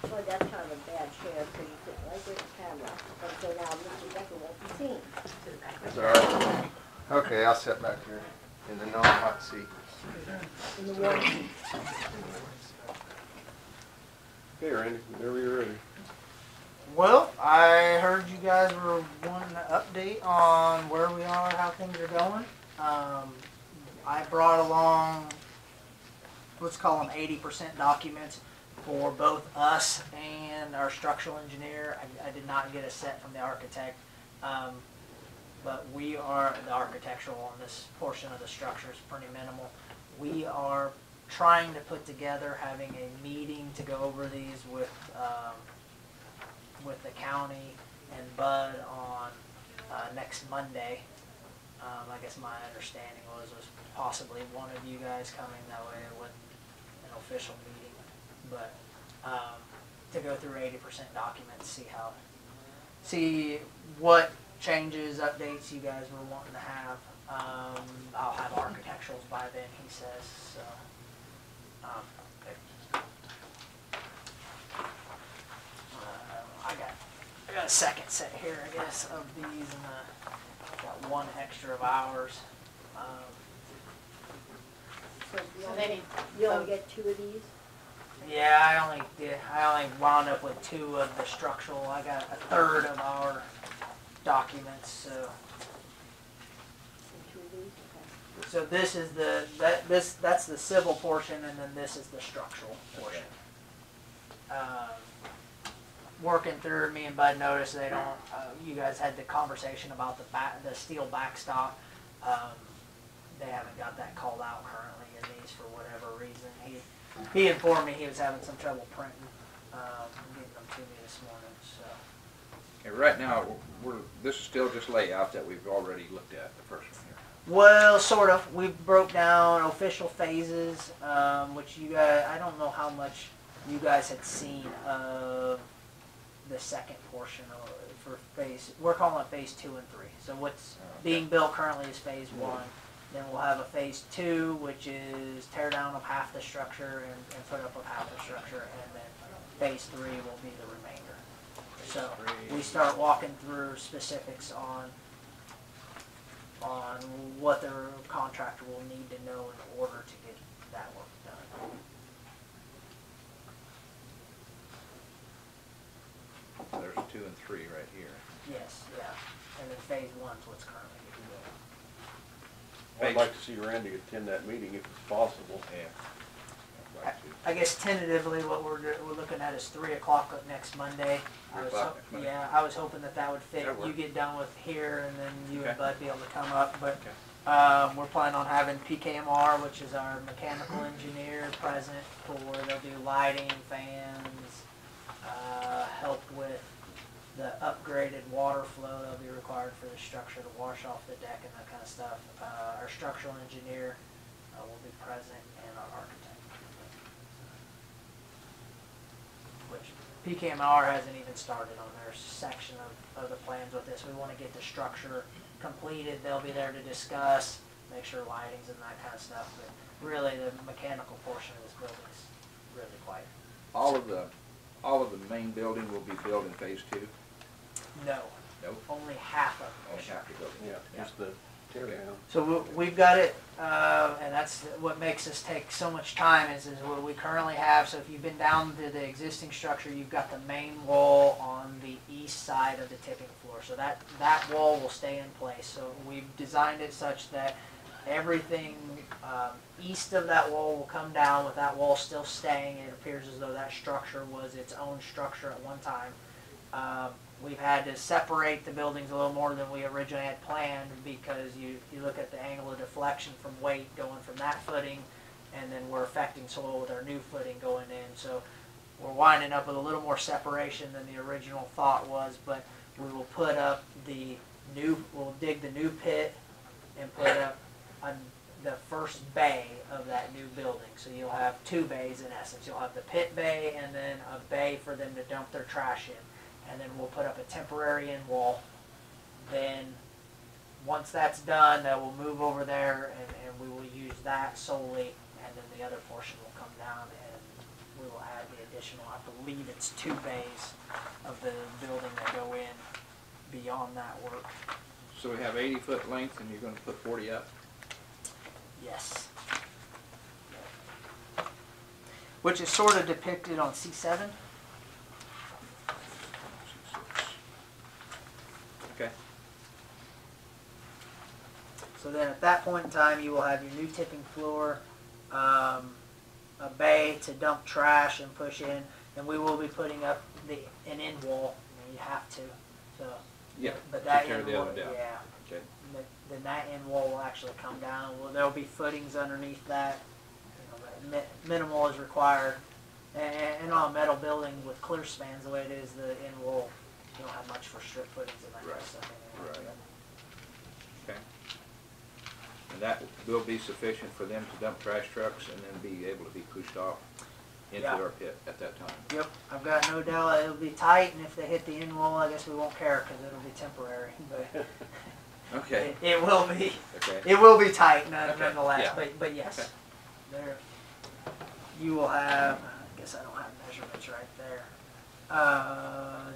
U: Boy, that's kind of a bad chair, because you sit right there at the camera, and so now Mr. Decker won't be seen.
F: That's all right. Okay, I'll sit back here in the non-hot seat.
U: In the warm seat.
C: Okay, Randy, whenever you're ready.
O: Well, I heard you guys were wanting an update on where we are, how things are going. I brought along, let's call them 80% documents for both us and our structural engineer. I did not get a set from the architect, but we are, the architectural on this portion of the structure is pretty minimal. We are trying to put together, having a meeting to go over these with the county and Bud on next Monday. I guess my understanding was possibly one of you guys coming, that way it wasn't an official meeting, but to go through 80% documents, see what changes, updates you guys were wanting to have. I'll have architecturals by then, he says, so. I got a second set here, I guess, of these, and got one extra of ours.
U: So
E: So they need,
U: you only get 2 of these?
O: Yeah, I only wound up with 2 of the structural. I got a third of our documents, so.
U: 2 of these, okay.
O: So this is that's the civil portion, and then this is the structural portion. Working through, me and Bud noticed they don't. You guys had the conversation about the steel backstop. They haven't got that called out currently in these for whatever reason. He informed me he was having some trouble printing, getting them to me this morning. So.
D: Okay, right now, this is still just layout that we've already looked at, the first one here.
O: Well, sort of. We broke down official phases, which you guys, I don't know how much you guys had seen of the second portion for phase. We're calling it phase 2 and 3. So what's being built currently is phase 1. Then we'll have a phase 2, which is tear down of half the structure and put up of half the structure, and then phase 3 will be the remainder. So we start walking through specifics on what the contractor will need to know in order to get that work done.
D: There's 2 and 3 right here.
O: Yes, yeah. And then phase 1 is what's currently being built.
C: I'd like to see Randy attend that meeting if it's possible.
D: Yeah.
O: I guess tentatively what we're looking at is 3 o'clock next Monday.
D: 3 o'clock next Monday.
O: Yeah, I was hoping that would fit.
D: That'll work.
O: You get done with here and then you
D: Okay.
O: and Bud be able to come up. But
D: Okay.
O: we're planning on having PKMR, which is our mechanical engineer, present for they'll do lighting, fans, help with the upgraded water flow that'll be required for the structure to wash off the deck and that kind of stuff. Our structural engineer will be present, and our architect. Which PKMR hasn't even started on their section of the plans with this. We want to get the structure completed. They'll be there to discuss, make sure lighting's and that kind of stuff. But really, the mechanical portion of this building is really quite.
D: All of the main building will be built in phase 2?
O: No.
D: Nope.
O: Only half of it.
D: Only half the building.
C: Yeah, just the tear down.
O: So we've got it, and that's what makes us take so much time is what we currently have. So if you've been down to the existing structure, you've got the main wall on the east side of the tipping floor. So that wall will stay in place. So we've designed it such that everything east of that wall will come down with that wall still staying. It appears as though that structure was its own structure at one time. We've had to separate the buildings a little more than we originally had planned because you look at the angle of deflection from weight going from that footing, and then we're affecting soil with our new footing going in. So we're winding up with a little more separation than the original thought was, but we will put up we'll dig the new pit and put up the first bay of that new building. So you'll have 2 bays in essence. You'll have the pit bay and then a bay for them to dump their trash in. And then we'll put up a temporary end wall. Then once that's done, we'll move over there and we will use that solely, and then the other portion will come down and we will add the additional, I believe it's 2 bays of the building that go in beyond that work.
D: So we have 80-foot length and you're going to put 40 up?
O: Yes. Which is sort of depicted on C7.
D: Okay.
O: So then at that point in time, you will have your new tipping floor, a bay to dump trash and push in, and we will be putting up an end wall. You have to. So.
D: Yeah.
O: But that
D: tear
O: end
D: the
O: wall,
D: other down.
O: yeah.
D: Okay.
O: Then that end wall will actually come down. There will be footings underneath that. Minimal is required. And on a metal building with clear spans, the way it is, the end wall, you don't have much for strip footings and that kind of stuff anymore.
D: Right. Okay. And that will be sufficient for them to dump trash trucks and then be able to be pushed off into
O: Yeah.
D: our pit at that time?
O: Yep, I've got no doubt it'll be tight, and if they hit the end wall, I guess we won't care because it'll be temporary. But
D: Okay.
O: it will be.
D: Okay.
O: It will be tight
D: Okay.
O: nonetheless.
D: Yeah.
O: But yes,
D: Okay.
O: there. You will have. I guess I don't have measurements right there.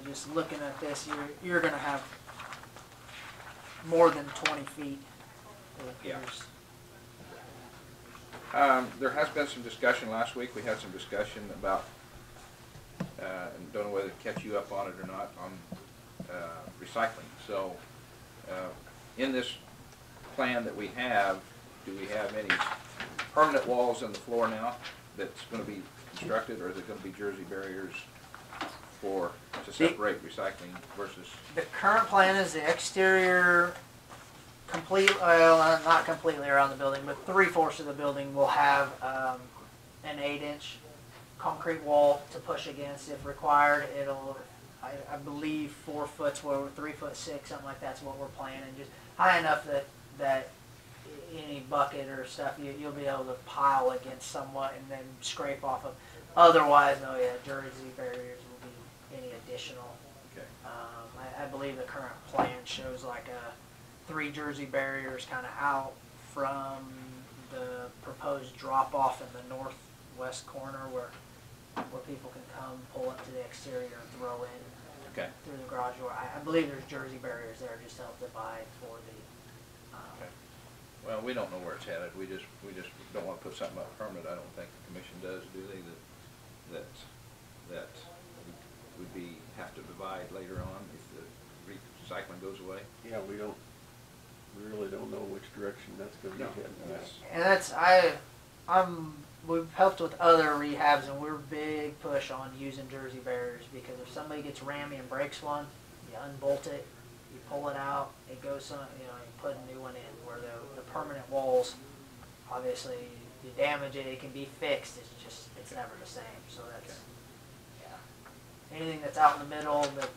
O: Just looking at this, you're going to have more than 20 feet. It
D: Yeah.
O: appears.
D: There has been some discussion last week. We had some discussion about, and don't know whether to catch you up on it or not, on recycling. So, in this plan that we have, do we have any permanent walls in the floor now that's going to be constructed, or is it going to be jersey barriers to separate recycling versus?
O: The current plan is the exterior well, not completely around the building, but 3/4 of the building will have an 8-inch concrete wall to push against if required. It'll, I believe, 4 foot's where 3'6", something like that's what we're planning, just high enough that any bucket or stuff you'll be able to pile against somewhat and then scrape off of. Otherwise, no, yeah, jersey barriers will be any additional.
D: Okay.
O: I believe the current plan shows like 3 jersey barriers kind of out from the proposed drop off in the northwest corner where people can come, pull up to the exterior and throw in
D: Okay.
O: through the garage door. I believe there's Jersey barriers there just to help divide for the,
D: Okay. Well, we don't know where it's headed. We just don't want to put something up permanent. I don't think the commission does, do they? That would be, have to divide later on if the recycling goes away?
C: Yeah, we really don't know which direction that's gonna be heading.
O: and that's, we've helped with other rehabs and we're big push on using Jersey barriers because if somebody gets rammy and breaks one, you unbolt it, you pull it out, it goes some, you put a new one in where the permanent walls, obviously you damage it, it can be fixed, it's never the same, so that's, yeah. Anything that's out in the middle that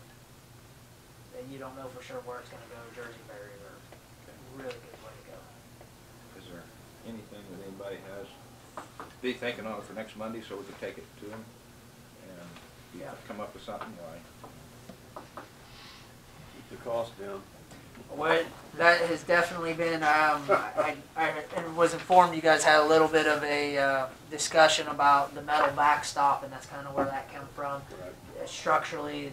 O: you don't know for sure where it's gonna go, Jersey barriers are a really good way to go.
D: Is there anything that anybody has, be thinking on it for next Monday so we can take it to them and come up with something? Why?
C: Keep the cost down.
O: What that has definitely been, I was informed you guys had a little bit of a discussion about the metal backstop, and that's kind of where that came from.
C: Right.
O: Structurally,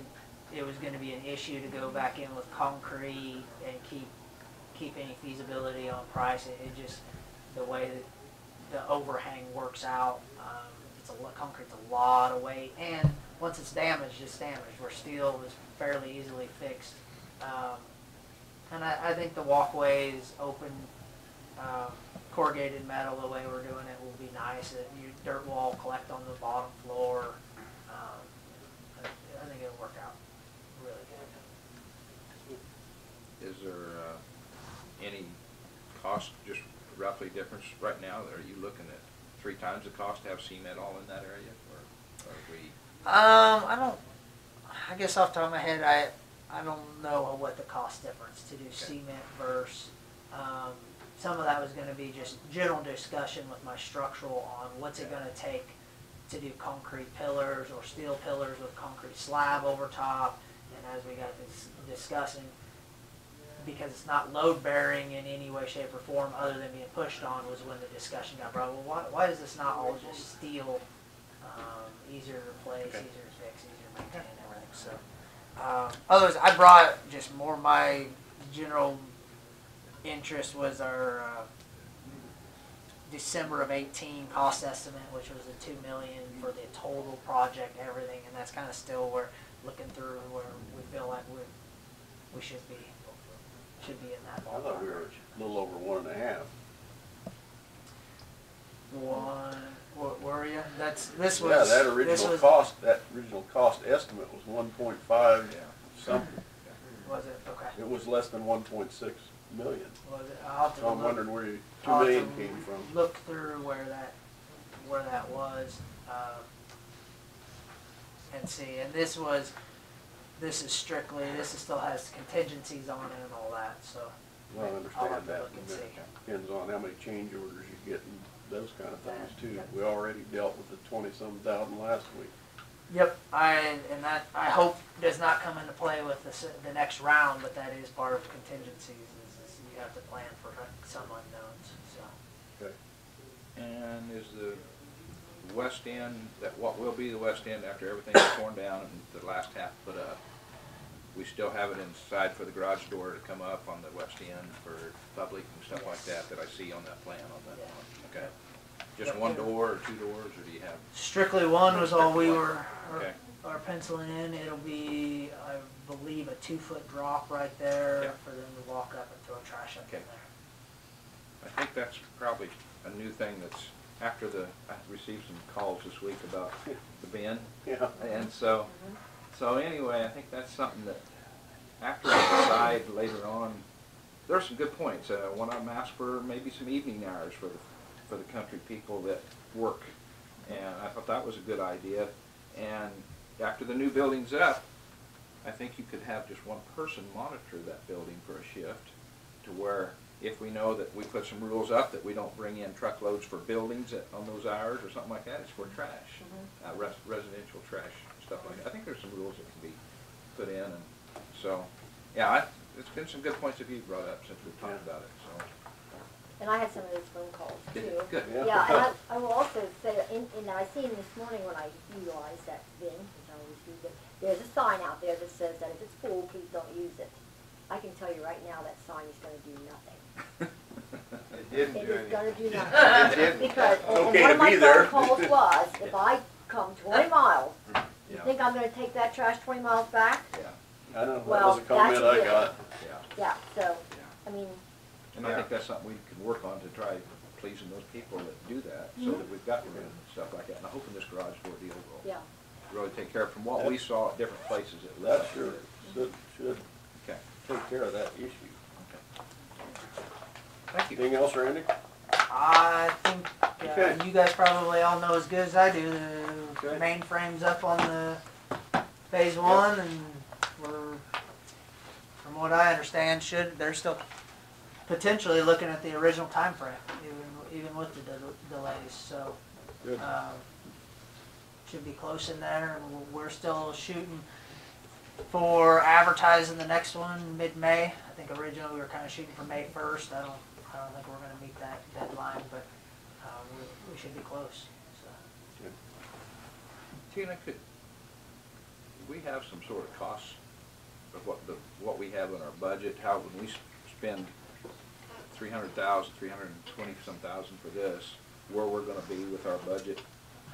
O: it was going to be an issue to go back in with concrete and keep any feasibility on price. It just, the way that the overhang works out, concrete's a lot of weight, and once it's damaged, it's damaged. Where steel is fairly easily fixed. And I think the walkways, open, corrugated metal, the way we're doing it will be nice. You dirt wall collect on the bottom floor. I think it'll work out really good.
D: Is there any cost, just roughly difference right now? Are you looking at 3 times the cost to have cement all in that area, or are we?
O: I guess off the top of my head, I don't know what the cost difference to do cement versus, some of that was going to be just general discussion with my structural on what's it going to take to do concrete pillars or steel pillars with concrete slab over top. And as we got this discussing, because it's not load bearing in any way, shape, or form other than being pushed on, was when the discussion got brought. Well, why is this not all just steel, easier to replace, easier to fix, easier to maintain, everything? So. Otherwise, I brought just more my general interest was our December of 18 cost estimate, which was the $2 million for the total project, everything, and that's kind of still where looking through where we feel like we should be in that ballpark.
C: I thought we were a little over 1.5.
O: Where were you? This was.
C: Yeah, that original cost estimate was 1.5 something.
O: Was it? Okay.
C: It was less than 1.6 million.
O: Was it? I'll have to
C: So I'm
O: look.
C: wondering where your 2 million came from.
O: Look through where that was, and see. And this still has contingencies on it and all that. So.
C: Well, I
O: I'll
C: understand
O: have to
C: that.
O: look and see.
C: Depends on how many change orders you get and those kind of things too. We already dealt with the 20-some thousand last week.
O: Yep, I hope does not come into play with the next round, but that is part of contingencies. Is you have to plan for some unknowns. So.
C: Okay.
D: And is the west end, what will be the west end after everything is torn down and the last half put up? We still have it inside for the garage door to come up on the west end for public and stuff like that I see on that plan on that one. Okay. Just one door or 2 doors, or do you have?
O: Strictly one was all we were
D: Okay.
O: are penciling in. It'll be, I believe, a 2-foot drop right there for them to walk up and throw trash up in there.
D: I think that's probably a new thing that's after I received some calls this week about the bin.
C: Yeah.
D: And so anyway, I think that's something that after I decide later on, there are some good points. One of them asked for maybe some evening hours for the country people that work, and I thought that was a good idea. And after the new building's up, I think you could have just one person monitor that building for a shift, to where if we know that we put some rules up that we don't bring in truckloads for buildings on those hours or something like that, it's for trash, residential trash, stuff like that. I think there's some rules that can be put in, and so, yeah, it's been some good points of view brought up since we've talked about it, so.
B: And I had some of those phone calls too.
D: Good.
B: Yeah, and I will also say, and I seen this morning when I utilized that bin, which I always use it, there's a sign out there that says that if it's full, please don't use it. I can tell you right now that sign is gonna do nothing.
F: It didn't
B: It
F: do
B: is
F: anything.
B: gonna do
F: It
B: nothing.
F: didn't.
B: Because, and
C: Okay
B: one
C: to
B: of my
C: be there.
B: phone calls was, if I come 20 miles, you
D: Yeah.
B: think I'm gonna take that trash 20 miles back?
C: I know, that
B: Well,
C: was a comment
B: that's
C: I
B: it.
C: got.
B: Yeah, so, I mean,
D: And I think that's something we can work on to try pleasing those people that do that, so that we've got rid of stuff like that. And I hope in this garage door deal will
B: yeah.
D: really take care of, from what we saw at different places, it
C: That
D: looks.
C: sure should
D: Okay.
C: take care of that issue.
D: Thank you.
C: Anything else, Randy?
O: I think
C: Okay.
O: you guys probably all know as good as I do, the
C: Okay.
O: mainframe's up on the phase one, and we're, from what I understand, they're still potentially looking at the original time frame, even with the delays, so.
C: Good.
O: Should be close in there, and we're still shooting for advertising the next one mid-May. I think originally we were kind of shooting for May 1st. I don't think we're gonna meet that deadline, but we should be close, so.
D: Tina, could we have some sort of costs of what we have in our budget? How, when we spend 300,000, 320-some thousand for this, where we're gonna be with our budget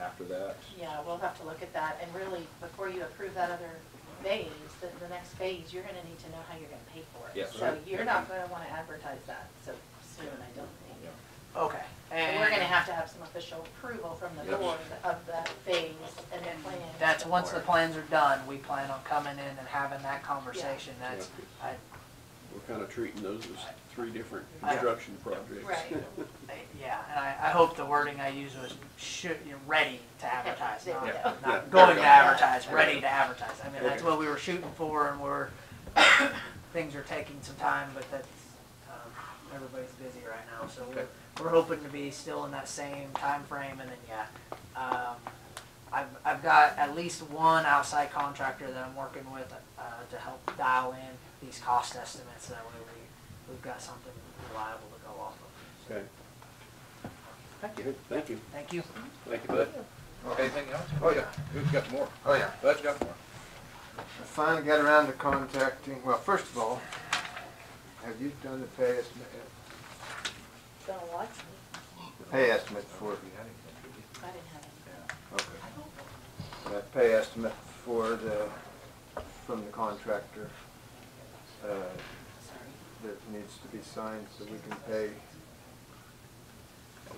D: after that?
E: Yeah, we'll have to look at that, and really, before you approve that other phase, the next phase, you're gonna need to know how you're gonna pay for it.
D: Yes.
E: So
D: Right.
E: you're not gonna wanna advertise that so soon, I don't think.
O: Okay.
E: So we're gonna have to have some official approval from the
D: Yes.
E: board of that phase and the plan.
O: That's once the plans are done, we plan on coming in and having that conversation. That's,
C: We're kind of treating those as three different construction projects.
E: Right.
O: yeah, and I hope the wording I used was ready to advertise,
E: There we go.
O: not
C: Yeah.
O: going to
C: Yeah.
O: advertise, ready to advertise. I mean, that's what we were shooting for, and things are taking some time, but that's, everybody's busy right now, so we're hoping to be still in that same time frame, and then, I've got at least one outside contractor that I'm working with, to help dial in these cost estimates, that way we've got something reliable to go off of.
C: Okay.
D: Thank you.
C: Thank you.
O: Thank you.
C: Thank you, Bud.
D: Anything else? Oh, yeah. Who's got more?
F: Oh, yeah.
D: Bud's got more.
F: I finally got around to contacting, well, first of all, have you done the pay estimate yet?
B: Gonna watch.
F: The pay estimate for,
E: I didn't have it.
F: okay. That pay estimate from the contractor, that needs to be signed so we can pay.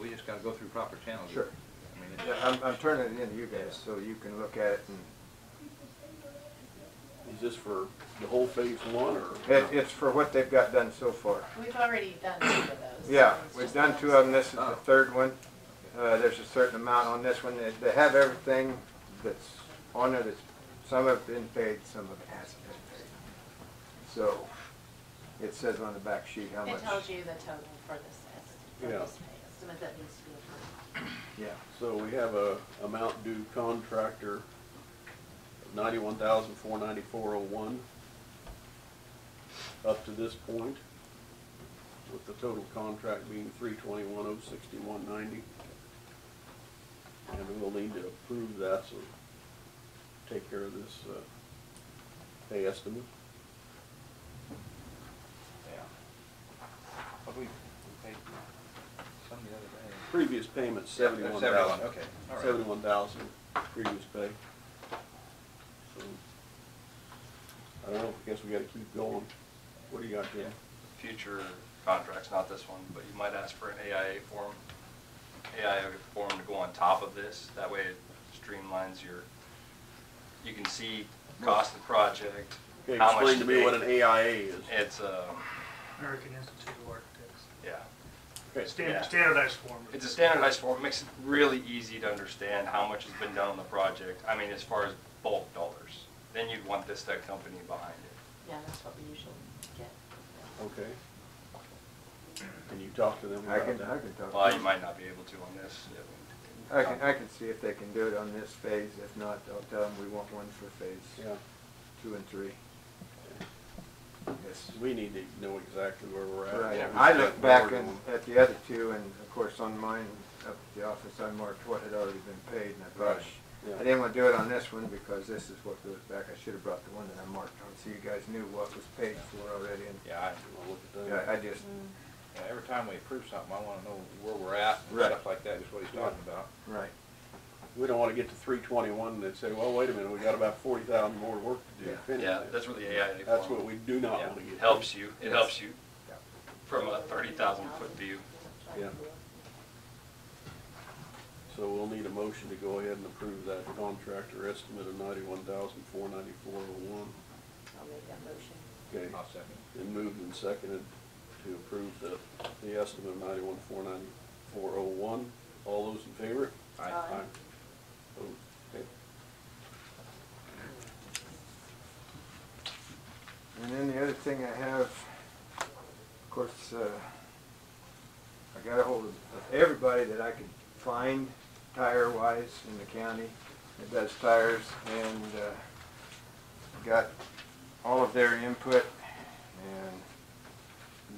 D: We just gotta go through proper channels.
F: Sure.
D: I mean,
F: Yeah, I'm turning it in to you guys so you can look at it, and
C: Is this for the whole phase one, or?
F: it's for what they've got done so far.
E: We've already done 2 of those.
F: Yeah,
E: so it's
F: we've
E: just
F: done
E: the
F: 2
E: next
F: of them, this is the third one. There's a certain amount on this one, they have everything that's on it, some have been paid, some of it hasn't been paid. So, it says on the back sheet how much.
E: It tells you the total for this
C: Yeah.
E: pay estimate that needs to be approved.
F: Yeah.
C: So we have a amount due contractor of $91,494.01 up to this point, with the total contract being $321,061.90. And we'll need to approve that, so take care of this pay estimate.
D: Yeah. What we paid some the other day.
C: Previous payment,
D: Yeah,
C: $71,000.
D: 71, okay, all right.
C: $71,000 previous pay. So, I don't know, I guess we gotta keep going. What do you got, Jim?
G: Future contracts, not this one, but you might ask for an AIA form to go on top of this. That way it streamlines you can see cost of the project.
C: Okay,
G: how much
C: explain to me what an AIA is.
G: It's
H: American Institute of Architects.
G: yeah.
C: Okay.
H: Standardized form.
G: It's a standardized form, makes it really easy to understand how much has been done on the project. I mean, as far as bulk dollars. Then you'd want this company behind it.
E: Yeah, that's what we usually get.
C: Okay. Can you talk to them
F: I
C: about
F: can
C: that?
F: talk to them.
G: Well, you might not be able to on this.
F: I can see if they can do it on this phase, if not, I'll tell them we want one for phase
C: Yeah.
F: 2 and 3. Yes.
C: We need to know exactly where we're at.
F: Right.
C: what we
F: I
C: spent
F: looked back
C: forward
F: at the other two, and of course on mine up at the office, I marked what had already been paid, and I thought,
C: Yeah.
F: I didn't want to do it on this one because this is what goes back. I should have brought the one that I marked on, so you guys knew what was paid for already. And
D: Yeah,
C: Look at
F: yeah,
C: that.
F: I just,
D: yeah, every time we approve something, I wanna know where we're at, and
F: Right.
D: stuff like that, is what he's talking about.
F: right.
C: We don't wanna get to 321 and say, well, wait a minute, we got about 40,000 more work to do. to finish
G: Yeah,
C: this.
G: that's where the AIA
C: That's
G: form
C: what we do not
G: yeah,
C: wanna get.
G: helps you. It
F: Yes.
G: helps you from a 30,000-foot view.
C: Yeah. So we'll need a motion to go ahead and approve that contractor estimate of $91,494.01.
S: I'll make that motion.
C: Okay,
D: I'll second.
C: been moved and seconded to approve the estimate of $91,494.01. All those in favor?
D: Aye.
C: Opposed? Okay.
F: And then the other thing I have, of course, I got a hold of everybody that I could find tire-wise in the county that does tires, and got all of their input, and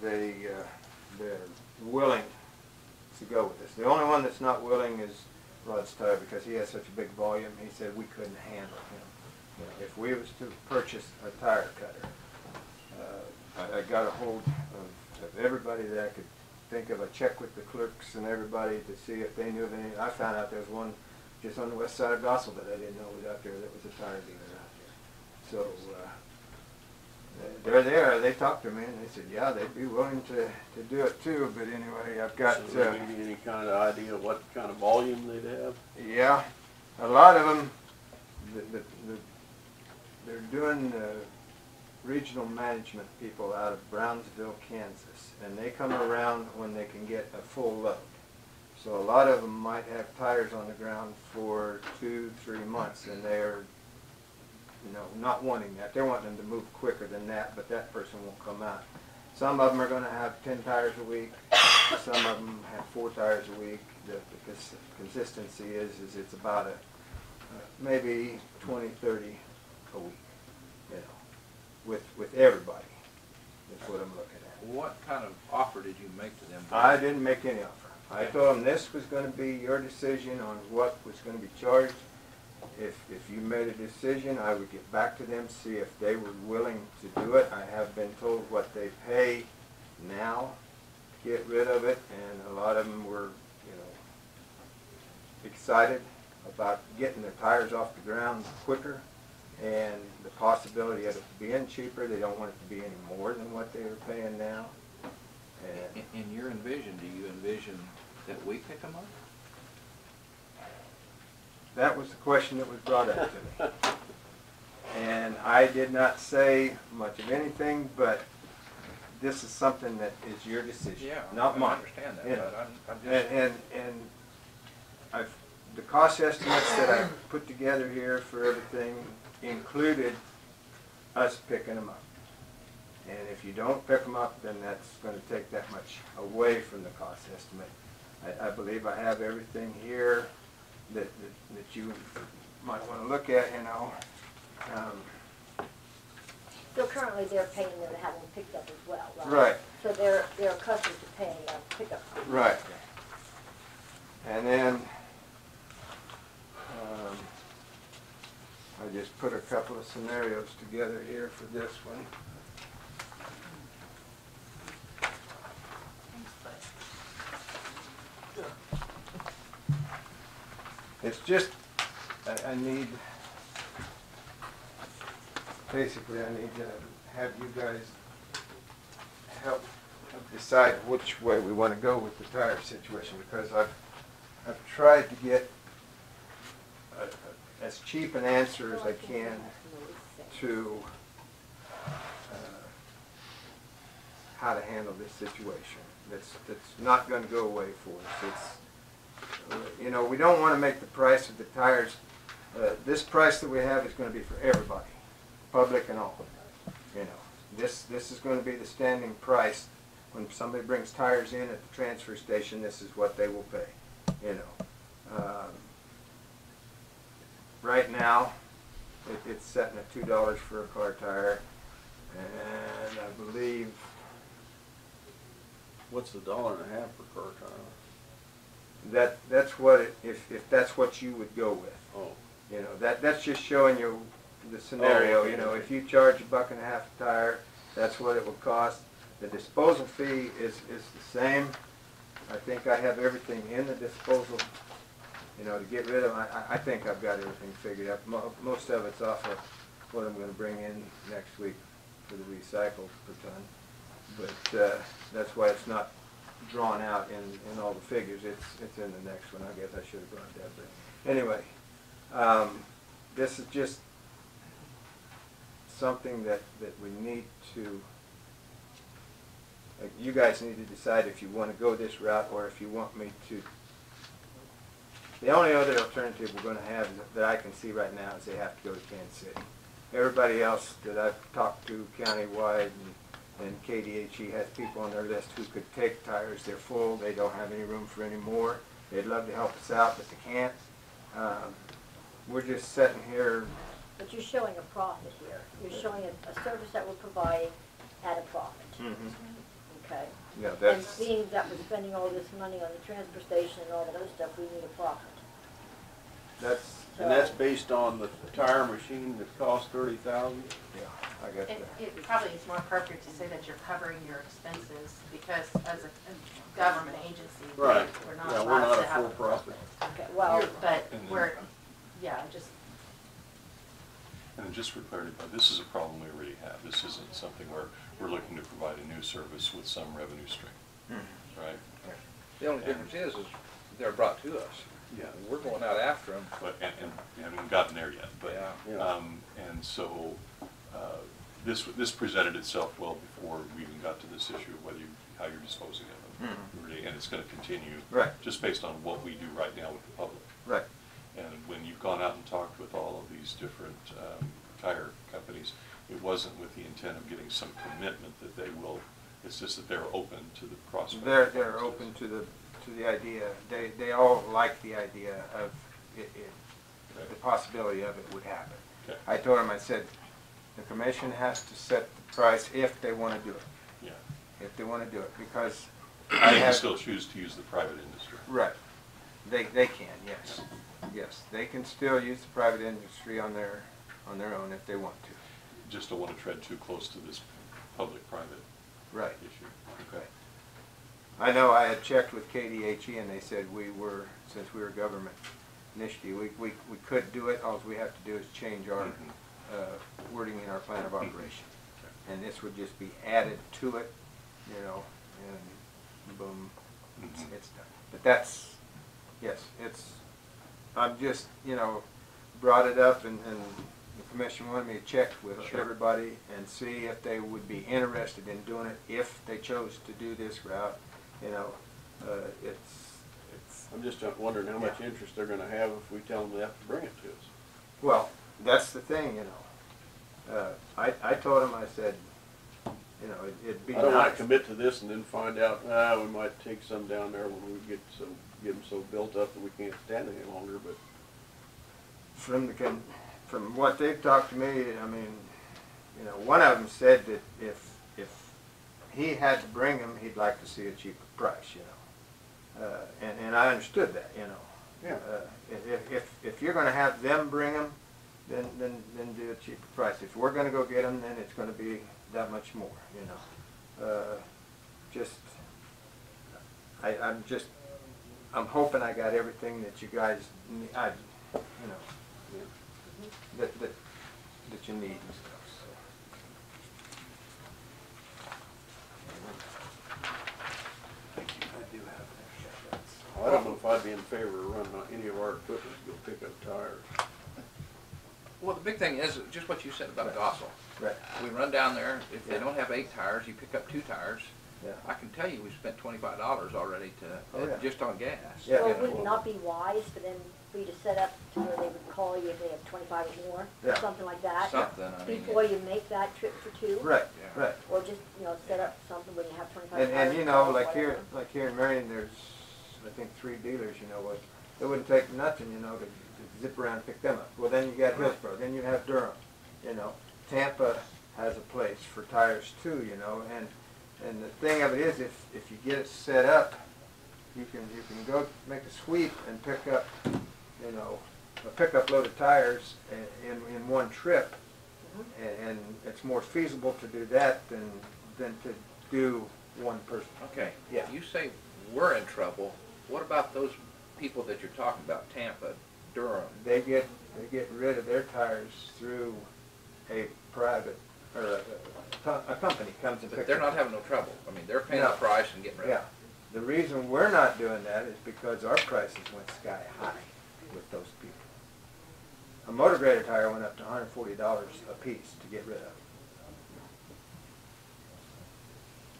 F: they're willing to go with this. The only one that's not willing is Rod's Tire, because he has such a big volume. He said we couldn't handle him. If we was to purchase a tire cutter, I got a hold of everybody that I could think of. I checked with the clerks and everybody to see if they knew of any. I found out there was one just on the west side of Gossel that I didn't know was out there that was a tire dealer out there. So they're there. They talked to me and they said, yeah, they'd be willing to do it too. But anyway, I've got...
C: So there may be any kind of idea what kind of volume they'd have?
F: Yeah, a lot of them, they're doing regional management people out of Brownsville, Kansas, and they come around when they can get a full load. So a lot of them might have tires on the ground for 2-3 months, and they're, not wanting that. They're wanting them to move quicker than that, but that person won't come out. Some of them are going to have 10 tires a week. Some of them have 4 tires a week. The consistency is it's about maybe 20, 30 a week, with everybody. That's what I'm looking at.
D: What kind of offer did you make to them?
F: I didn't make any offer. I told them this was going to be your decision on what was going to be charged. If you made a decision, I would get back to them, see if they were willing to do it. I have been told what they pay now to get rid of it, and a lot of them were, excited about getting their tires off the ground quicker, and the possibility of it being cheaper. They don't want it to be any more than what they were paying now. And
D: In your envision, do you envision that we pick them up?
F: that was the question that was brought up to me. And I did not say much of anything, but this is something that is your decision, not mine.
D: I understand that,
F: Yeah.
D: but I'm just...
F: And the cost estimates that I put together here for everything included us picking them up. And if you don't pick them up, then that's going to take that much away from the cost estimate. I believe I have everything here that you might want to look at,
B: So currently they're paying them to have them picked up as well, right?
F: Right.
B: So they're accustomed to paying a pickup fee.
F: Right. And then I just put a couple of scenarios together here for this one. It's just, I need, basically I need to have you guys help decide which way we want to go with the tire situation, because I've tried to get as cheap an answer as I can to how to handle this situation. That's not going to go away for us. We don't want to make the price of the tires. This price that we have is going to be for everybody, public and all. This is going to be the standing price. When somebody brings tires in at the transfer station, this is what they will pay. Right now, it's setting at $2 for a car tire, And I believe,
C: What's the $1.50 per car tire?
F: that's what it, if that's what you would go with.
C: Oh,
F: You know, that's just showing you the scenario,
C: okay.
F: you know, if you charge $1.50 a tire, that's what it would cost. The disposal fee is the same. I think I have everything in the disposal, you know, to get rid of. I think I've got everything figured out. Most of it's off of what I'm gonna bring in next week for the recycle per ton. But, that's why it's not drawn out in all the figures. It's in the next one. I guess I should have brought that, but anyway. This is just something that we need to, like, you guys need to decide if you want to go this route or if you want me to. The only other alternative we're going to have that I can see right now is they have to go to Kansas City. Everybody else that I've talked to countywide and KDHE has people on their list who could take tires. They're full. They don't have any room for any more. They'd love to help us out, but they can't. We're just sitting here.
B: But you're showing a profit here. You're showing a service that we're providing at a profit. Okay?
F: Yeah,
B: And
F: that's,
B: being that we're spending all this money on the transfer station and all that other stuff, we need a profit.
C: and that's based on the tire machine that costs $30,000?
F: yeah, I got that.
E: It probably is more appropriate to say that you're covering your expenses, because as a government agency,
C: Right.
E: we're not
C: Yeah, we're
E: allowed
C: not
E: to
C: a
E: have a
C: for-profit.
E: profit.
B: Okay, well,
E: But we're, yeah, just,
T: And just for clarity, this is a problem we already have. This isn't something where we're looking to provide a new service with some revenue stream, right?
D: The only difference is they're brought to us.
T: Yeah.
D: We're going out after them.
T: But, and we haven't gotten there yet, but,
C: Yeah.
T: and so, this presented itself well before we even got to this issue of whether how you're disposing of them. Really, and it's gonna continue.
F: Right.
T: Just based on what we do right now with the public.
F: Right.
T: And when you've gone out and talked with all of these different, tire companies, it wasn't with the intent of getting some commitment that they will, it's just that they're open to the prospect.
F: They're open to the idea. They all like the idea of it, the possibility of it would happen.
T: Okay.
F: I told them, I said, the commission has to set the price if they want to do it.
T: Yeah.
F: If they want to do it, because
T: They
F: I
T: can
F: have.
T: still choose to use the private industry.
F: Right. They can, yes. Yes, they can still use the private industry on their own if they want to.
T: Just don't want to tread too close to this public-private
F: Right.
T: issue.
F: Okay. I know I had checked with KDHE and they said since we were government initiative, we could do it. All we have to do is change our wording in our plan of operation. And this would just be added to it, you know, and boom, it's done. But that's, yes, I'm just, you know, brought it up and the commission wanted me to check with everybody and see if they would be interested in doing it if they chose to do this route. You know,
C: I'm just wondering how much interest they're gonna have if we tell them they have to bring it to us.
F: well, that's the thing, you know. I told them, I said, you know, it'd be
C: I don't wanna
F: nice.
C: commit to this and then find out, we might take some down there when we get them so built up that we can't stand it any longer, but.
F: From what they've talked to me, I mean, you know, one of them said that if he had to bring them, he'd like to see a cheaper price, you know. And I understood that, you know.
C: Yeah.
F: If you're gonna have them bring them, then do a cheaper price. If we're gonna go get them, then it's gonna be that much more, you know. I'm hoping I got everything that you guys need, you know, that you need and stuff, so.
T: Thank you.
F: I do have that.
C: I don't know if I'd be in favor of running any of our equipment to go pick up tires.
D: Well, the big thing is just what you said about Gossel.
F: Right.
D: We run down there, if they don't have 8 tires, you pick up 2 tires.
F: Yeah.
D: I can tell you, we spent $25 already just on gas.
F: Yeah.
B: Well, would it not be wise for them, for you to set up to where they would call you if they have 25 or more?
F: Yeah.
B: Something like that?
D: Something, I mean.
B: Before you make that trip for 2?
F: Right,
D: Yeah.
F: right.
B: Or just, you know, set up something when you have 25
F: And
B: tires
F: you
B: or
F: know,
B: whatever.
F: like here in Marion, there's, I think, 3 dealers, you know, it wouldn't take nothing, you know, to zip around and pick them up. Well, then you got Hillsborough, then you have Durham, you know. Tampa has a place for tires too, you know, and the thing of it is, if you get it set up, you can go make a sweep and pick up, you know, a pickup load of tires in one trip, and it's more feasible to do that than to do one person.
D: Okay,
F: Yeah.
D: you say we're in trouble. What about those people that you're talking about, Tampa, Durham?
F: They get rid of their tires through a private, or a company comes and picks
D: But they're not
F: them.
D: having no trouble. I mean, they're paying
F: No.
D: the price and getting rid of
F: Yeah.
D: it.
F: The reason we're not doing that is because our prices went sky high with those people. A motor grader tire went up to $140 a piece to get rid of.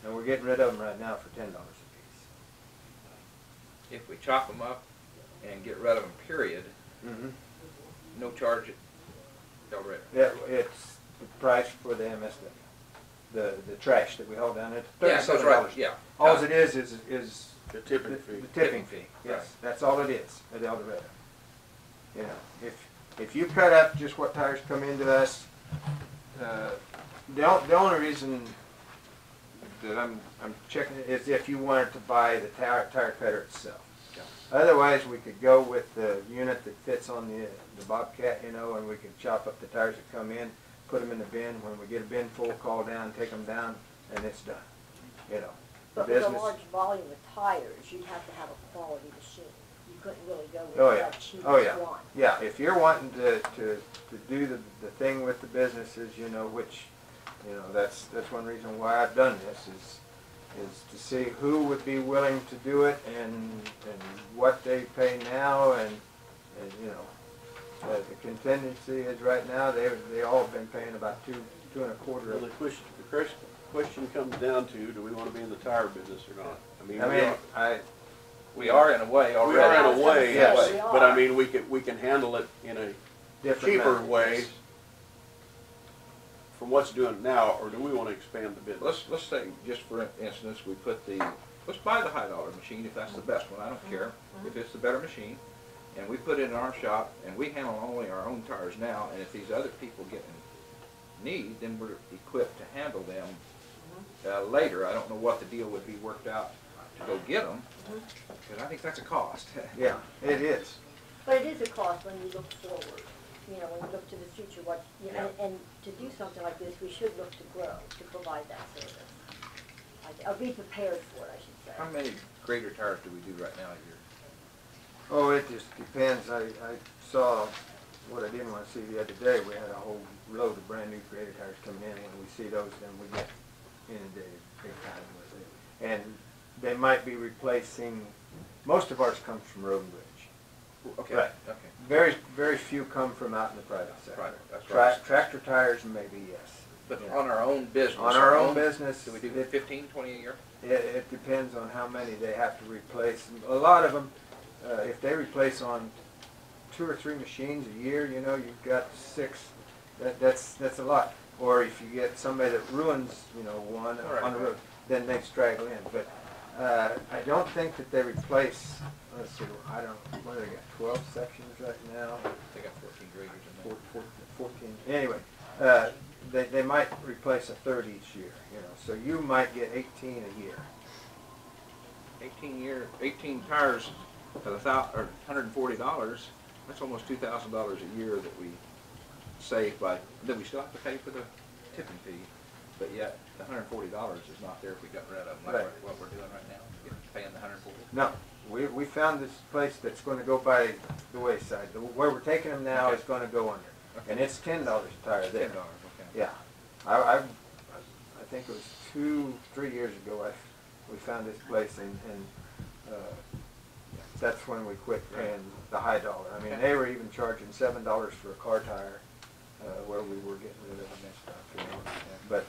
F: And we're getting rid of them right now for $10 a piece.
D: If we chop them up and get rid of them, period, no charge at Del Rio.
F: Yeah, it's the price for the MSW, the trash that we haul down there.
D: Yeah, that's right, yeah.
F: All it is
C: The tipping fee.
F: the tipping fee. Yes, that's all it is at El Dorado. You know, if you cut up just what tires come into us, the only reason that I'm checking it is if you wanted to buy the tire cutter itself. Otherwise, we could go with the unit that fits on the Bobcat, you know, and we could chop up the tires that come in, put them in the bin. When we get a bin full, call down, take them down, and it's done. You know, the
B: But with a
F: business.
B: large volume of tires, you'd have to have a quality machine. You couldn't really go with
F: Oh yeah,
B: the cheapest
F: oh yeah,
B: one.
F: yeah. If you're wanting to do the thing with the businesses, you know, which, you know, that's one reason why I've done this is to see who would be willing to do it and what they pay now and you know, the contingency is right now they all have been paying about two and a quarter.
C: Well, the question comes down to, do we want to be in the tire business or not?
D: We are in a way already.
C: We are in a way,
F: yes.
C: but I mean, we can handle it in a
F: Different
C: cheaper
F: methods.
C: way from what's doing it now, or do we want to expand the business?
D: Let's say, just for instance, we put let's buy the high dollar machine if that's the best one. I don't care if it's the better machine. And we put it in our shop and we handle only our own tires now. And if these other people get in need, then we're equipped to handle them later. I don't know what the deal would be worked out to go get them, because I think that's a cost.
F: Yeah, it is.
B: But it is a cost when you look forward, you know, when you look to the future, what, you know, and to do something like this, we should look to grow, to provide that service. I'll be prepared for it, I should say.
D: How many grader tires do we do right now a year?
F: Oh, it just depends. I saw what I didn't want to see the other day. We had a whole load of brand new grader tires coming in. When we see those, then we get inundated big time with it. And they might be replacing, most of ours comes from Road and Bridge.
D: Okay.
F: Right.
D: Okay.
F: Very few come from out in the private sector.
D: Private, that's right.
F: Tractor tires, maybe yes.
D: But on our own business.
F: On our own business.
D: Do we do 15, 20 a year?
F: It depends on how many they have to replace. A lot of them, if they replace on 2 or 3 machines a year, you know, you've got 6. That's a lot. Or if you get somebody that ruins, you know, one on the road, then they straggle in. But I don't think that they replace. Let's see, I don't. What do they got? 12 sections right now.
D: They got 14 graders in there.
F: 14. Anyway, they might replace a third each year. You know, so you might get 18 a year.
D: 18 tires at $140. That's almost $2,000 a year that we save by. Then we still have to pay for the tipping fee, but yet the $140 is not there if we got rid of them. Like
F: Right.
D: what we're doing right now, paying the $140.
F: No, we found this place that's going to go by the wayside. Where we're taking them now is going to go under, and it's $10 a tire there.
D: $10. Okay.
F: Yeah, I think it was 2-3 years ago we found this place and that's when we quit paying the high dollar. I mean, they were even charging $7 for a car tire where we were getting rid of them and stuff. You know? But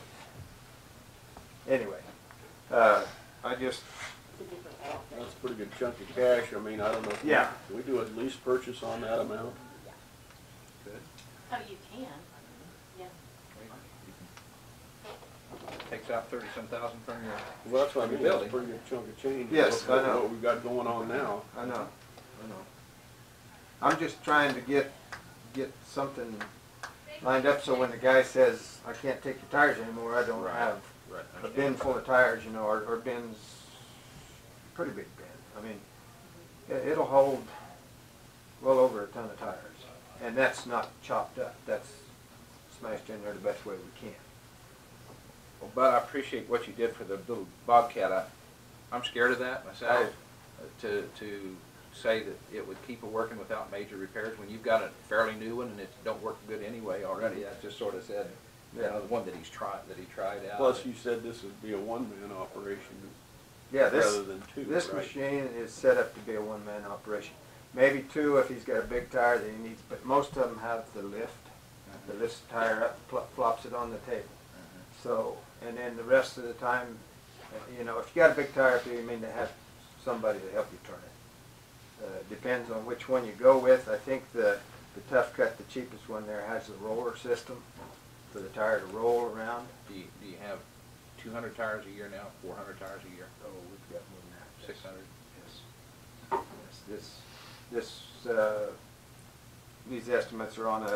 F: anyway, I just.
C: That's a pretty good chunk of cash. I mean, I don't know if we do a lease purchase on that amount.
D: Good.
E: Oh, you can, yeah.
D: Takes out 30-some thousand from your
C: Well, that's what I mean. That's a
D: building.
C: pretty good chunk of change.
F: Yes, I know.
C: What we've got going on now.
F: I know. I'm just trying to get something lined up, so when the guy says, I can't take your tires anymore, I don't
D: Right.
F: have
D: Right.
F: a bin full of tires, you know, or bins, pretty big bin. I mean, it'll hold well over a ton of tires. And that's not chopped up, that's smashed in there the best way we can.
D: Well, Bud, I appreciate what you did for the little Bobcat. I'm scared of that myself. To say that it would keep it working without major repairs when you've got a fairly new one and it don't work good anyway already. I just sort of said, you know, the one that he tried out.
C: Plus, you said this would be a one-man operation
F: Yeah,
C: rather than two,
F: this
C: right?
F: machine is set up to be a one-man operation. Maybe two if he's got a big tire that he needs, but most of them have the lift. The lifts the tire up, flops it on the table. So, and then the rest of the time, you know, if you got a big tire, you mean to have somebody to help you turn it. Depends on which one you go with. I think the Tough Cut, the cheapest one there, has the roller system for the tire to roll around.
D: Do you have 200 tires a year now, 400 tires a year?
F: Oh, we've got more than that.
D: 600?
F: Yes. These estimates are on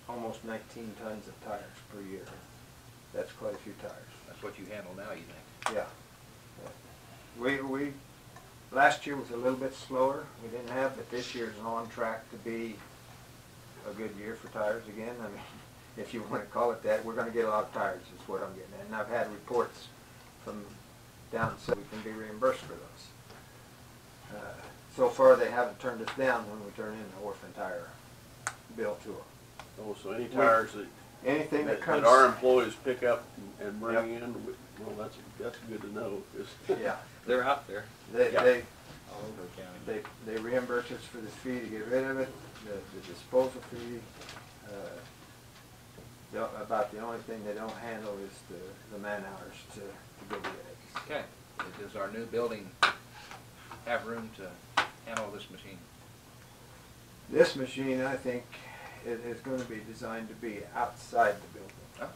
F: almost 19 tons of tires per year. That's quite a few tires.
D: That's what you handle now, you think?
F: Yeah. We last year was a little bit slower. We didn't have, but this year's on track to be a good year for tires again. I mean, if you want to call it that, we're going to get a lot of tires, is what I'm getting at. And I've had reports from down so we can be reimbursed for those. So far, they haven't turned us down when we turn in the orphan tire bill to them.
C: Oh, so any tires
F: anything that comes,
C: that our employees pick up and bring in, well, that's good to know. 'Cause
F: yeah,
D: they're out there.
C: Yeah.
D: All over the county.
F: They reimburse us for the fee to get rid of it, the disposal fee. About the only thing they don't handle is the man hours to go get it.
D: Okay. Does our new building have room to handle this machine?
F: This machine, I think, is going to be designed to be outside the building.
D: Oh.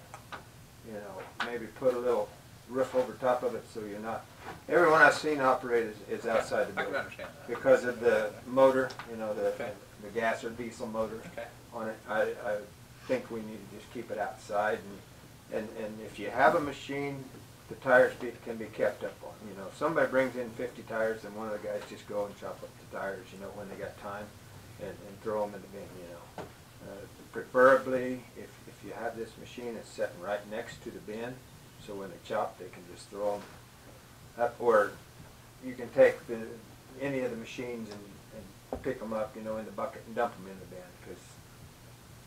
F: You know, maybe put a little roof over top of it so you're not. Everyone I've seen operate is outside the
D: I
F: building.
D: can understand that.
F: Because of the motor, you know,
D: Okay.
F: the gas or diesel motor
D: Okay.
F: on it. I think we need to just keep it outside. And if you have a machine, the tires can be kept up on. You know, if somebody brings in 50 tires, then one of the guys just go and chop up the tires, you know, when they got time, and throw them in the bin, you know. Preferably, if you have this machine, it's sitting right next to the bin, so when they chop, they can just throw them up, or you can take any of the machines and pick them up, you know, in the bucket and dump them in the bin, because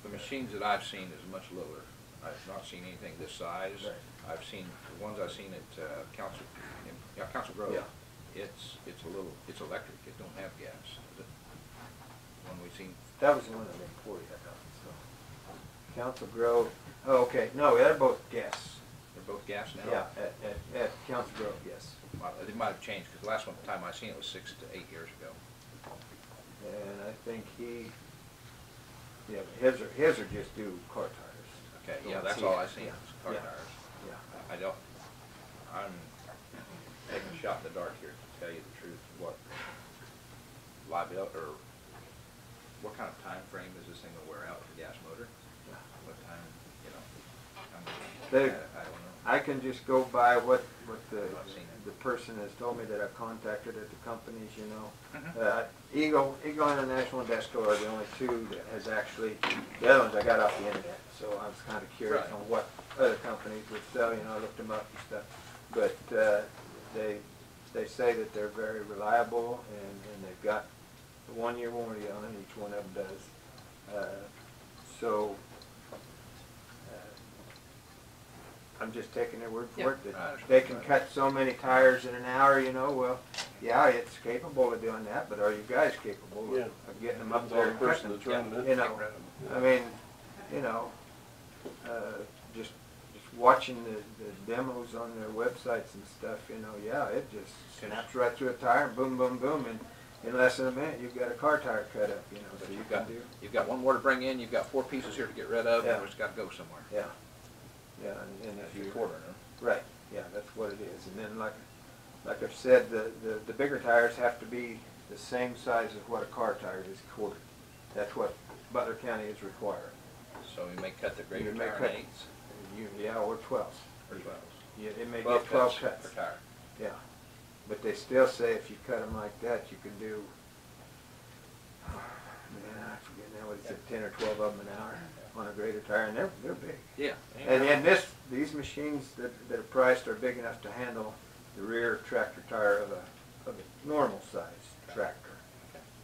D: The machines that I've seen is much lower. I've not seen anything this size.
F: Right.
D: I've seen, the ones I've seen at Council Grove,
F: Yeah.
D: it's electric, it don't have gas. The one we've seen.
F: that was the one that made 40, I thought, so. Council Grove, oh, okay, no, they're both gas.
D: They're both gas now?
F: Yeah, at Council Grove, yes.
D: Well, they might have changed, because the last time I seen it was 6 to 8 years ago.
F: And I think his are just do car tires.
D: Okay,
F: Go
D: yeah,
F: and
D: that's
F: see
D: all
F: it.
D: I've seen, is car
F: Yeah.
D: tires.
F: Yeah.
D: I'm taking a shot in the dark here, to tell you the truth, what liability, or what kind of time frame is this thing gonna wear out with the gas motor? What time, you know? I don't know.
F: I can just go by what the
D: I've seen it.
F: the person has told me that I've contacted at the companies, you know.
D: Mhm.
F: Eagle International and Desco are the only two that has actually, the other ones I got off the internet, so I was kind of curious
D: Right.
F: on what other companies would sell, you know, I looked them up and stuff. But they say that they're very reliable and they've got a 1-year warranty on them, each one of them does. So I'm just taking their word for it,
D: I
F: that
D: understand.
F: they can cut so many tires in an hour, you know, well, yeah, it's capable of doing that, but are you guys capable
C: Yeah.
F: of getting them up
C: Depends
F: there
C: on
F: and
C: the
F: cutting
C: person
F: them?
C: that's running it.
F: You know, I mean, you know, just watching the demos on their websites and stuff, you know, yeah, it just snaps right through a tire, and boom, boom, boom, and in less than a minute, you've got a car tire cut up, you know,
D: But
F: so you
D: you've
F: can
D: got,
F: do.
D: you've got one more to bring in, you've got 4 pieces here to get rid of,
F: Yeah.
D: and it's gotta go somewhere.
F: Yeah, yeah, and
D: That's
F: if
D: your
F: you,
D: quarter, huh?
F: right, yeah, that's what it is. And then like I've said, the bigger tires have to be the same size as what a car tire is quartered. That's what Butler County is requiring.
D: So we may cut the greater
F: You may
D: tire in
F: cut-
D: eights
F: Yeah, or 12s.
D: or 12s.
F: Yeah, it may
D: 12
F: get 12
D: cuts
F: cuts.
D: per tire.
F: Yeah, but they still say if you cut them like that, you can do, man, I forget now what it said, 10 or 12 of them an hour on a grader tire, and they're big.
D: Yeah.
F: And these machines that are priced are big enough to handle the rear tractor tire of a normal size tractor.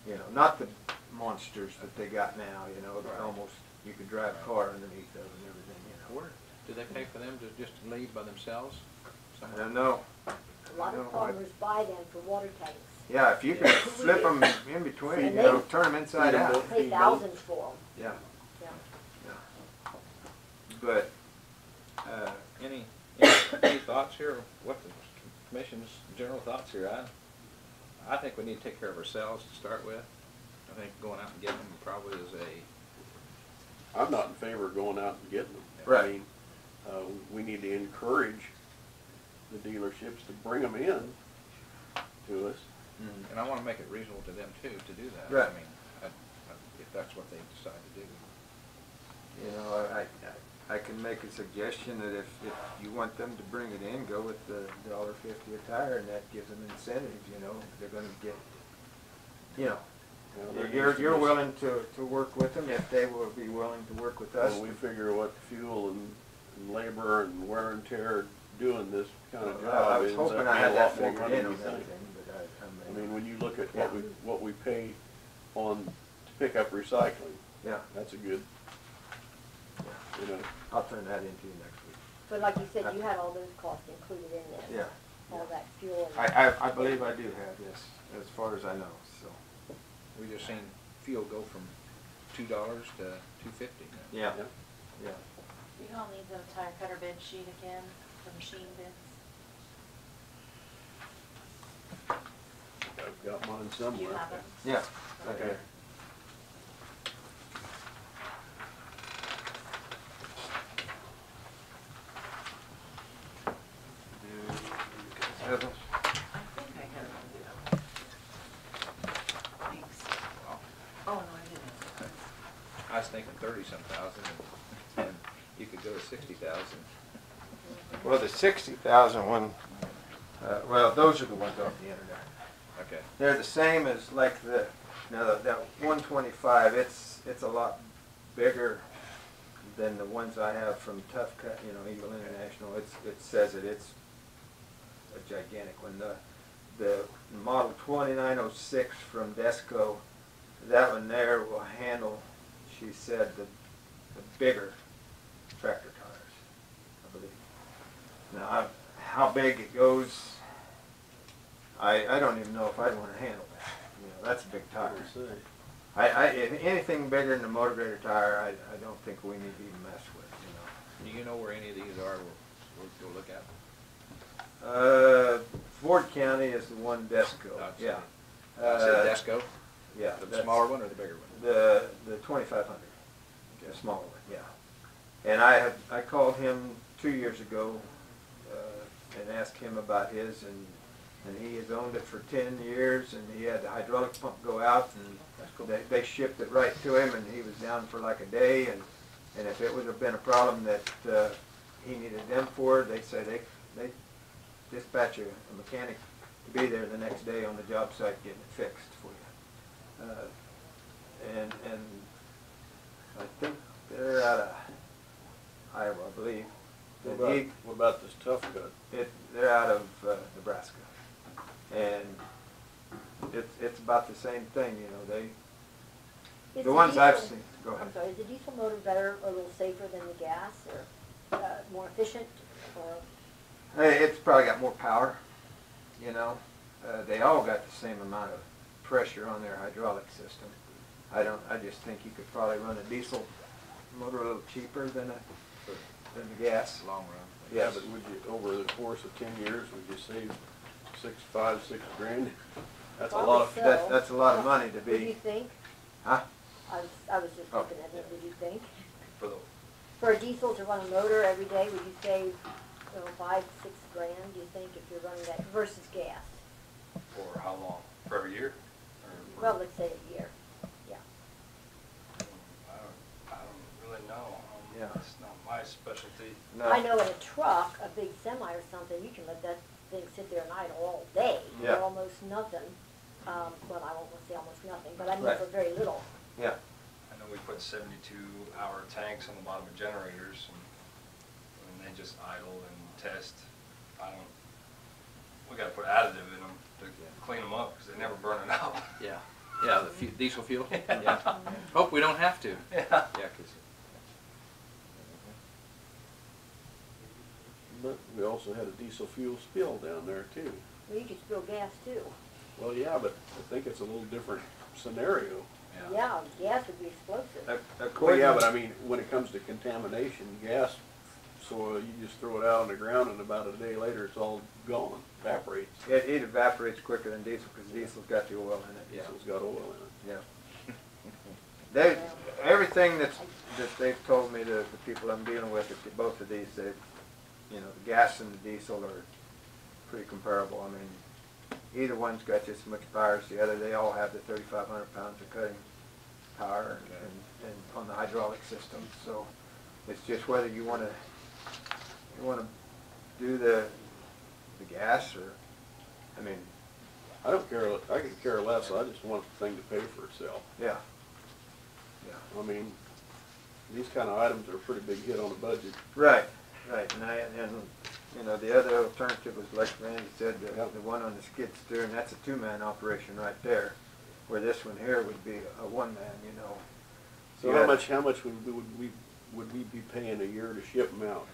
F: You know, not the monsters that they got now, you know, that almost, you could drive a car underneath of and everything, you know.
D: Where, do they pay for them to just leave by themselves?
F: I don't know.
B: A lot of farmers buy them for water tanks.
F: Yeah, if you can flip them in between, you
B: And
F: know,
B: they-
F: turn them inside out.
B: Pay thousands for them.
F: Yeah.
B: Yeah.
F: But,
D: Any thoughts here? What the commission's general thoughts here? I think we need to take care of ourselves to start with. I think going out and getting them probably is
C: I'm not in favor of going out and getting them.
F: Right.
C: I mean, we need to encourage the dealerships to bring them in to us.
D: and I want to make it reasonable to them too to do that.
F: Right.
D: I mean, if that's what they decide to do.
F: you know, I can make a suggestion that if you want them to bring it in, go with the $1.50 a tire, and that gives them incentives, you know. They're gonna get, you know, you're willing to work with them, if they will be willing to work with us.
C: Well, we figure what fuel and labor and wear and tear doing this kind of job.
F: I was
C: ends up
F: hoping
C: being
F: I had
C: a
F: that
C: lot more
F: figured
C: money
F: in
C: than
F: on
C: you
F: that
C: think.
F: thing, but
C: I mean, when you look at
F: Yeah.
C: what we pay on to pick up recycling,
F: yeah,
C: that's a good, you know.
F: I'll turn that into you next week.
B: But like you said, you had all those costs included in this.
F: Yeah.
B: All that fuel.
F: I believe I do have this, as far as I know, so.
D: We just seen fuel go from $2 to $2.50 now.
F: Yeah, yeah.
E: You all need the tire cutter bid sheet again, the machine bids.
C: I've got mine
E: Do you
C: somewhere.
E: have it?
F: Yeah,
C: Okay.
F: Seven.
R: I think I have it. Thanks. Oh, no, I didn't.
D: I was thinking 30-some thousand, and you could go to 60,000.
F: Well, the 60,000 one, well, those are the ones off the internet.
D: Okay.
F: They're the same as like that 125, it's a lot bigger than the ones I have from Tough Cut, you know, Eagle International. It says it's a gigantic one. The model 2906 from Desco, that one there will handle, she said, the bigger tractor tires, I believe. Now, how big it goes, I don't even know if I'd want to handle that. You know, that's a big tire. If anything bigger than the motor grader tire, I don't think we need to even mess with, you know.
D: Do you know where any of these are? We'll go look at.
F: Ford County is the one Desco, yeah.
D: Said Desco?
F: Yeah.
D: The
F: that's
D: smaller one or the bigger one?
F: The 2500, the smaller one, yeah. And I called him 2 years ago and asked him about his, and he has owned it for 10 years, and he had the hydraulic pump go out, and they shipped it right to him, and he was down for like a day, and if it would have been a problem that he needed them for, they say they dispatch a mechanic to be there the next day on the job site getting it fixed for you. And I think they're out of Iowa, I believe.
C: What about this Tough Cut?
F: They're out of Nebraska, and it's about the same thing, you know.
B: Is
F: The ones I've
B: diesel-
F: seen. Go ahead.
B: I'm sorry, is the diesel motor better, a little safer than the gas, or more efficient, or?
F: It's probably got more power, you know. They all got the same amount of pressure on their hydraulic system. I just think you could probably run a diesel motor a little cheaper than the gas.
D: Long run.
C: Yeah, but would you, over the course of 10 years, would you save $6 grand? That's a lot of.
B: Probably so.
F: That's a lot of money to be.
B: What do you think?
F: Huh?
B: I was just looking at it, what do you think?
G: For the,
B: For a diesel to run a motor every day, would you save, you know, 5, 6 grand, do you think, if you're running that versus gas?
G: for how long? For every year? Or for-
B: Well, let's say a year, yeah.
G: I don't really know.
F: Yeah.
G: That's not my specialty.
F: No.
B: I know in a truck, a big semi or something, you can let that thing sit there and idle all day
F: Yeah.
B: for almost nothing. Well, I won't say almost nothing, but I mean
F: Right.
B: for very little.
F: Yeah.
G: I know we put 72-hour tanks on the bottom of generators, and they just idle and test. We gotta put additive in them to clean them up, because they never burn it up.
D: Yeah, yeah, the diesel fuel. Yeah. Hope we don't have to.
G: Yeah.
D: Yeah, 'cause
C: But we also had a diesel fuel spill down there too.
B: Well, you could spill gas too.
C: Well, yeah, but I think it's a little different scenario.
B: Yeah, gas would be explosive.
C: Well, yeah, but I mean, when it comes to contamination, gas soil, you just throw it out on the ground and about a day later it's all gone, evaporates.
F: It evaporates quicker than diesel because diesel's got the oil in it.
C: Diesel's got oil in it.
F: Yeah. Everything that they've told me, the people I'm dealing with, both of these, you know, the gas and the diesel are pretty comparable. I mean, either one's got just as much power as the other. They all have the 3,500 pounds of cutting power and on the hydraulic system. So it's just whether you want to do the gas or, I mean,
C: I don't care, I could care less, I just want the thing to pay for itself.
F: yeah.
C: I mean, these kind of items are a pretty big hit on the budget.
F: Right, right, and you know, the other alternative was like Randy said, the one on the skid steer, and that's a two-man operation right there, where this one here would be a one-man, you know.
C: So how much would we be paying a year to ship them out?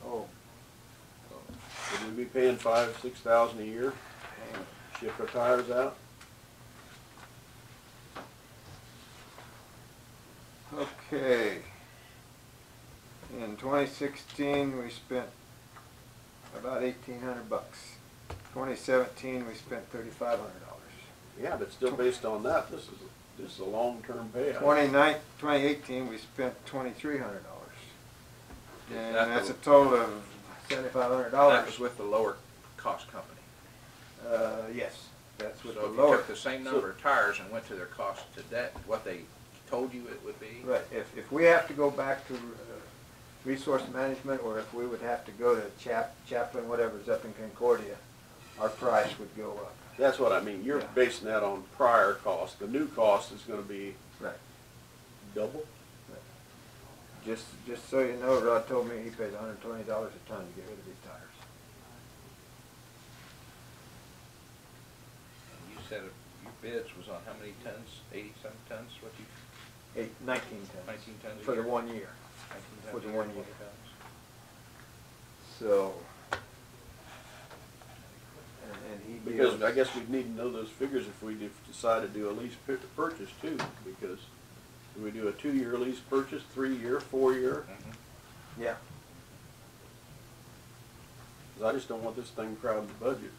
F: Oh.
C: Would we be paying $5,000-6,000 a year? Ship our tires out?
F: Okay. In 2016, we spent about $1,800 bucks. 2017, we spent $3,500.
C: Yeah, but still based on that, this is a long-term payout.
F: 2018, we spent $2,300. And that's a total of $7,500.
D: that was with the lower cost company.
F: Yes, that's with
D: So
F: the
D: if you
F: lower.
D: took the same number of tires and went to their cost to that, what they told you it would be?
F: Right, if we have to go back to resource management, or if we would have to go to Chaplain, whatever's up in Concordia, our price would go up.
C: That's what I mean, you're basing that on prior cost. The new cost is gonna be
F: Right.
C: double?
F: Just so you know, Rod told me he paid $120 a ton to get rid of these tires.
D: And you said your bids was on how many tons? 80-some tons? What you?
F: 19 tons.
D: 19 tons a
F: for
D: year?
F: the 1 year.
D: 19 tons
F: For
D: a
F: the
D: year,
F: 1 year.
D: 20 tons.
F: So. And he
C: Because
F: deals-
C: I guess we'd need to know those figures if we decide to do a lease purchase too, because do we do a 2-year lease purchase, 3-year, 4-year?
F: Yeah.
C: 'Cause I just don't want this thing crowding the budget.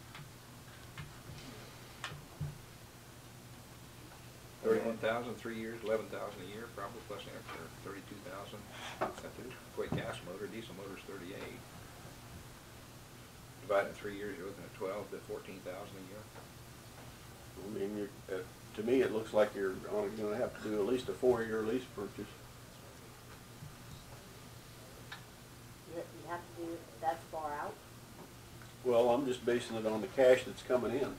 D: 31,000, 3 years, 11,000 a year, probably plus interest, or 32,000. That's the way gas motor, diesel motor's 38. Divided in 3 years, you're looking at 12 to 14,000 a year.
C: I mean, to me, it looks like you're only gonna have to do at least a 4-year lease purchase.
B: You have to do it that far out.
C: Well, I'm just basing it on the cash that's coming in.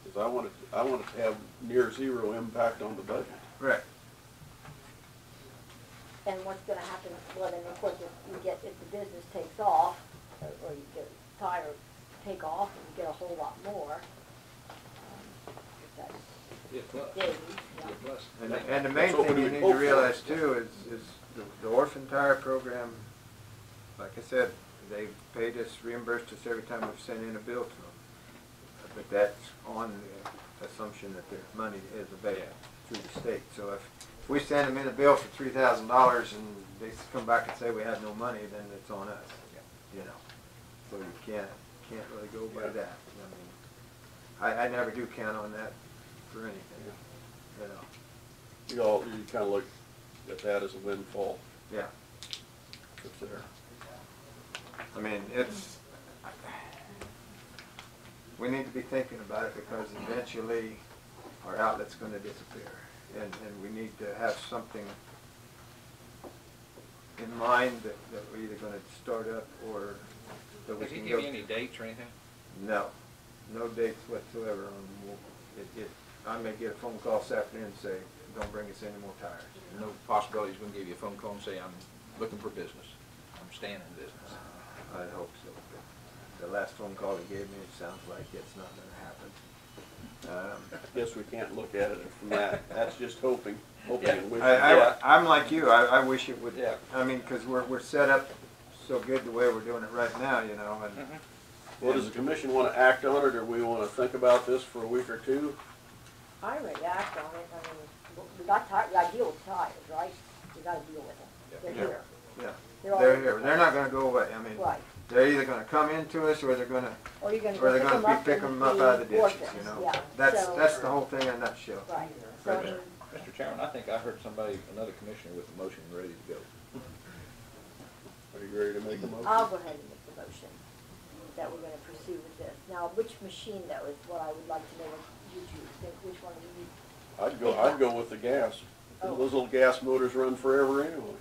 C: Because I want it to have near zero impact on the budget.
F: Right.
B: And what's gonna happen, well, then of course, if the business takes off, or you get a tire take off and you get a whole lot more. That's
D: Yeah, plus.
B: days,
D: Yeah,
B: yeah.
D: plus.
F: And the main thing you need to realize too is the orphan tire program, like I said, they paid us, reimbursed us every time we've sent in a bill to them. But that's on the assumption that their money is available through the state. So if we send them in a bill for $3,000 and they come back and say we have no money, then it's on us, you know. So you can't really go by that. I mean, I never do count on that for anything, you know.
C: You kind of look at that as a windfall.
F: Yeah.
C: It's there.
F: I mean, it's, we need to be thinking about it because eventually our outlet's gonna disappear. And we need to have something in mind that we're either gonna start up or that we
D: Did he
F: can
D: give
F: go.
D: you any dates or anything?
F: No, no dates whatsoever on I may get a phone call this afternoon and say, don't bring us any more tires.
D: No possibility he's gonna give you a phone call and say, I'm looking for business. I'm staying in business.
F: I hope so. But the last phone call he gave me, it sounds like it's not gonna happen.
C: I guess we can't look at it from that. That's just hoping
D: Yeah.
C: and wishing.
F: I'm like you. I wish it would.
C: Yeah.
F: I mean, because we're set up so good the way we're doing it right now, you know. And
C: Well, does the commission want to act on it, or we want to think about this for a week or two?
B: I already act on it, I mean, we got deal with tires, right? We gotta deal with them. They're
F: Yeah.
B: here.
F: Yeah,
B: They're
F: they're
B: already
F: here. They're not gonna go away. I mean,
B: Right.
F: they're either gonna come into us or they're gonna
B: Or you're gonna
F: or they're
B: pick
F: gonna
B: them up
F: be picking
B: and
F: them up
B: be
F: out of the ditches,
B: orphans,
F: you know.
B: yeah.
F: That's
B: So-
F: the whole thing in a nutshell.
B: Right. So,
F: Right
B: I
F: there.
B: mean,
D: Mr. Chairman, I think I heard somebody, another commissioner with a motion ready to go.
C: Are you ready to make a motion?
B: I'll go ahead and make the motion that we're gonna pursue with this. Now, which machine though is what I would like to know what you two think, which one do you?
C: I'd go with the gas.
B: Oh.
C: Those little gas motors run forever anyway.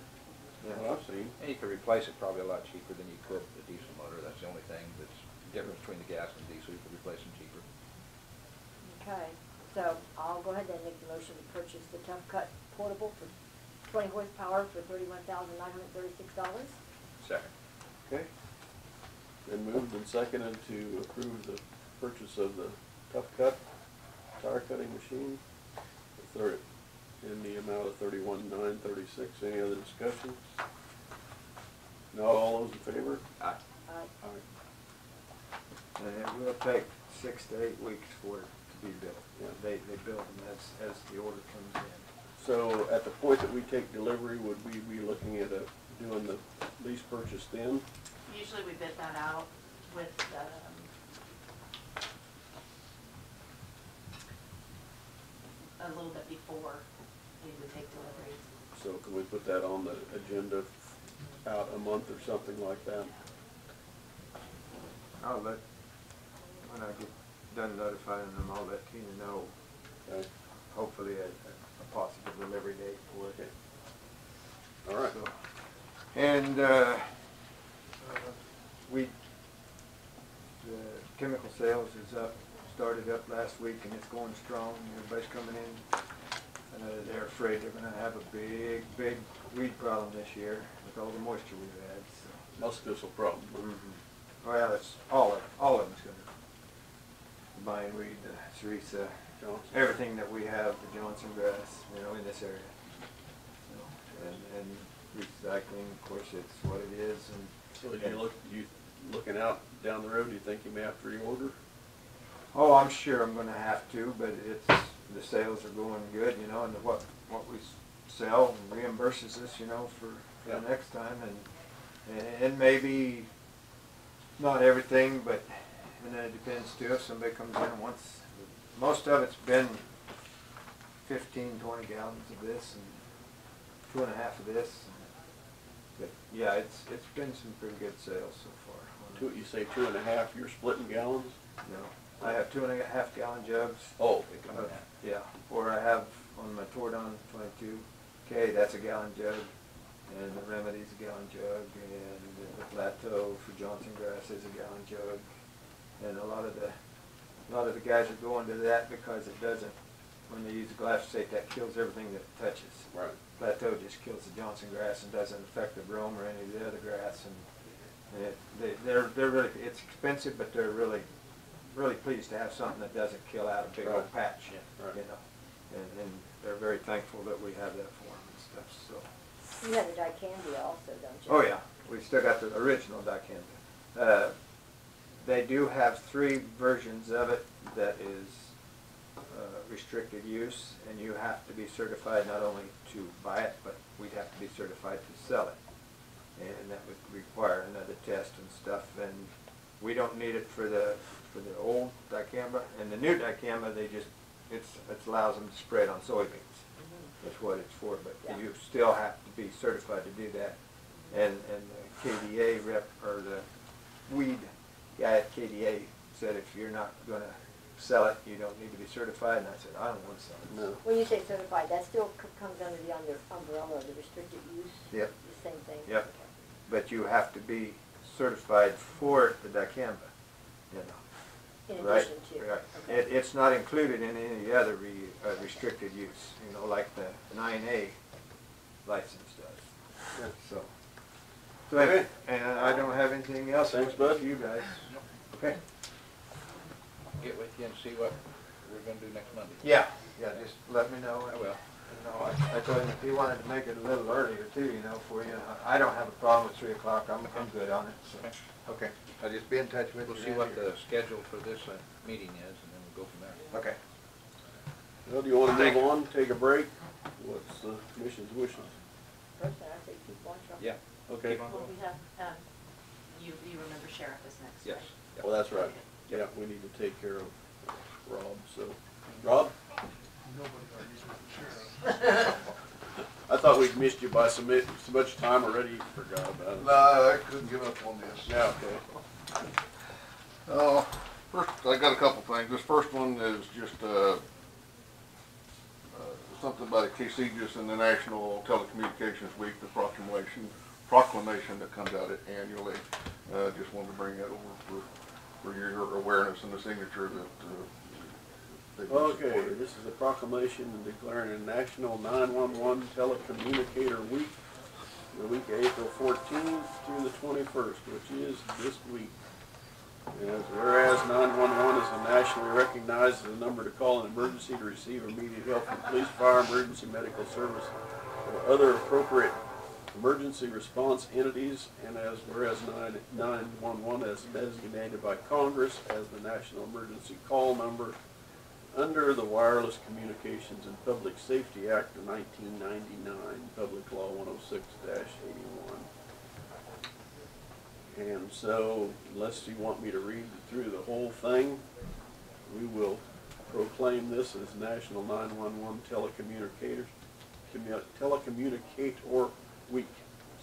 F: Yeah.
C: What I've seen.
D: And you could replace it probably a lot cheaper than you could the diesel motor. That's the only thing that's the difference between the gas and diesel. You could replace them cheaper.
B: Okay, so I'll go ahead and make the motion to purchase the Tough Cut portable for 20 horsepower for $31,936.
D: Second.
C: Okay. Been moved and seconded to approve the purchase of the Tough Cut tire cutting machine in the amount of $31,936. Any other discussion? Not all those in favor?
D: Aye.
C: Aye.
F: And it will take 6 to 8 weeks for it to be built.
C: Yeah.
F: They build them as the order comes in.
C: So at the point that we take delivery, would we be looking at doing the lease purchase then?
E: Usually we bid that out with, a little bit before we would take delivery.
C: So can we put that on the agenda out a month or something like that?
F: I'll let, when I get done notifying them, I'll let Tina know,
C: Okay.
F: hopefully a possible delivery date for it.
C: All right.
F: So, and the chemical sales is up, started up last week and it's going strong. Everybody's coming in. They're afraid they're gonna have a big weed problem this year with all the moisture we've had, so.
C: Mosquito problem.
F: Well, it's all of them's gonna, buying weed, Teresa, everything that we have, the Johnson grass, you know, in this area. And recycling, of course, it's what it is. And
C: So as you looking out down the road, do you think you may have to reorder?
F: oh, I'm sure I'm gonna have to, but the sales are going good, you know, and what we sell reimburses us, you know, for the next time, and maybe not everything, but and then it depends too if somebody comes in once. Most of it's been 15, 20 gallons of this and 2.5 of this. But yeah, it's been some pretty good sales so far.
C: You say 2.5, you're splitting gallons?
F: No, I have 2.5 gallon jugs.
C: Oh, they come in that.
F: Yeah, or I have on my Tordon 22K, that's a gallon jug, and the Remedy's a gallon jug, and the Plateau for Johnson grass is a gallon jug, and a lot of the guys are going to that because it doesn't. When they use glyphosate, that kills everything that it touches.
C: Right.
F: Plateau just kills the Johnson grass and doesn't affect the brome or any of the other grass, and they're really, it's expensive, but they're really pleased to have something that doesn't kill out a big old patch,
C: Right.
F: you know, and they're very thankful that we have that for them and stuff, so.
B: you have the dicambia also, don't you?
F: Oh, yeah, we still got the original dicambia. They do have 3 versions of it that is restricted use, and you have to be certified not only to buy it, but we'd have to be certified to sell it. And that would require another test and stuff, and we don't need it for the old dicamba, and the new dicamba, it allows them to spray it on soybeans. That's what it's for, but you still have to be certified to do that. And the KDA rep, or the weed guy at KDA said, if you're not gonna sell it, you don't need to be certified, and I said, I don't want to sell it.
C: No.
B: When you say certified, that still comes under the umbrella of the restricted use?
F: Yep.
B: The same thing?
F: Yep. But you have to be certified for the dicamba, you know.
B: In
F: Right,
B: addition to?
F: right.
B: Okay.
F: It's not included in any other restricted use, you know, like the 9A license does.
C: Yeah.
F: So
C: Okay.
F: and I don't have anything else.
C: Thanks, bud.
F: You guys. Okay.
D: Get with you and see what we're gonna do next Monday.
F: Yeah, just let me know.
D: I will.
F: You know, I told him if he wanted to make it a little earlier too, you know, for you. I don't have a problem with 3 o'clock. I'm good on it. So. Okay. I'll just be in touch with you.
D: We'll see what the schedule for this meeting is, and then we'll go from there.
F: Okay.
C: Well, do you want to move on, take a break? What's the commission's wishes?
B: Personally, I say keep on trucking.
D: Yeah.
C: Okay.
E: Well, we have, you remember Sheriff is next,
D: Yes.
E: right?
C: Well, that's right. Yeah, we need to take care of Rob, so. Rob? I thought we'd missed you by so much time already, you forgot about it.
K: No, I couldn't give up on this.
C: Yeah, okay.
K: First, I got a couple things. This first one is just something about a Casigus in the National Telecommunications Week, the proclamation that comes out annually. Just wanted to bring that over for your awareness and the signature that they've been
C: Okay,
K: supported.
C: this is a proclamation declaring a National 911 Telecommunicator Week, the week of April 14th through the 21st, which is this week. And whereas 911 is a nationally recognized as a number to call an emergency to receive immediate help from police, fire, emergency medical service, or other appropriate emergency response entities, and as whereas 911 is designated by Congress as the national emergency call number under the Wireless Communications and Public Safety Act of 1999, Public Law 106-81. And so, unless you want me to read through the whole thing, we will proclaim this as National 911 Telecommunicator Week.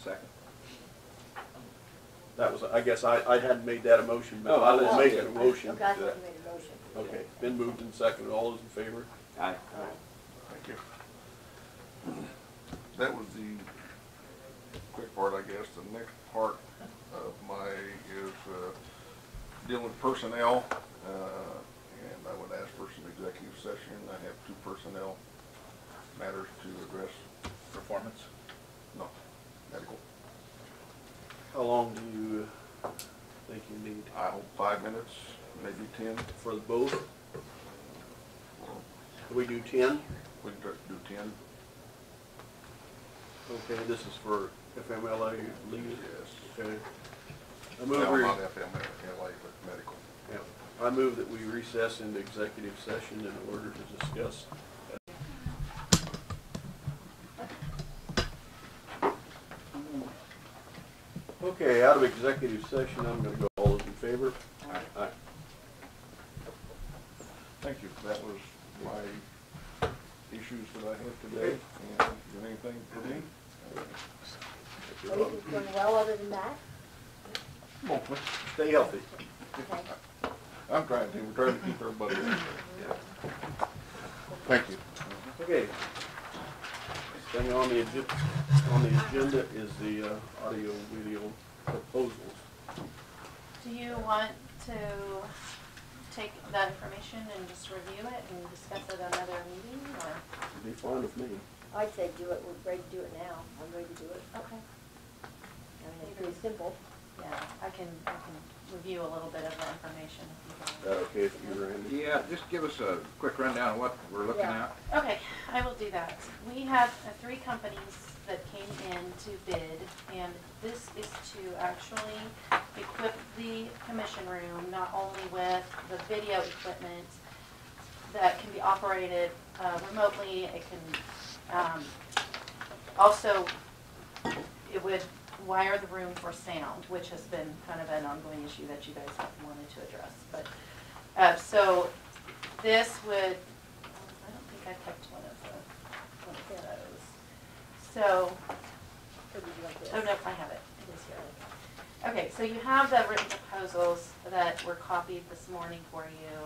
D: Second.
C: That was, I guess I hadn't made that a motion, but I will make it a motion.
B: Okay, I thought you made a motion.
C: Okay, been moved and seconded. All those in favor?
D: Aye.
K: Thank you. That was the quick part, I guess. The next part of my is dealing with personnel, and I would ask for some executive session. I have 2 personnel matters to address.
D: Performance?
K: No, medical.
C: How long do you think you need
K: I hope 5 minutes, maybe 10.
C: for the both? Can we do 10?
K: We can try to do 10.
C: Okay, this is for FMLA leave?
K: Yes.
C: Okay. I
K: No,
C: move,
K: not FMLA, but medical.
C: yeah, I move that we recess into executive session in order to discuss. Okay, out of executive session, I'm gonna go, all those in favor? Aye. Aye.
K: Thank you. That was my issues that I had today. And is there anything for me?
B: Everything's going well other than that?
K: Hopefully.
C: Stay healthy.
B: Okay.
K: I'm trying to. We're trying to keep everybody in. Thank you.
C: Okay. Thing on the agenda is the audio video proposals.
E: Do you want to take that information and just review it and discuss it at another meeting, or?
C: It'd be fine with me.
B: I'd say do it, we're ready to do it now. I'm ready to do it.
E: Okay.
B: I mean, it's pretty simple.
E: Yeah, I can review a little bit of the information if you want.
C: Is that okay if you, Randy?
D: Yeah, just give us a quick rundown of what we're looking
B: Yeah.
D: at.
E: Okay, I will do that. We have 3 companies that came in to bid, and this is to actually equip the commission room not only with the video equipment that can be operated remotely, it can also, it would wire the room for sound, which has been kind of an ongoing issue that you guys have wanted to address. But so this would, I don't think I kept one of those. So,
B: Or did you like this?
E: oh no, I have it. It is here. Okay, so you have the written proposal. proposals that were copied this morning for you,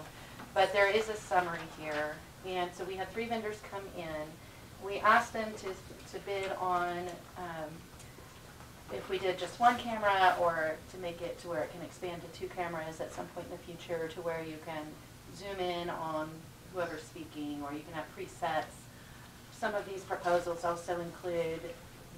E: but there is a summary here. And so we had 3 vendors come in. We asked them to bid on if we did just 1 camera, or to make it to where it can expand to 2 cameras at some point in the future, to where you can zoom in on whoever's speaking, or you can have presets. Some of these proposals also include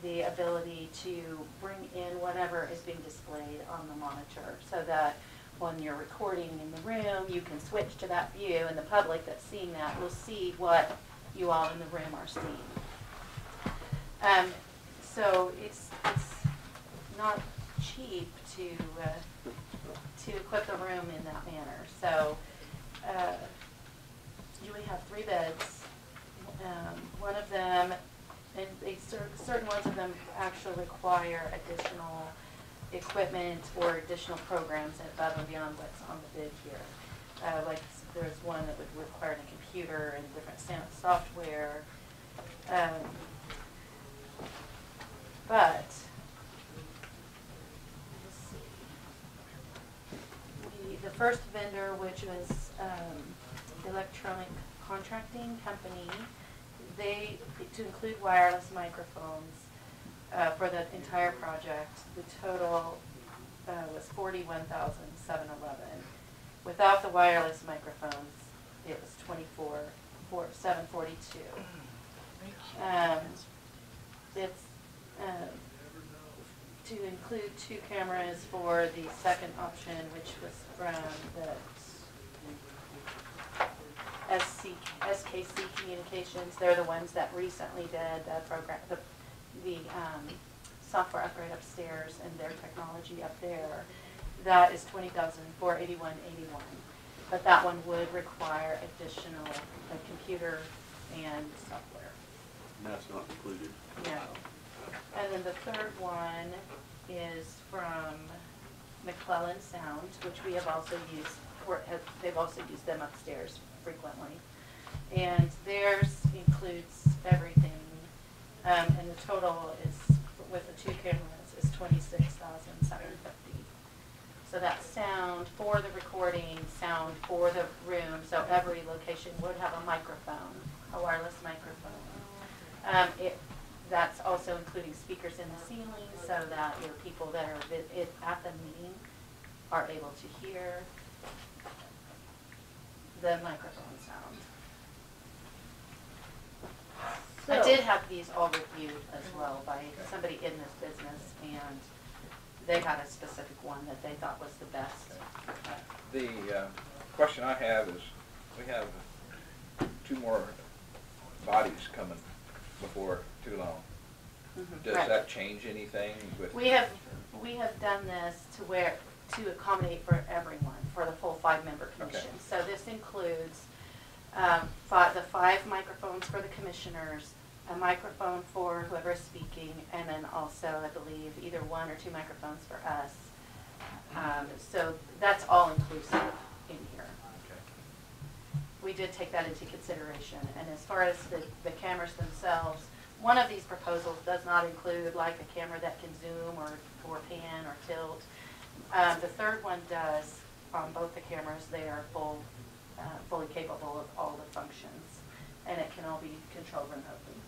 E: the ability to bring in whatever is being displayed on the monitor, so that when you're recording in the room, you can switch to that view, and the public that's seeing that will see what you all in the room are seeing. So it's not cheap to equip the room in that manner. So we have 3 bids. One of them, and certain ones of them actually require additional equipment or additional programs above and beyond what's on the bid here. Like there's one that would require a computer and different sound software. But let's see. The first vendor, which was electronic contracting company, to include wireless microphones for the entire project, the total was $41,711. Without the wireless microphones, it was $24,742. It's to include 2 cameras for the second option, which was from the SKC Communications. They're the ones that recently did the program, the software upgrade upstairs and their technology up there. That is $20,481.81. But that one would require additional computer and software.
C: And that's not included.
E: No. And then the third one is from McClellan Sound, which we have also used, they've also used them upstairs frequently. And theirs includes everything, and the total is, with the 2 cameras, is $26,750. So that's sound for the recording, sound for the room, so every location would have a microphone, a wireless microphone. That's also including speakers in the ceiling, so that your people that are at the meeting are able to hear the microphone sound. I did have these all reviewed as well by somebody in this business, and they had a specific one that they thought was the best.
D: The question I have is, we have 2 more bodies coming before too long. Does
E: Right.
D: that change anything with?
E: We have done this to accommodate for everyone, for the full 5-member commission.
D: Okay.
E: So this includes the 5 microphones for the commissioners, a microphone for whoever is speaking, and then also, I believe, either 1 or 2 microphones for us. So that's all inclusive in here.
D: Okay.
E: We did take that into consideration. And as far as the cameras themselves, one of these proposals does not include like a camera that can zoom or pan or tilt. The third one does. On both the cameras, they are fully capable of all the functions, and it can all be controlled remotely.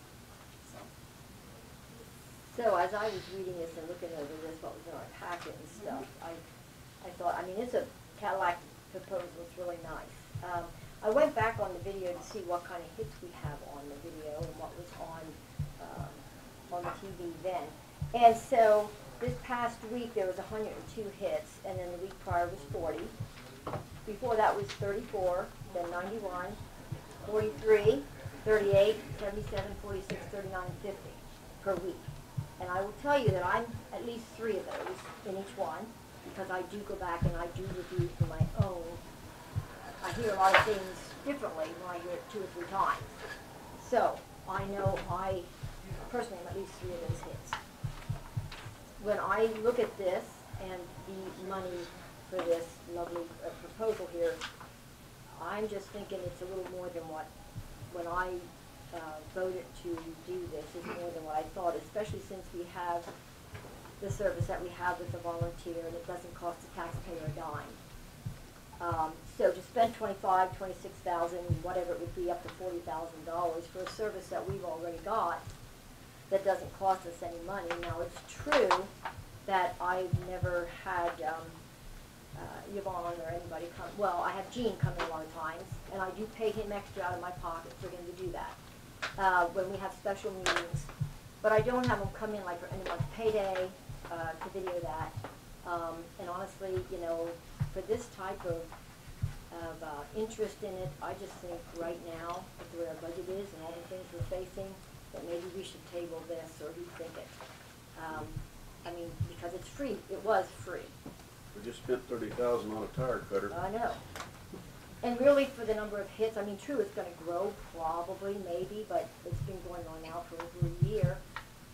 B: So as I was reading this and looking over this, what was in our packet and stuff, I thought, I mean, it's a Cadillac proposal, it's really nice. I went back on the video to see what kind of hits we have on the video and what was on the TV then. And so this past week there was 102 hits, and then the week prior was 40. Before that was 34, then 91, 43, 38, 77, 46, 39, 50 per week. And I will tell you that I'm at least 3 of those in each one, because I do go back and I do review for my own. I hear a lot of things differently when I hear it 2 or 3 times. So I know I personally am at least 3 of those hits. When I look at this and the money for this lovely proposal here, I'm just thinking it's a little more than what, when I voted to do this, is more than what I thought, especially since we have the service that we have with the volunteer, and it doesn't cost the taxpayer a dime. So to spend $25,000, $26,000, whatever it would be, up to $40,000 for a service that we've already got, that doesn't cost us any money. Now, it's true that I've never had Yvonne or anybody come, well, I have Gene come in a lot of times, and I do pay him extra out of my pocket for him to do that when we have special meetings. But I don't have him come in like for anyone's payday to video that. And honestly, you know, for this type of interest in it, I just think right now, with the way our budget is and all the things we're facing, that maybe we should table this or rethink it. I mean, because it's free. It was free.
C: We just spent $30,000 on a tire cutter.
B: I know. And really, for the number of hits, I mean, true, it's going to grow, probably, maybe, but it's been going on now for over a year.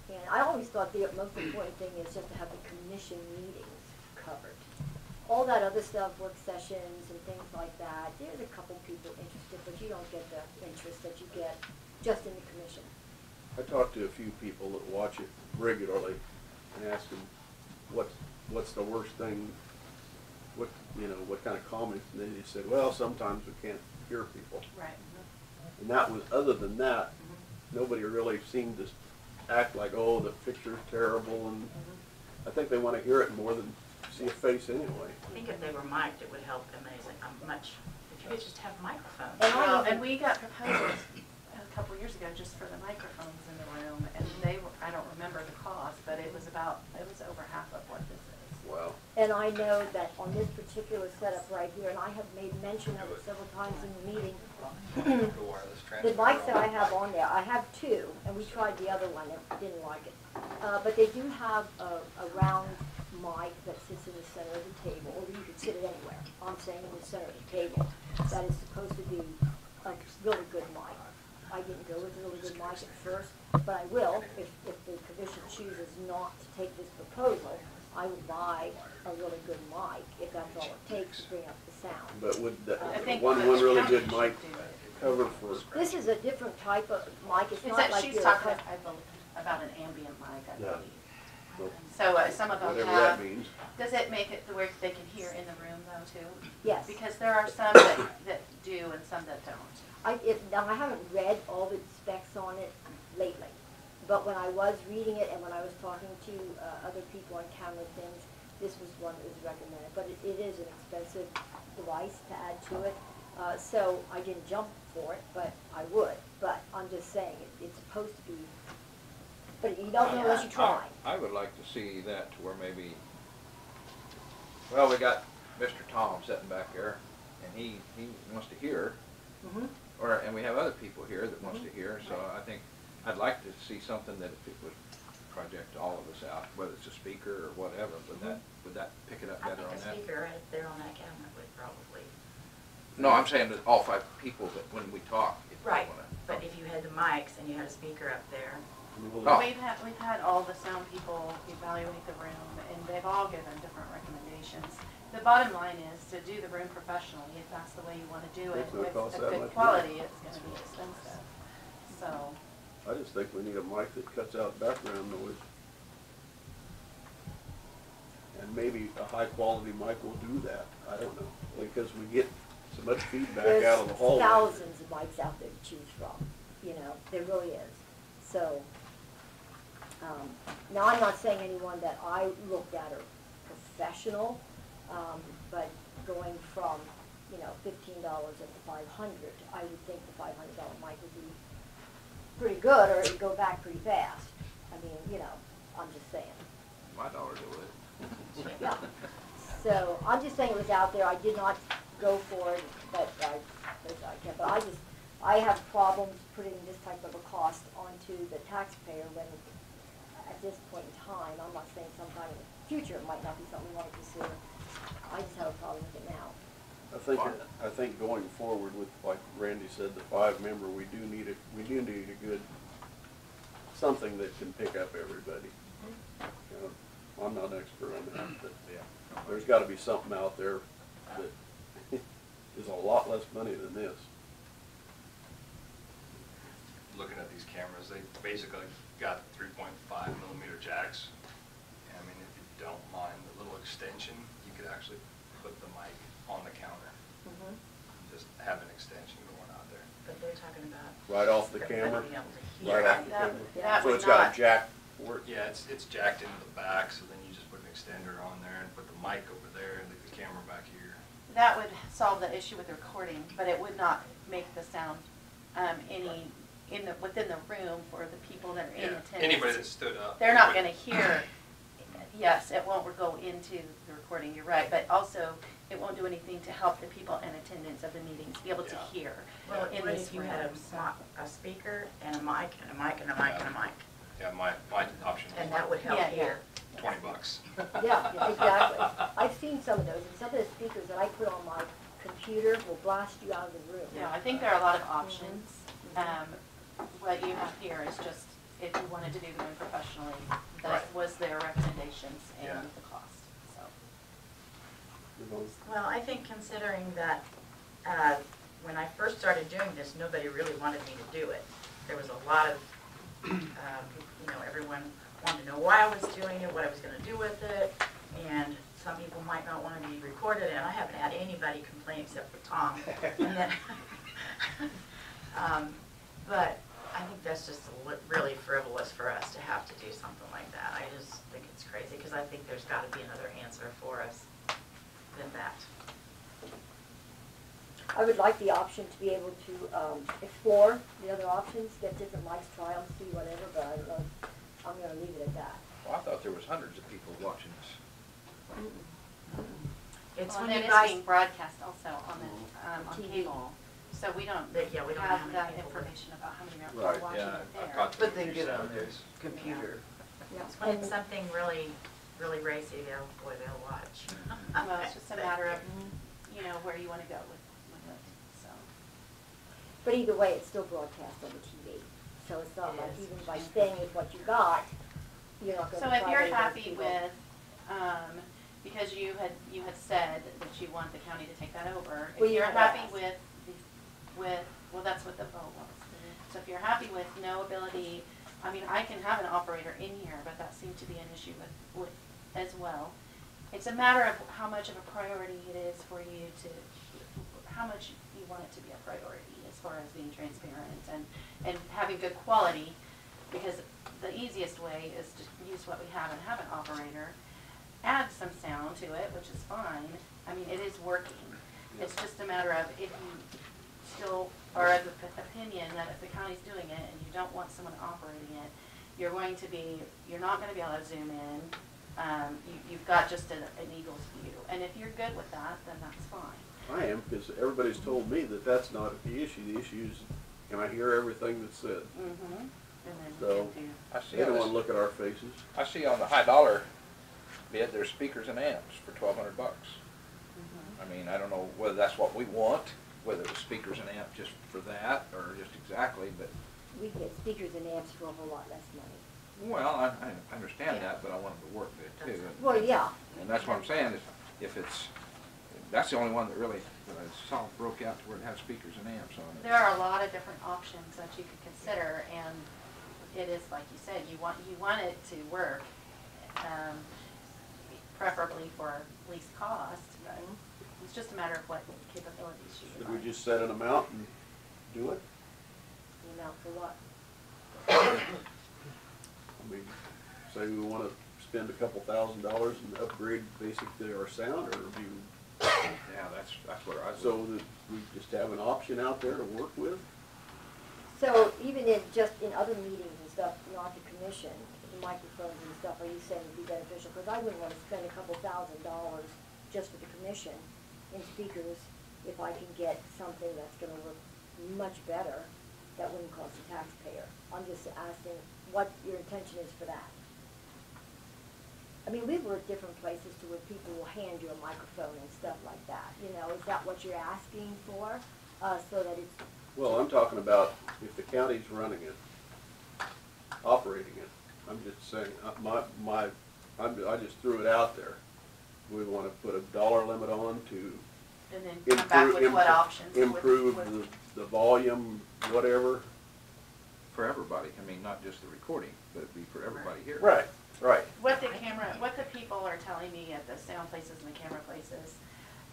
B: And I always thought the most important thing is just to have the commission meetings covered. All that other stuff, work sessions and things like that, there's a couple people interested, but you don't get the interest that you get just in the commission.
C: I talked to a few people that watch it regularly and asked them, what's the worst thing, what kind of comments, and they said, well, sometimes we can't hear people.
E: Right.
C: And that was, other than that, nobody really seemed to act like, oh, the picture's terrible, and I think they want to hear it more than see a face anyway.
P: I think if they were mic'd, it would help amazing much. If you could just have microphones.
E: And we got proposals a couple years ago just for the microphones in the room, and they were, I don't remember the cost, but it was over half of what this is.
C: Wow.
B: And I know that on this particular setup right here, and I have made mention of it several times in the meeting, the mics that I have on there, I have two, and we tried the other one and didn't like it. But they do have a round mic that sits in the center of the table, or you could sit it anywhere. I'm saying in the center of the table. That is supposed to be a really good mic. I didn't go with a really good mic at first, but I will if the commission chooses not to take this proposal. I would buy a really good mic if that's all it takes to bring up the sound.
C: But would one really good mic cover for?
B: This is a different type of mic. It's not like
E: she's
B: your
E: talking, I believe, about an ambient mic, I believe.
C: Well,
E: So some of them
C: whatever
E: have.
C: that means.
E: Does it make it to where they can hear in the room though too?
B: Yes.
E: Because there are some that do and some that don't.
B: Now I haven't read all the specs on it lately, but when I was reading it and when I was talking to other people on camera things, this was one that was recommended. But it is an expensive device to add to it, so I didn't jump for it, but I would. But I'm just saying, it's supposed to be, but you don't know unless you try.
D: I would like to see that to where maybe, well, we got Mr. Tom sitting back there, and he wants to hear, and we have other people here that wants to hear, so I think I'd like to see something that if it would project all of us out, whether it's a speaker or whatever, would that pick it up better on
P: I
D: that?
P: think a speaker right there on that cabinet would probably.
D: No, I'm saying that all 5 people that when we talk. if they
P: Right,
D: wanna-
P: but if you had the mics and you had a speaker up there.
D: Oh.
E: We've had all the sound people evaluate the room, and they've all given different recommendations. The bottom line is to do the room professionally, if that's the way you want to do it,
C: It's gonna
E: with
C: cost
E: a
C: that
E: good
C: much
E: quality,
C: money.
E: it's going to be expensive. So,
C: I just think we need a mic that cuts out background noise. And maybe a high quality mic will do that. I don't know, because we get so much feedback out of the hallway.
B: There's thousands of mics out there to choose from, there really is. So, now I'm not saying anyone that I looked at are professional, but going from, $15 up to $500, I would think the $500 mic would be pretty good, or it would go back pretty fast. I mean, I'm just saying.
D: My daughter do it.
B: Yeah. So I'm just saying it was out there. I did not go for it, but I have problems putting this type of a cost onto the taxpayer when, at this point in time, I'm not saying sometime in the future it might not be something we want to consider. I just have a problem with it now.
C: I think going forward with, like Randy said, the 5-member, we do need a good, something that can pick up everybody. I'm not an expert on that, but there's got to be something out there that is a lot less money than this.
G: Looking at these cameras, they basically got 3.5 millimeter jacks. I mean, actually put the mic on the counter.
P: Mhm.
G: Just have an extension going out there.
P: But they're talking about.
C: Right off the
P: everybody
C: camera?
P: being able to hear.
C: Right off the
E: That-
C: camera?
E: that
C: So
E: would
C: it's got
E: not-
C: a jack for it?
G: Yeah, it's jacked into the back, so then you just put an extender on there and put the mic over there and leave the camera back here.
E: That would solve the issue with the recording, but it would not make the sound within the room for the people that are in
G: Yeah,
E: attendance.
G: anybody that stood up.
E: They're not
G: anybody-
E: gonna hear, yes, it won't go into the recording, you're right, but also it won't do anything to help the people in attendance of the meetings be able to
G: Yeah.
E: hear
P: Well,
E: in
P: what
E: this
P: if you had
E: room.
P: a speaker and a mic and a mic and a mic and a mic?
G: Yeah, my option
P: And
G: was
P: that would help
E: Yeah,
P: here.
G: $20.
B: Yeah, exactly. I've seen some of those, and some of the speakers that I put on my computer will blast you out of the room.
E: Yeah, I think there are a lot of options. What you have here is just, if you wanted to do them professionally, that
G: Right.
E: was their recommendations and
G: Yeah.
E: the cost, so.
P: Well, I think considering that, when I first started doing this, nobody really wanted me to do it. There was a lot of, everyone wanted to know why I was doing it, what I was gonna do with it, and some people might not wanna be recorded, and I haven't had anybody complain except for Tom. And then, but I think that's just really frivolous for us to have to do something like that. I just think it's crazy, because I think there's gotta be another answer for us than that.
B: I would like the option to be able to explore the other options, get different mics, try them, see whatever, but I don't know, I'm gonna leave it at that.
D: Well, I thought there was hundreds of people watching this.
P: It's
E: Well,
P: when
E: and
P: you
E: it is
P: guys,
E: being broadcast also on on
B: TV.
E: cable, so we don't
P: Yeah, we don't know how
E: have
P: many
E: that
P: people would-
E: information about how many are
C: Right.
E: watching
G: Yeah,
E: it
G: I
E: there.
G: caught
R: But they get on their computer.
P: it's when it's something really, really racy, they'll watch.
E: Well, it's just a matter of, where you wanna go with it, so.
B: But either way, it's still broadcast on the TV, so it's not
P: It
B: like
P: is.
B: even by staying with what you got, you're not gonna
E: So
B: try
E: if
B: to
E: you're
B: get
E: happy
B: people-
E: with, because you had said that you want the county to take that over,
B: Well,
E: if
B: you
E: you're
B: have
E: happy
B: asked.
E: well, that's what the vote was. So if you're happy with no ability, I can have an operator in here, but that seemed to be an issue with as well. It's a matter of how much of a priority it is for you how much you want it to be a priority as far as being transparent and having good quality, because the easiest way is to use what we have and have an operator, add some sound to it, which is fine. It is working. It's just a matter of if you still are of the opinion that if the county's doing it and you don't want someone operating it, you're not gonna be able to zoom in. You've got just an eagle's view. And if you're good with that, then that's fine.
C: I am, because everybody's told me that that's not the issue. The issue is, can I hear everything that's said?
E: Mm-hmm. And then
C: So-
E: you can do.
D: I see
C: They
D: on
C: don't want to
D: this,
C: look at our faces.
D: I see on the high dollar bid, there's speakers and amps for $1,200. I don't know whether that's what we want, whether it's speakers and amp just for that, or just exactly, but,
B: We can get speakers and amps for a whole lot less money.
D: well, I understand that, but I want them to work good too.
B: Well, yeah,
D: And that's what I'm saying, if it's, that's the only one that really, that I saw broke out to where it had speakers and amps on it.
E: There are a lot of different options that you could consider, and it is, like you said, you want it to work, preferably for least cost, but it's just a matter of what capabilities you
C: Should
E: would
C: we
E: like.
C: just set an amount and do it?
B: the amount for what?
C: Say we want to spend a couple $1,000s and upgrade basically our sound, or do you,
D: Yeah, that's where I was.
C: so that we just have an option out there to work with?
B: So even in other meetings and stuff, not the commission, the microphones and stuff, are you saying would be beneficial? Because I wouldn't want to spend a couple $1,000s just for the commission in speakers if I can get something that's gonna work much better, that wouldn't cost the taxpayer. I'm just asking what your intention is for that. We've worked different places to where people will hand you a microphone and stuff like that, is that what you're asking for? So that it's,
C: Well, I'm talking about if the county's running it, operating it. I'm just saying, I just threw it out there. We want to put a dollar limit on to
E: And then come back with what options.
C: improve
E: with-
C: the volume, whatever.
D: For everybody, not just the recording, but it'd be for everybody here.
C: Right.
E: What the people are telling me at the sound places and the camera places,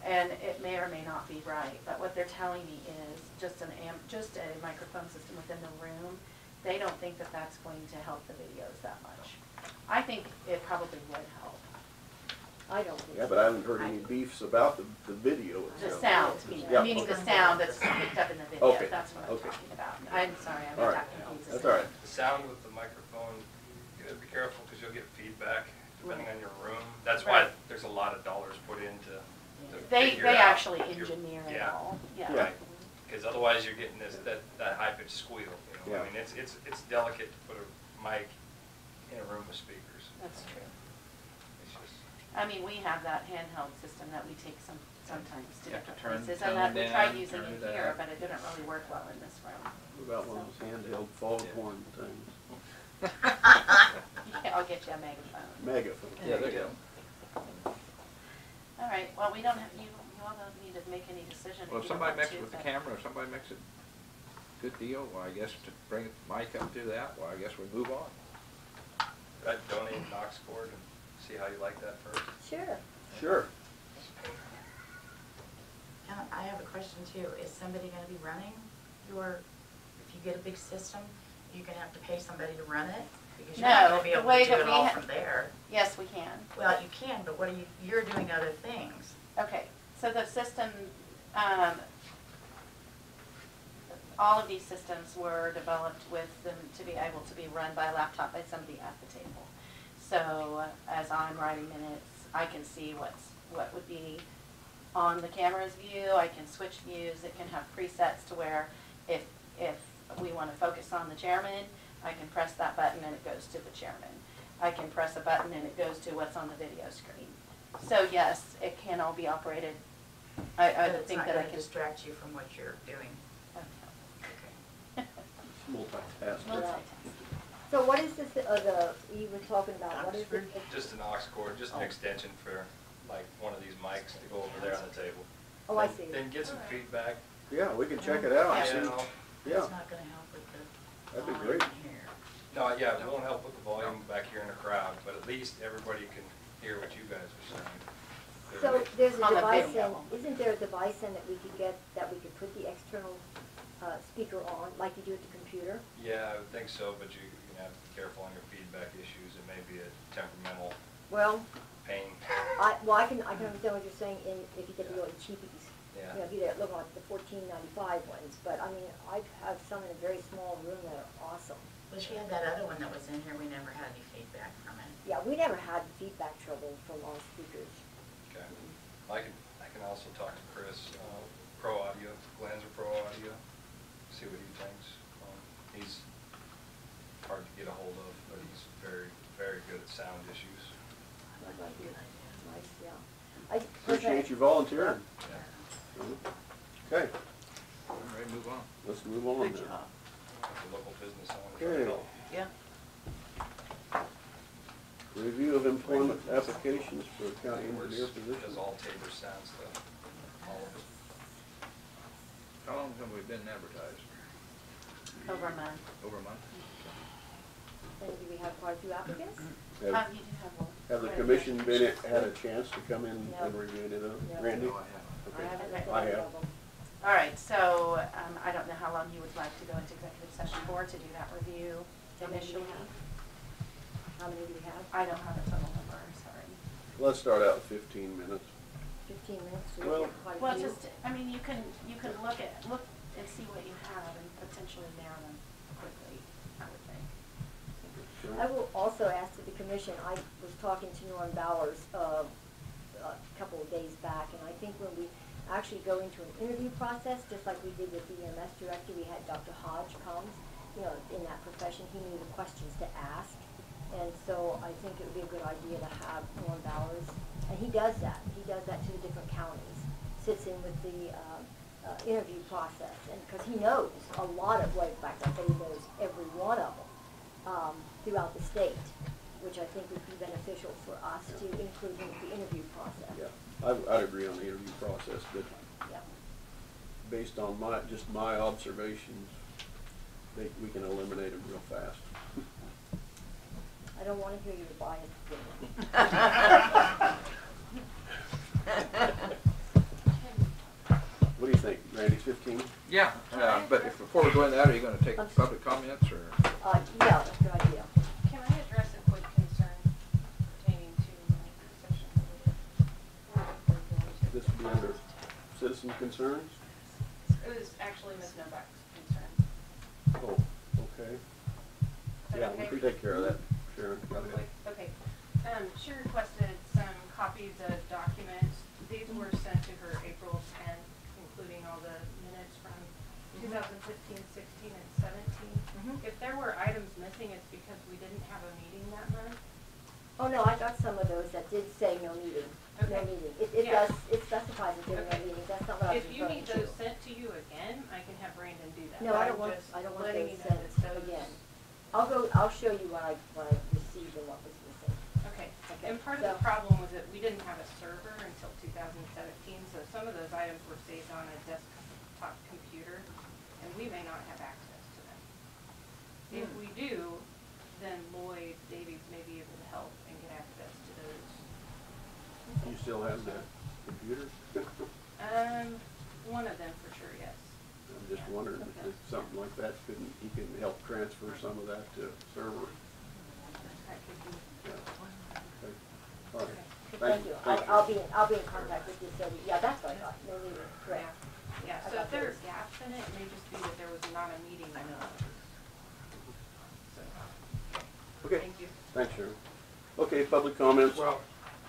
E: and it may or may not be right, but what they're telling me is just a microphone system within the room, they don't think that that's going to help the videos that much. I think it probably would help.
B: I don't think
C: Yeah,
B: so.
C: but I haven't heard any beefs about the video
E: The
C: itself.
E: sound,
C: Yeah,
E: meaning
C: okay.
E: the sound that's picked up in the video,
C: Okay,
E: that's what I'm
C: okay.
E: talking about. I'm sorry, I
C: All
E: made
C: right.
E: that confusing.
C: That's all right.
G: The sound with the microphone, you gotta be careful because you'll get feedback depending on your room. That's why
E: Right.
G: there's a lot of dollars put into to
E: They
G: figure out
E: actually
G: your-
E: engineer it
G: yeah.
E: all, yeah.
C: Yeah.
G: Because otherwise you're getting that high pitched squeal. You know?
C: Yeah.
G: I mean, it's delicate to put a mic in a room with speakers.
E: That's true.
G: It's just,
E: I mean, we have that handheld system that we take sometimes to
D: You have to
E: different
D: turn the
E: places, and
D: tone
E: that we tried
D: down,
E: using
D: turn
E: it
D: it
E: here,
D: up.
E: but it didn't really work well in this room.
C: What about one of those handheld foghorn things?
E: Yeah, I'll get you a megaphone.
C: Megaphone.
D: Yeah, there you go.
E: All right, well, we don't have, you all don't need to make any decision.
D: Well, if
E: you don't
D: somebody
E: want
D: makes
E: to,
D: it with the
E: but-
D: camera, if somebody makes it good deal, well, I guess to bring the mic up to that, well, I guess we move on.
G: I'd donate an aux cord and see how you like that first.
B: Sure.
C: Sure.
P: I have a question too. Is somebody gonna be running if you get a big system, you're gonna have to pay somebody to run it? Because you're not
E: No,
P: gonna be
E: the
P: able
E: way
P: to do
E: that
P: it
E: we
P: all
E: ha-
P: from there.
E: Yes, we can.
P: Well, you can, but what are you're doing other things.
E: Okay, so the system, all of these systems were developed with them to be able to be run by a laptop by somebody at the table. So as I'm writing minutes, I can see what would be on the camera's view. I can switch views. It can have presets to where if we want to focus on the chairman, I can press that button and it goes to the chairman. I can press a button and it goes to what's on the video screen. So yes, it can all be operated. I
P: But
E: think that I
P: it's not gonna
E: can.
P: distract you from what you're doing.
C: Multitask.
B: So what is this, you were talking about, what is it?
G: Just an aux cord, just an extension for like one of these mics to go over there on the table.
B: Oh, I see.
G: Then get some feedback.
C: Yeah, we can check it out and
G: You
C: see.
G: know.
C: Yeah,
P: It's not gonna help with the
C: that'd be
P: volume
C: great.
P: here.
G: No, yeah, it won't help with the volume back here in the crowd, but at least everybody can hear what you guys are saying.
B: So there's a
E: On the
B: device
E: video.
B: isn't there a device then that we could get, that we could put the external speaker on, like you do at the computer?
G: Yeah, I would think so, but you're gonna have to be careful on your feedback issues. It may be a temperamental
B: Well,
G: pain.
B: I can understand what you're saying if you get the really cheapies.
G: Yeah.
B: You know, if you look like the $14.95 ones, but I mean, I've had some in a very small room that are awesome.
P: Well, she had that other one that was in here, we never had any feedback from it.
B: Yeah, we never had feedback trouble from our speakers.
G: Okay. I can also talk to Chris, Pro Audio, Glanzer Pro Audio, see what he thinks. He's hard to get a hold of, but he's very, very good at sound issues.
B: I'd like to- Nice, yeah.
C: Appreciate you volunteering. Okay,
D: All right, move on.
C: let's move on
E: Good
C: then.
E: job.
G: That's a local business owner.
C: Okay.
P: Yeah.
C: Review of employment applications for county engineer
G: Does
C: position.
G: all Tabor sound stuff, all of it.
D: How long have we been advertised?
E: Over a month.
D: Over a month?
B: And do we have quite a few applicants?
C: Have,
E: You do have one.
C: have the
E: Right.
C: commission had a chance to come in and review it,
B: No.
C: Randy?
D: No, I haven't.
B: I
C: Okay.
B: haven't looked
C: I
B: at any
C: have.
B: of them.
E: All right, so I don't know how long you would like to go into executive session for to do that review
B: How many do we
E: initially.
B: have? How many do we have?
E: I don't have a total number, sorry.
C: Let's start out with 15 minutes.
B: 15 minutes? So we
C: Well-
B: have quite a
E: Well,
B: few.
E: just, I mean, you can look and see what you have and potentially narrow them quickly, I would think.
B: I will also ask that the commission, I was talking to Norm Bowers a couple of days back, and I think when we actually go into an interview process, just like we did with the EMS director, we had Dr. Hodge come, you know, in that profession, he knew the questions to ask. And so I think it would be a good idea to have Norm Bowers, and he does that to the different counties, sits in with the interview process, and because he knows a lot of, in fact, I bet he knows every one of them throughout the state, which I think would be beneficial for us to include in the interview process.
C: Yeah, I'd agree on the interview process, but
B: Yeah.
C: based on just my observations, we can eliminate them real fast.
B: I don't want to hear your biased opinion.
D: Before we go into that, are you gonna take public comments, or?
B: Yeah, that's a good idea.
J: Can I address a quick concern pertaining to section?
C: This would be under citizen concerns?
J: It was actually Ms. Novak's concern.
C: Oh, okay.
J: that
C: Yeah,
J: okay?
C: we can take care of that, Sharon.
J: Real quick, okay. She requested some copies of documents. These were sent to her April 10th, including all the minutes from 2015, 16, and 17. If there were items missing, it's because we didn't have a meeting that month.
B: Oh, no, I got some of those that did say no meeting. No
J: Okay.
B: meeting. It
J: Yeah.
B: does, it specifies that there are no
J: Okay.
B: meetings. That's not what I was
J: If you
B: referring
J: need
B: to.
J: those sent to you again, I can have Brandon do that.
B: No,
J: But
B: I
J: I'm
B: don't want,
J: just
B: I don't want
J: letting
B: those
J: you know
B: sent
J: that those-
B: again. I'll show you what I received and what was missing.
J: Okay.
B: Okay,
J: And part of
B: so-
J: the problem was that we didn't have a server until 2017, so some of those items were saved on a desktop computer, and we may not have access to them. If we do, then Lloyd Davies may be able to help and get access to those.
C: You still have that computer?
J: One of them for sure, yes.
C: I'm just wondering if something like that he can help transfer some of that to server.
J: That could be.
C: Yeah. Okay. All right.
B: Thank you. I'll be in contact with you, so, yeah, that's what I thought. No meeting, correct.
J: Yeah, so if there's gaps in it, it may just be that there was not a meeting. I know. So,
C: Okay.
J: thank you.
C: Thanks, Sharon. Okay, public comments?
N: Well,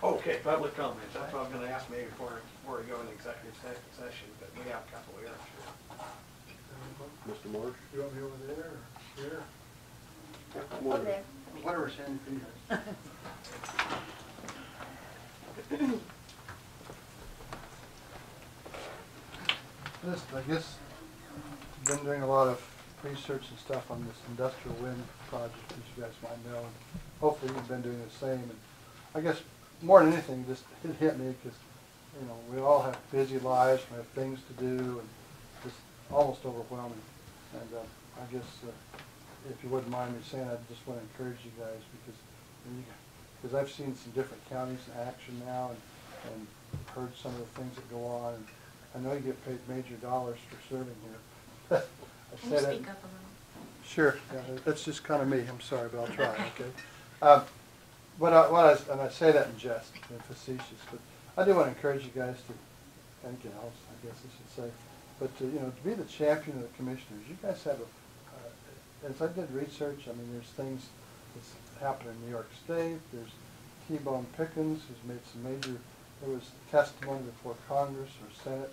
N: okay, public comments. That's what I was gonna ask maybe before we go into executive session, but we have a couple here.
C: Mr. Marsh?
N: You want me over there or here?
C: Yeah, come on.
B: Okay.
N: Whatever, Sandy, for you.
Q: I guess, been doing a lot of research and stuff on this industrial wind project, as you guys might know, and hopefully you've been doing the same. And I guess more than anything, just it hit me because, you know, we all have busy lives, we have things to do, and it's almost overwhelming. And I guess if you wouldn't mind me saying, I just want to encourage you guys because I've seen some different counties in action now and heard some of the things that go on. And I know you get paid major dollars for serving here.
P: Can you speak up a little?
Q: Sure, yeah, that's just kind of me, I'm sorry, but I'll try, okay? And I say that in jest and facetious, but I do want to encourage you guys to, and gals, I guess I should say, but to, you know, to be the champion of the commissioners. You guys have as I did research, I mean, there's things that's happened in New York State. There's T-Bone Pickens, who's made some major, there was testimony before Congress or Senate,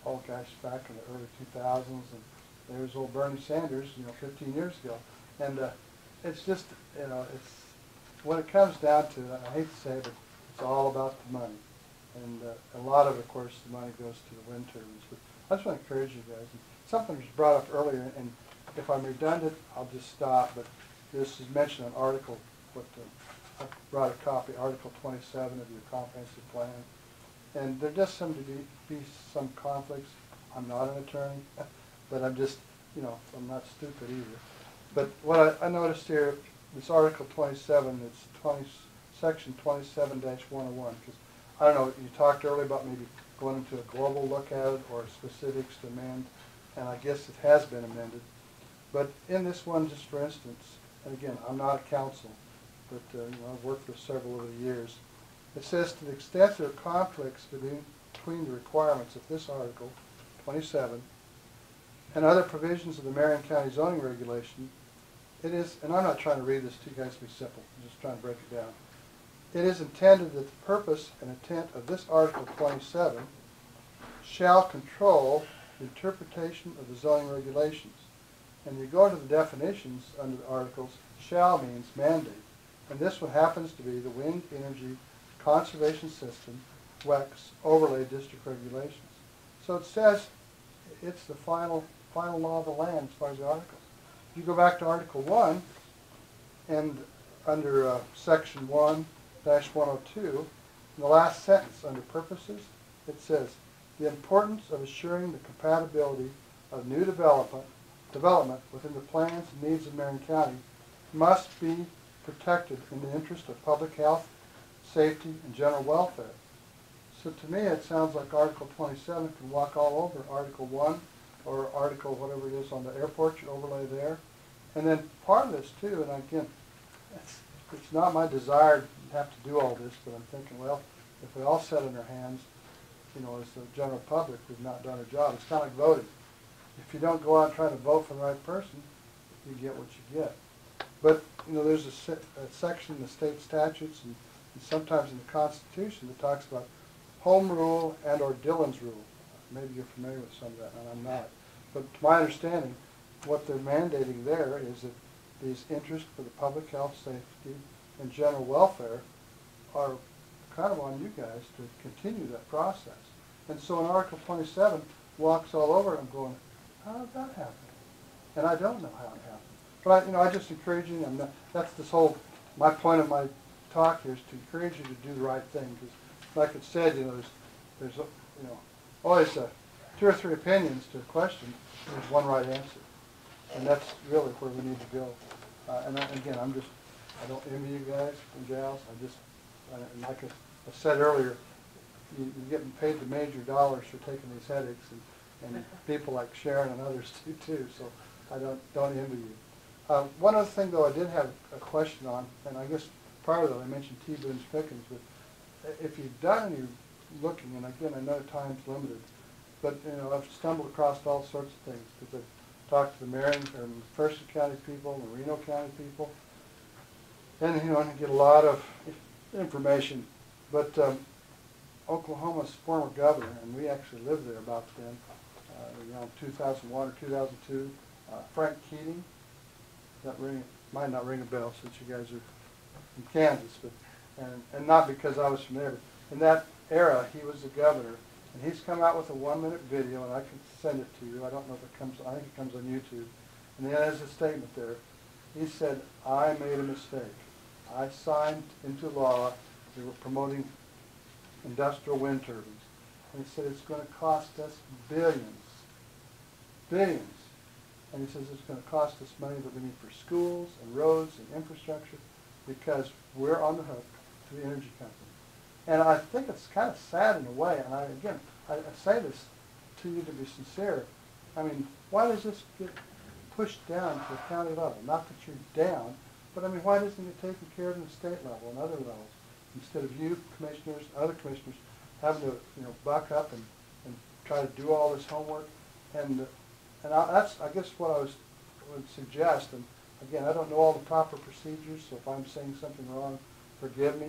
Q: all guys back in the early 2000s, and there's old Bernie Sanders, you know, 15 years ago. And it's just, you know, it's, what it comes down to, and I hate to say it, but it's all about the money. And a lot of course, the money goes to the wind turbines. But I just want to encourage you guys. And something was brought up earlier, and if I'm redundant, I'll just stop. But this is mentioned in Article, I brought a copy, Article 27 of your comprehensive plan. And there just seem to be some conflicts. I'm not an attorney, but I'm just, you know, I'm not stupid either. But what I noticed here, this Article 27, it's Section 27-101, because I don't know, you talked earlier about maybe going into a global look at it or specifics to amend, and I guess it has been amended. But in this one, just for instance, and again, I'm not a counsel, but you know, I've worked for several over the years. It says, to the extent there are conflicts between the requirements of this Article 27 and other provisions of the Marion County zoning regulation, it is, and I'm not trying to read this to you guys to be simple, I'm just trying to break it down. It is intended that the purpose and intent of this Article 27 shall control the interpretation of the zoning regulations. And you go to the definitions under the articles, shall means mandate. And this one happens to be the Wind Energy Conservation System, WEC's overlay district regulations. So it says it's the final law of the land as far as the articles. If you go back to Article 1, and under Section 1-102, in the last sentence under purposes, it says, the importance of assuring the compatibility of new development within the plans and needs of Marion County must be protected in the interest of public health, safety, and general welfare. So to me, it sounds like Article 27 can walk all over Article 1 or article, whatever it is, on the airport, you overlay there. And then part of this too, and again, it's not my desire to have to do all this, but I'm thinking, well, if we all sat in our hands, you know, as the general public, we've not done our job. It's kind of like voting. If you don't go out and try to vote for the right person, you get what you get. But, you know, there's a section in the state statutes and sometimes in the Constitution that talks about home rule and or Dillon's rule. Maybe you're familiar with some of that, and I'm not. But to my understanding, what they're mandating there is that these interests for the public health, safety, and general welfare are kind of on you guys to continue that process. And so in Article 27 walks all over it. I'm going, how did that happen? And I don't know how it happened. But I just encourage you, and that's this whole, my point of my talk here is to encourage you to do the right thing. Because like it said, there's always 2 or 3 opinions to a question. There's one right answer. And that's really where we need to go. And again, I don't envy you guys and gals. And like I said earlier, you're getting paid the major dollars for taking these headaches, and people like Sharon and others do too. So I don't envy you. One other thing, though, I did have a question on, and I guess prior to that I mentioned T. Boone's Pickens, but if you've done any looking, and again, I know time's limited, but I've stumbled across all sorts of things because I've talked to the Marion and Person County people, and the Reno County people, and I get a lot of information. But Oklahoma's former governor, and we actually lived there about then, around 2001 or 2002, Frank Keating. Might not ring a bell since you guys are from Kansas, but and not because I was from there, but in that era he was the governor, and he's come out with a 1-minute video, and I can send it to you. I don't know if it comes. I think it comes on YouTube, and then there's a statement there. He said, "I made a mistake. I signed into law. They were promoting industrial wind turbines, and he said it's going to cost us billions, billions." And he says it's going to cost us money that we need for schools and roads and infrastructure because we're on the hook to the energy company. And I think it's kind of sad in a way, and I say this to you to be sincere. I mean, why does this get pushed down to the county level? Not that you're down, but I mean, why doesn't it get taken care of in the state level and other levels? Instead of you commissioners, other commissioners, having to buck up and try to do all this homework. And that's, I guess, what I would suggest. And again, I don't know all the proper procedures, so if I'm saying something wrong, forgive me.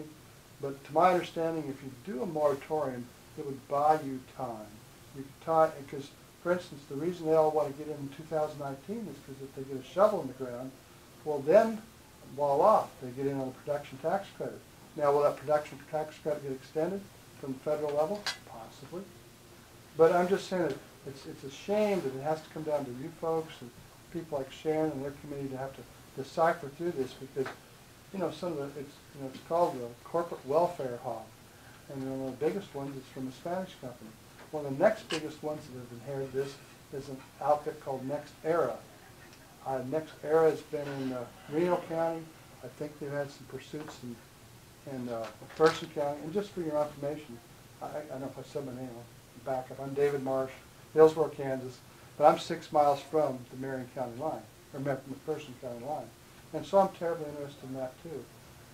Q: But to my understanding, if you do a moratorium, it would buy you time. You could tie, because, for instance, the reason they all want to get in 2019 is because if they get a shovel in the ground, well then, voila, they get in on the production tax credit. Now, will that production tax credit get extended from the federal level? Possibly. But I'm just saying that it's a shame that it has to come down to you folks and people like Sharon and their committee to have to decipher through this, because some of it's called the corporate welfare hog, and one of the biggest ones is from a Spanish company. One of the next biggest ones that have inherited this is an outfit called Next Era. Next Era has been in Reno County. I think they've had some pursuits in Person County. And just for your information, I don't know if I said my name, I'll back up. I'm David Marsh, Hillsborough, Kansas, but I'm 6 miles from the Marion County line, or from the Person County line. And so I'm terribly interested in that too.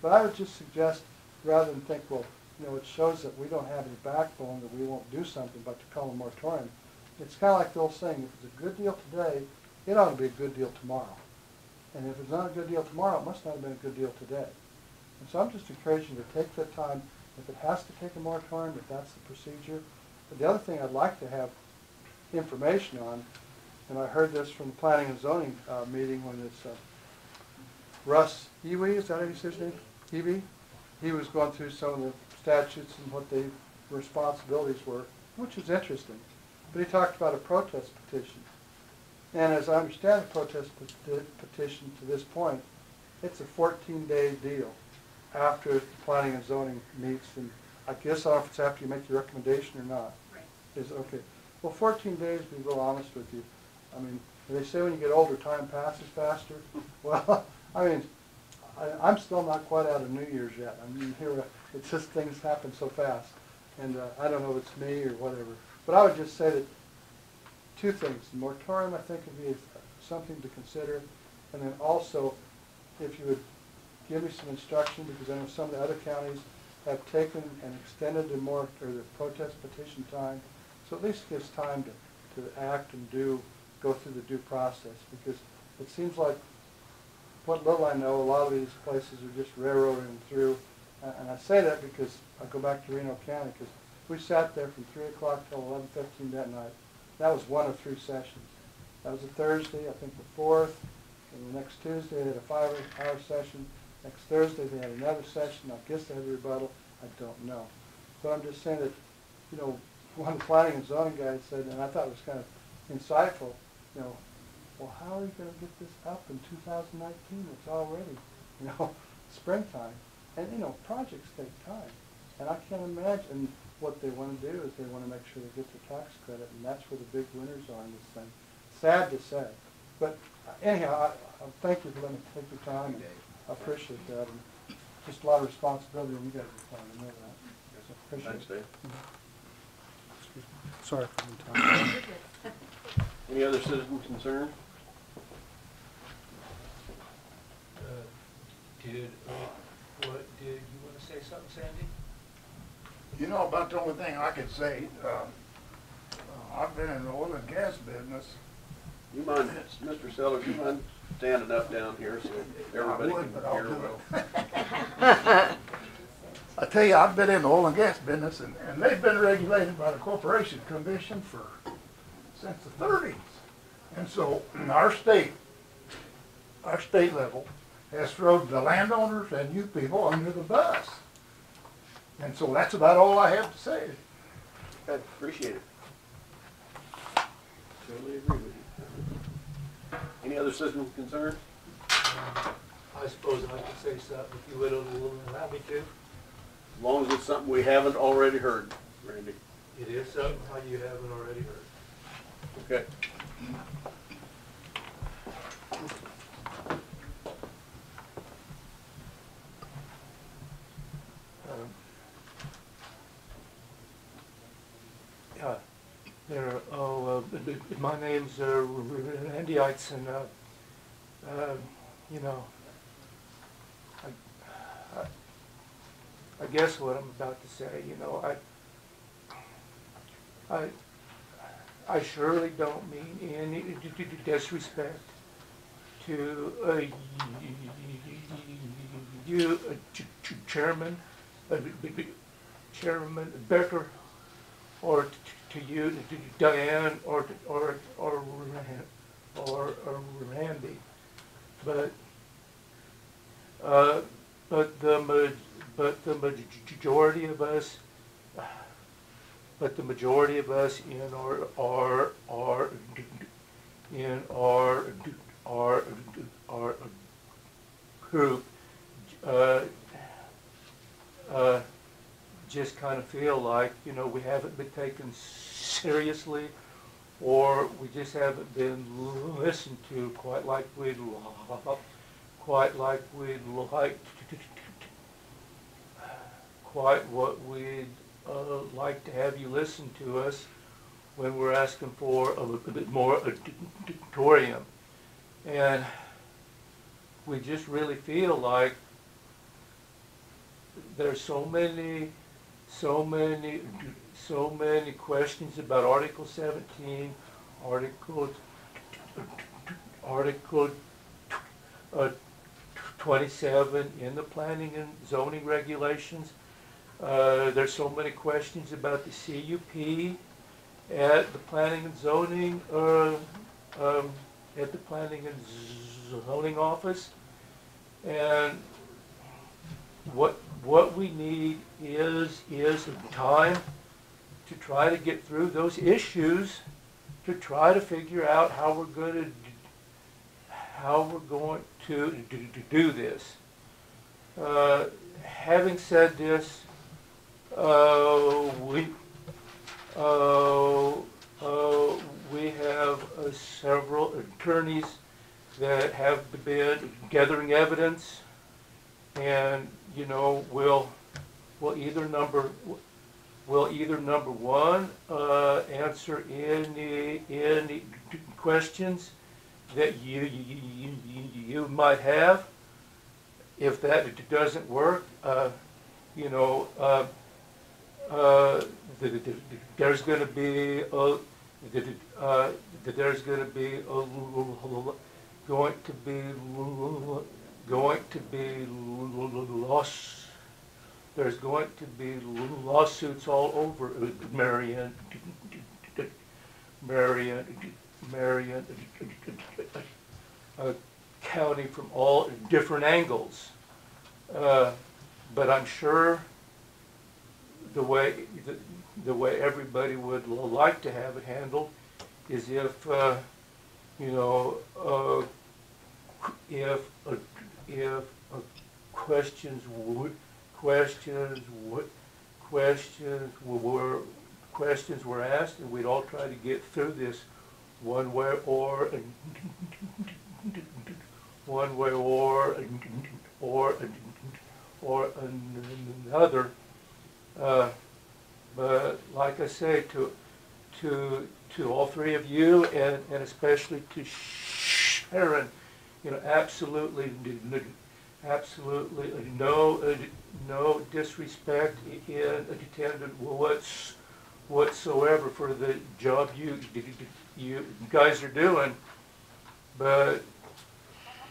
Q: But I would just suggest, rather than think, well, it shows that we don't have any backbone, that we won't do something but to call a moratorium. It's kind of like the old saying, if it's a good deal today, it ought to be a good deal tomorrow. And if it's not a good deal tomorrow, it must not have been a good deal today. And so I'm just encouraging you to take that time. If it has to take a moratorium, if that's the procedure. But the other thing I'd like to have information on, and I heard this from the Planning and Zoning meeting when it's Russ Ewey, is that how you say his name? Ewey? He was going through some of the statutes and what the responsibilities were, which was interesting. But he talked about a protest petition. And as I understand the protest petition to this point, it's a 14-day deal after the Planning and Zoning meets. And I guess I don't know if it's after you make your recommendation or not.
S: Right.
Q: Is okay. Well, 14 days, to be real honest with you. I mean, they say when you get older, time passes faster. Well, I mean, I'm still not quite out of New Year's yet. I mean, it's just things happen so fast. And I don't know if it's me or whatever. But I would just say that two things. The moratorium, I think, would be something to consider. And then also, if you would give me some instruction, because I know some of the other counties have taken and extended the protest petition time. So at least gives time to act and go through the due process, because it seems like what little I know, a lot of these places are just railroading through. And I say that because I go back to Reno County, because we sat there from 3 o'clock till 11:15 that night. That was one of 3 sessions. That was a Thursday, I think the 4th, and the next Tuesday they had a 5-hour session. Next Thursday they had another session. I guess they had a rebuttal. I don't know. But I'm just saying that, you know, one planning and zoning guy said, and I thought it was kind of insightful, you know, well, how are you going to get this up in 2019? It's already, you know, springtime. And, you know, projects take time. And I can't imagine what they want to do is they want to make sure they get their tax credit, and that's where the big winners are in this thing. Sad to say. But anyhow, I thank you for letting me take the time. And I appreciate that. And just a lot of responsibility on you guys' part. I know that. So appreciate
C: Thanks, Dave.
Q: Excuse me. Sorry for the time.
C: Any other citizen concerns?
H: Did you want to say something, Sandy?
I: You know, about the only thing I could say, I've been in the oil and gas business.
C: You mind, Mr. Sellers, you mind standing up down here so everybody can hear well?
I: I tell you, I've been in the oil and gas business, and they've been regulated by the Corporation Commission since the 30s. And so our state level has thrown the landowners and you people under the bus. And so that's about all I have to say.
C: Okay, appreciate it. Totally agree with you. Any other citizen concerns?
H: I suppose I could say something if you would allow me to.
C: As long as it's something we haven't already heard, Randy.
H: It is something you haven't already heard.
C: Okay.
H: My name's Randy Eitz, and you know, I guess what I'm about to say, you know, I surely don't mean any disrespect to you, Chairman Becker, or to you, Diane, or Randy, but the majority of us, in our group just kind of feel like, you know, we haven't been taken seriously, or we just haven't been listened to quite like we'd quite what we'd like to have you listen to us when we're asking for a little bit more moratorium. And we just really feel like there's so many questions about Article 17, Article 27 in the planning and zoning regulations. There's so many questions about the CUP at the planning and zoning office, and what we need is time to try to get through those issues, to try to figure out how we're going to do this. Having said this, we have several attorneys that have been gathering evidence, and you know, we'll either will either number one, answer any questions that you might have. If that doesn't work, you know, there's going to be there's going to be lawsuits all over Marion County from all different angles. But I'm sure the way everybody would like to have it handled is if you know, if questions were asked, and we'd all try to get through this one way or another. But like I say, to all three of you, and especially to Sharon, you know, absolutely no disrespect intended whatsoever for the job you guys are doing. But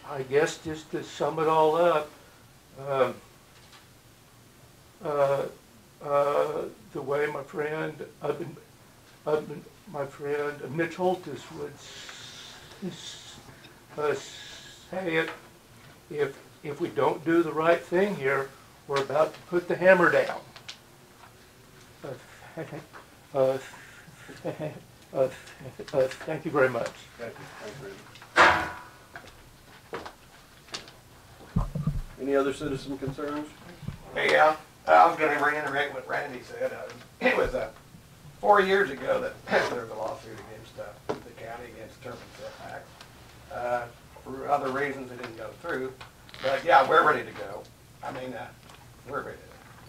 H: I guess just to sum it all up, the way my friend Mitch Holtis would say it, if we don't do the right thing here, we're about to put the hammer down. Thank you very much.
C: Thank you. Thank you. Any other citizen concerns?
N: Hey, I was going to reiterate what Randy said. It was 4 years ago that there was a lawsuit against the county against turbine setbacks. For other reasons, it didn't go through. But yeah, we're ready to go. I mean, we're ready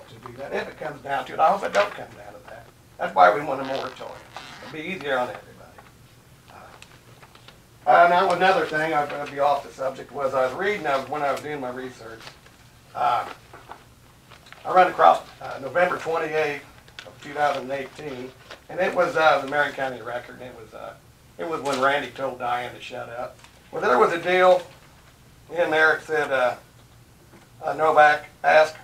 N: to do that. If it comes down to it, I hope it don't come down to that. That's why we want a moratorium. It'll be easier on everybody. Now another thing, I'm going to be off the subject, was I was reading, when I was doing my research, I ran across November 28th of 2018, and it was the Marion County Record, and it was when Randy told Diane to shut up. Well, there was a deal in there. It said Novak asked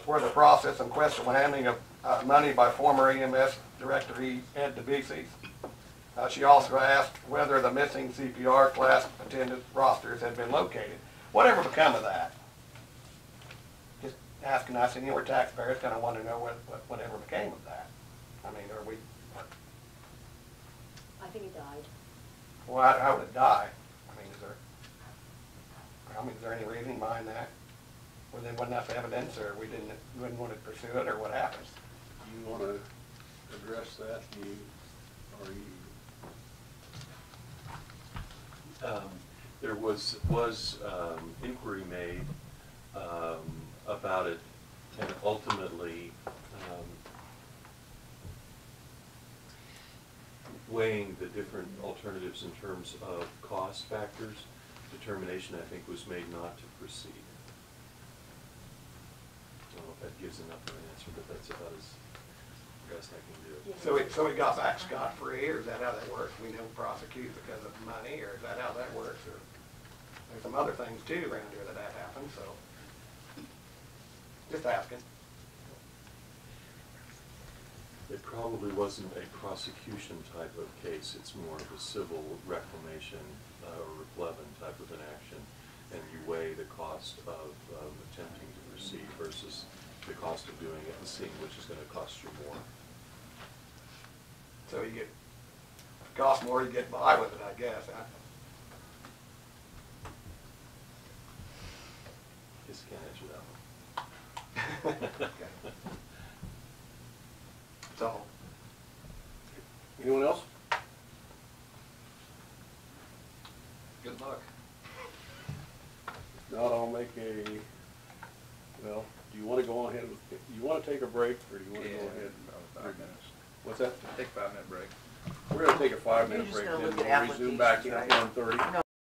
N: for the process and questionable handling of money by former EMS Director Ed DeBeeses. She also asked whether the missing CPR class attendant rosters had been located. Whatever become of that? Just asking us, and we're taxpayers, going to want to know whatever became of that. I mean, are we?
S: I think he died.
N: Well, how would it die? Is there any reason behind that? Or there wasn't enough evidence, or we didn't want to pursue it, or what happens?
C: Do you want to address that?
T: There was inquiry made about it, and ultimately weighing the different alternatives in terms of cost factors, determination, I think, was made not to proceed. I don't know if that gives enough of an answer, but that's about as best I can do.
N: So we got back scot-free, or is that how that works? We don't prosecute because of money, or is that how that works? Or there's some other things too around here that happens, so just asking.
T: It probably wasn't a prosecution type of case. It's more of a civil reclamation or replevin type of an action, and you weigh the cost of attempting to proceed versus the cost of doing it and seeing which is going to cost you more.
N: So if it costs more, you get by with it, I guess, huh?
T: Just can't answer that one.
N: That's all.
C: Anyone else?
G: Good luck.
C: If not, I'll make well, do you want to go ahead with, do you want to take a break, or do you want to go ahead?
D: 5 minutes.
C: What's that?
D: Take a 5-minute break.
C: We're gonna take a 5-minute
O: You're just
C: break,
O: gonna
C: then
O: look at
C: we'll resume back in
O: applications,
C: at
O: right?
C: 1:30.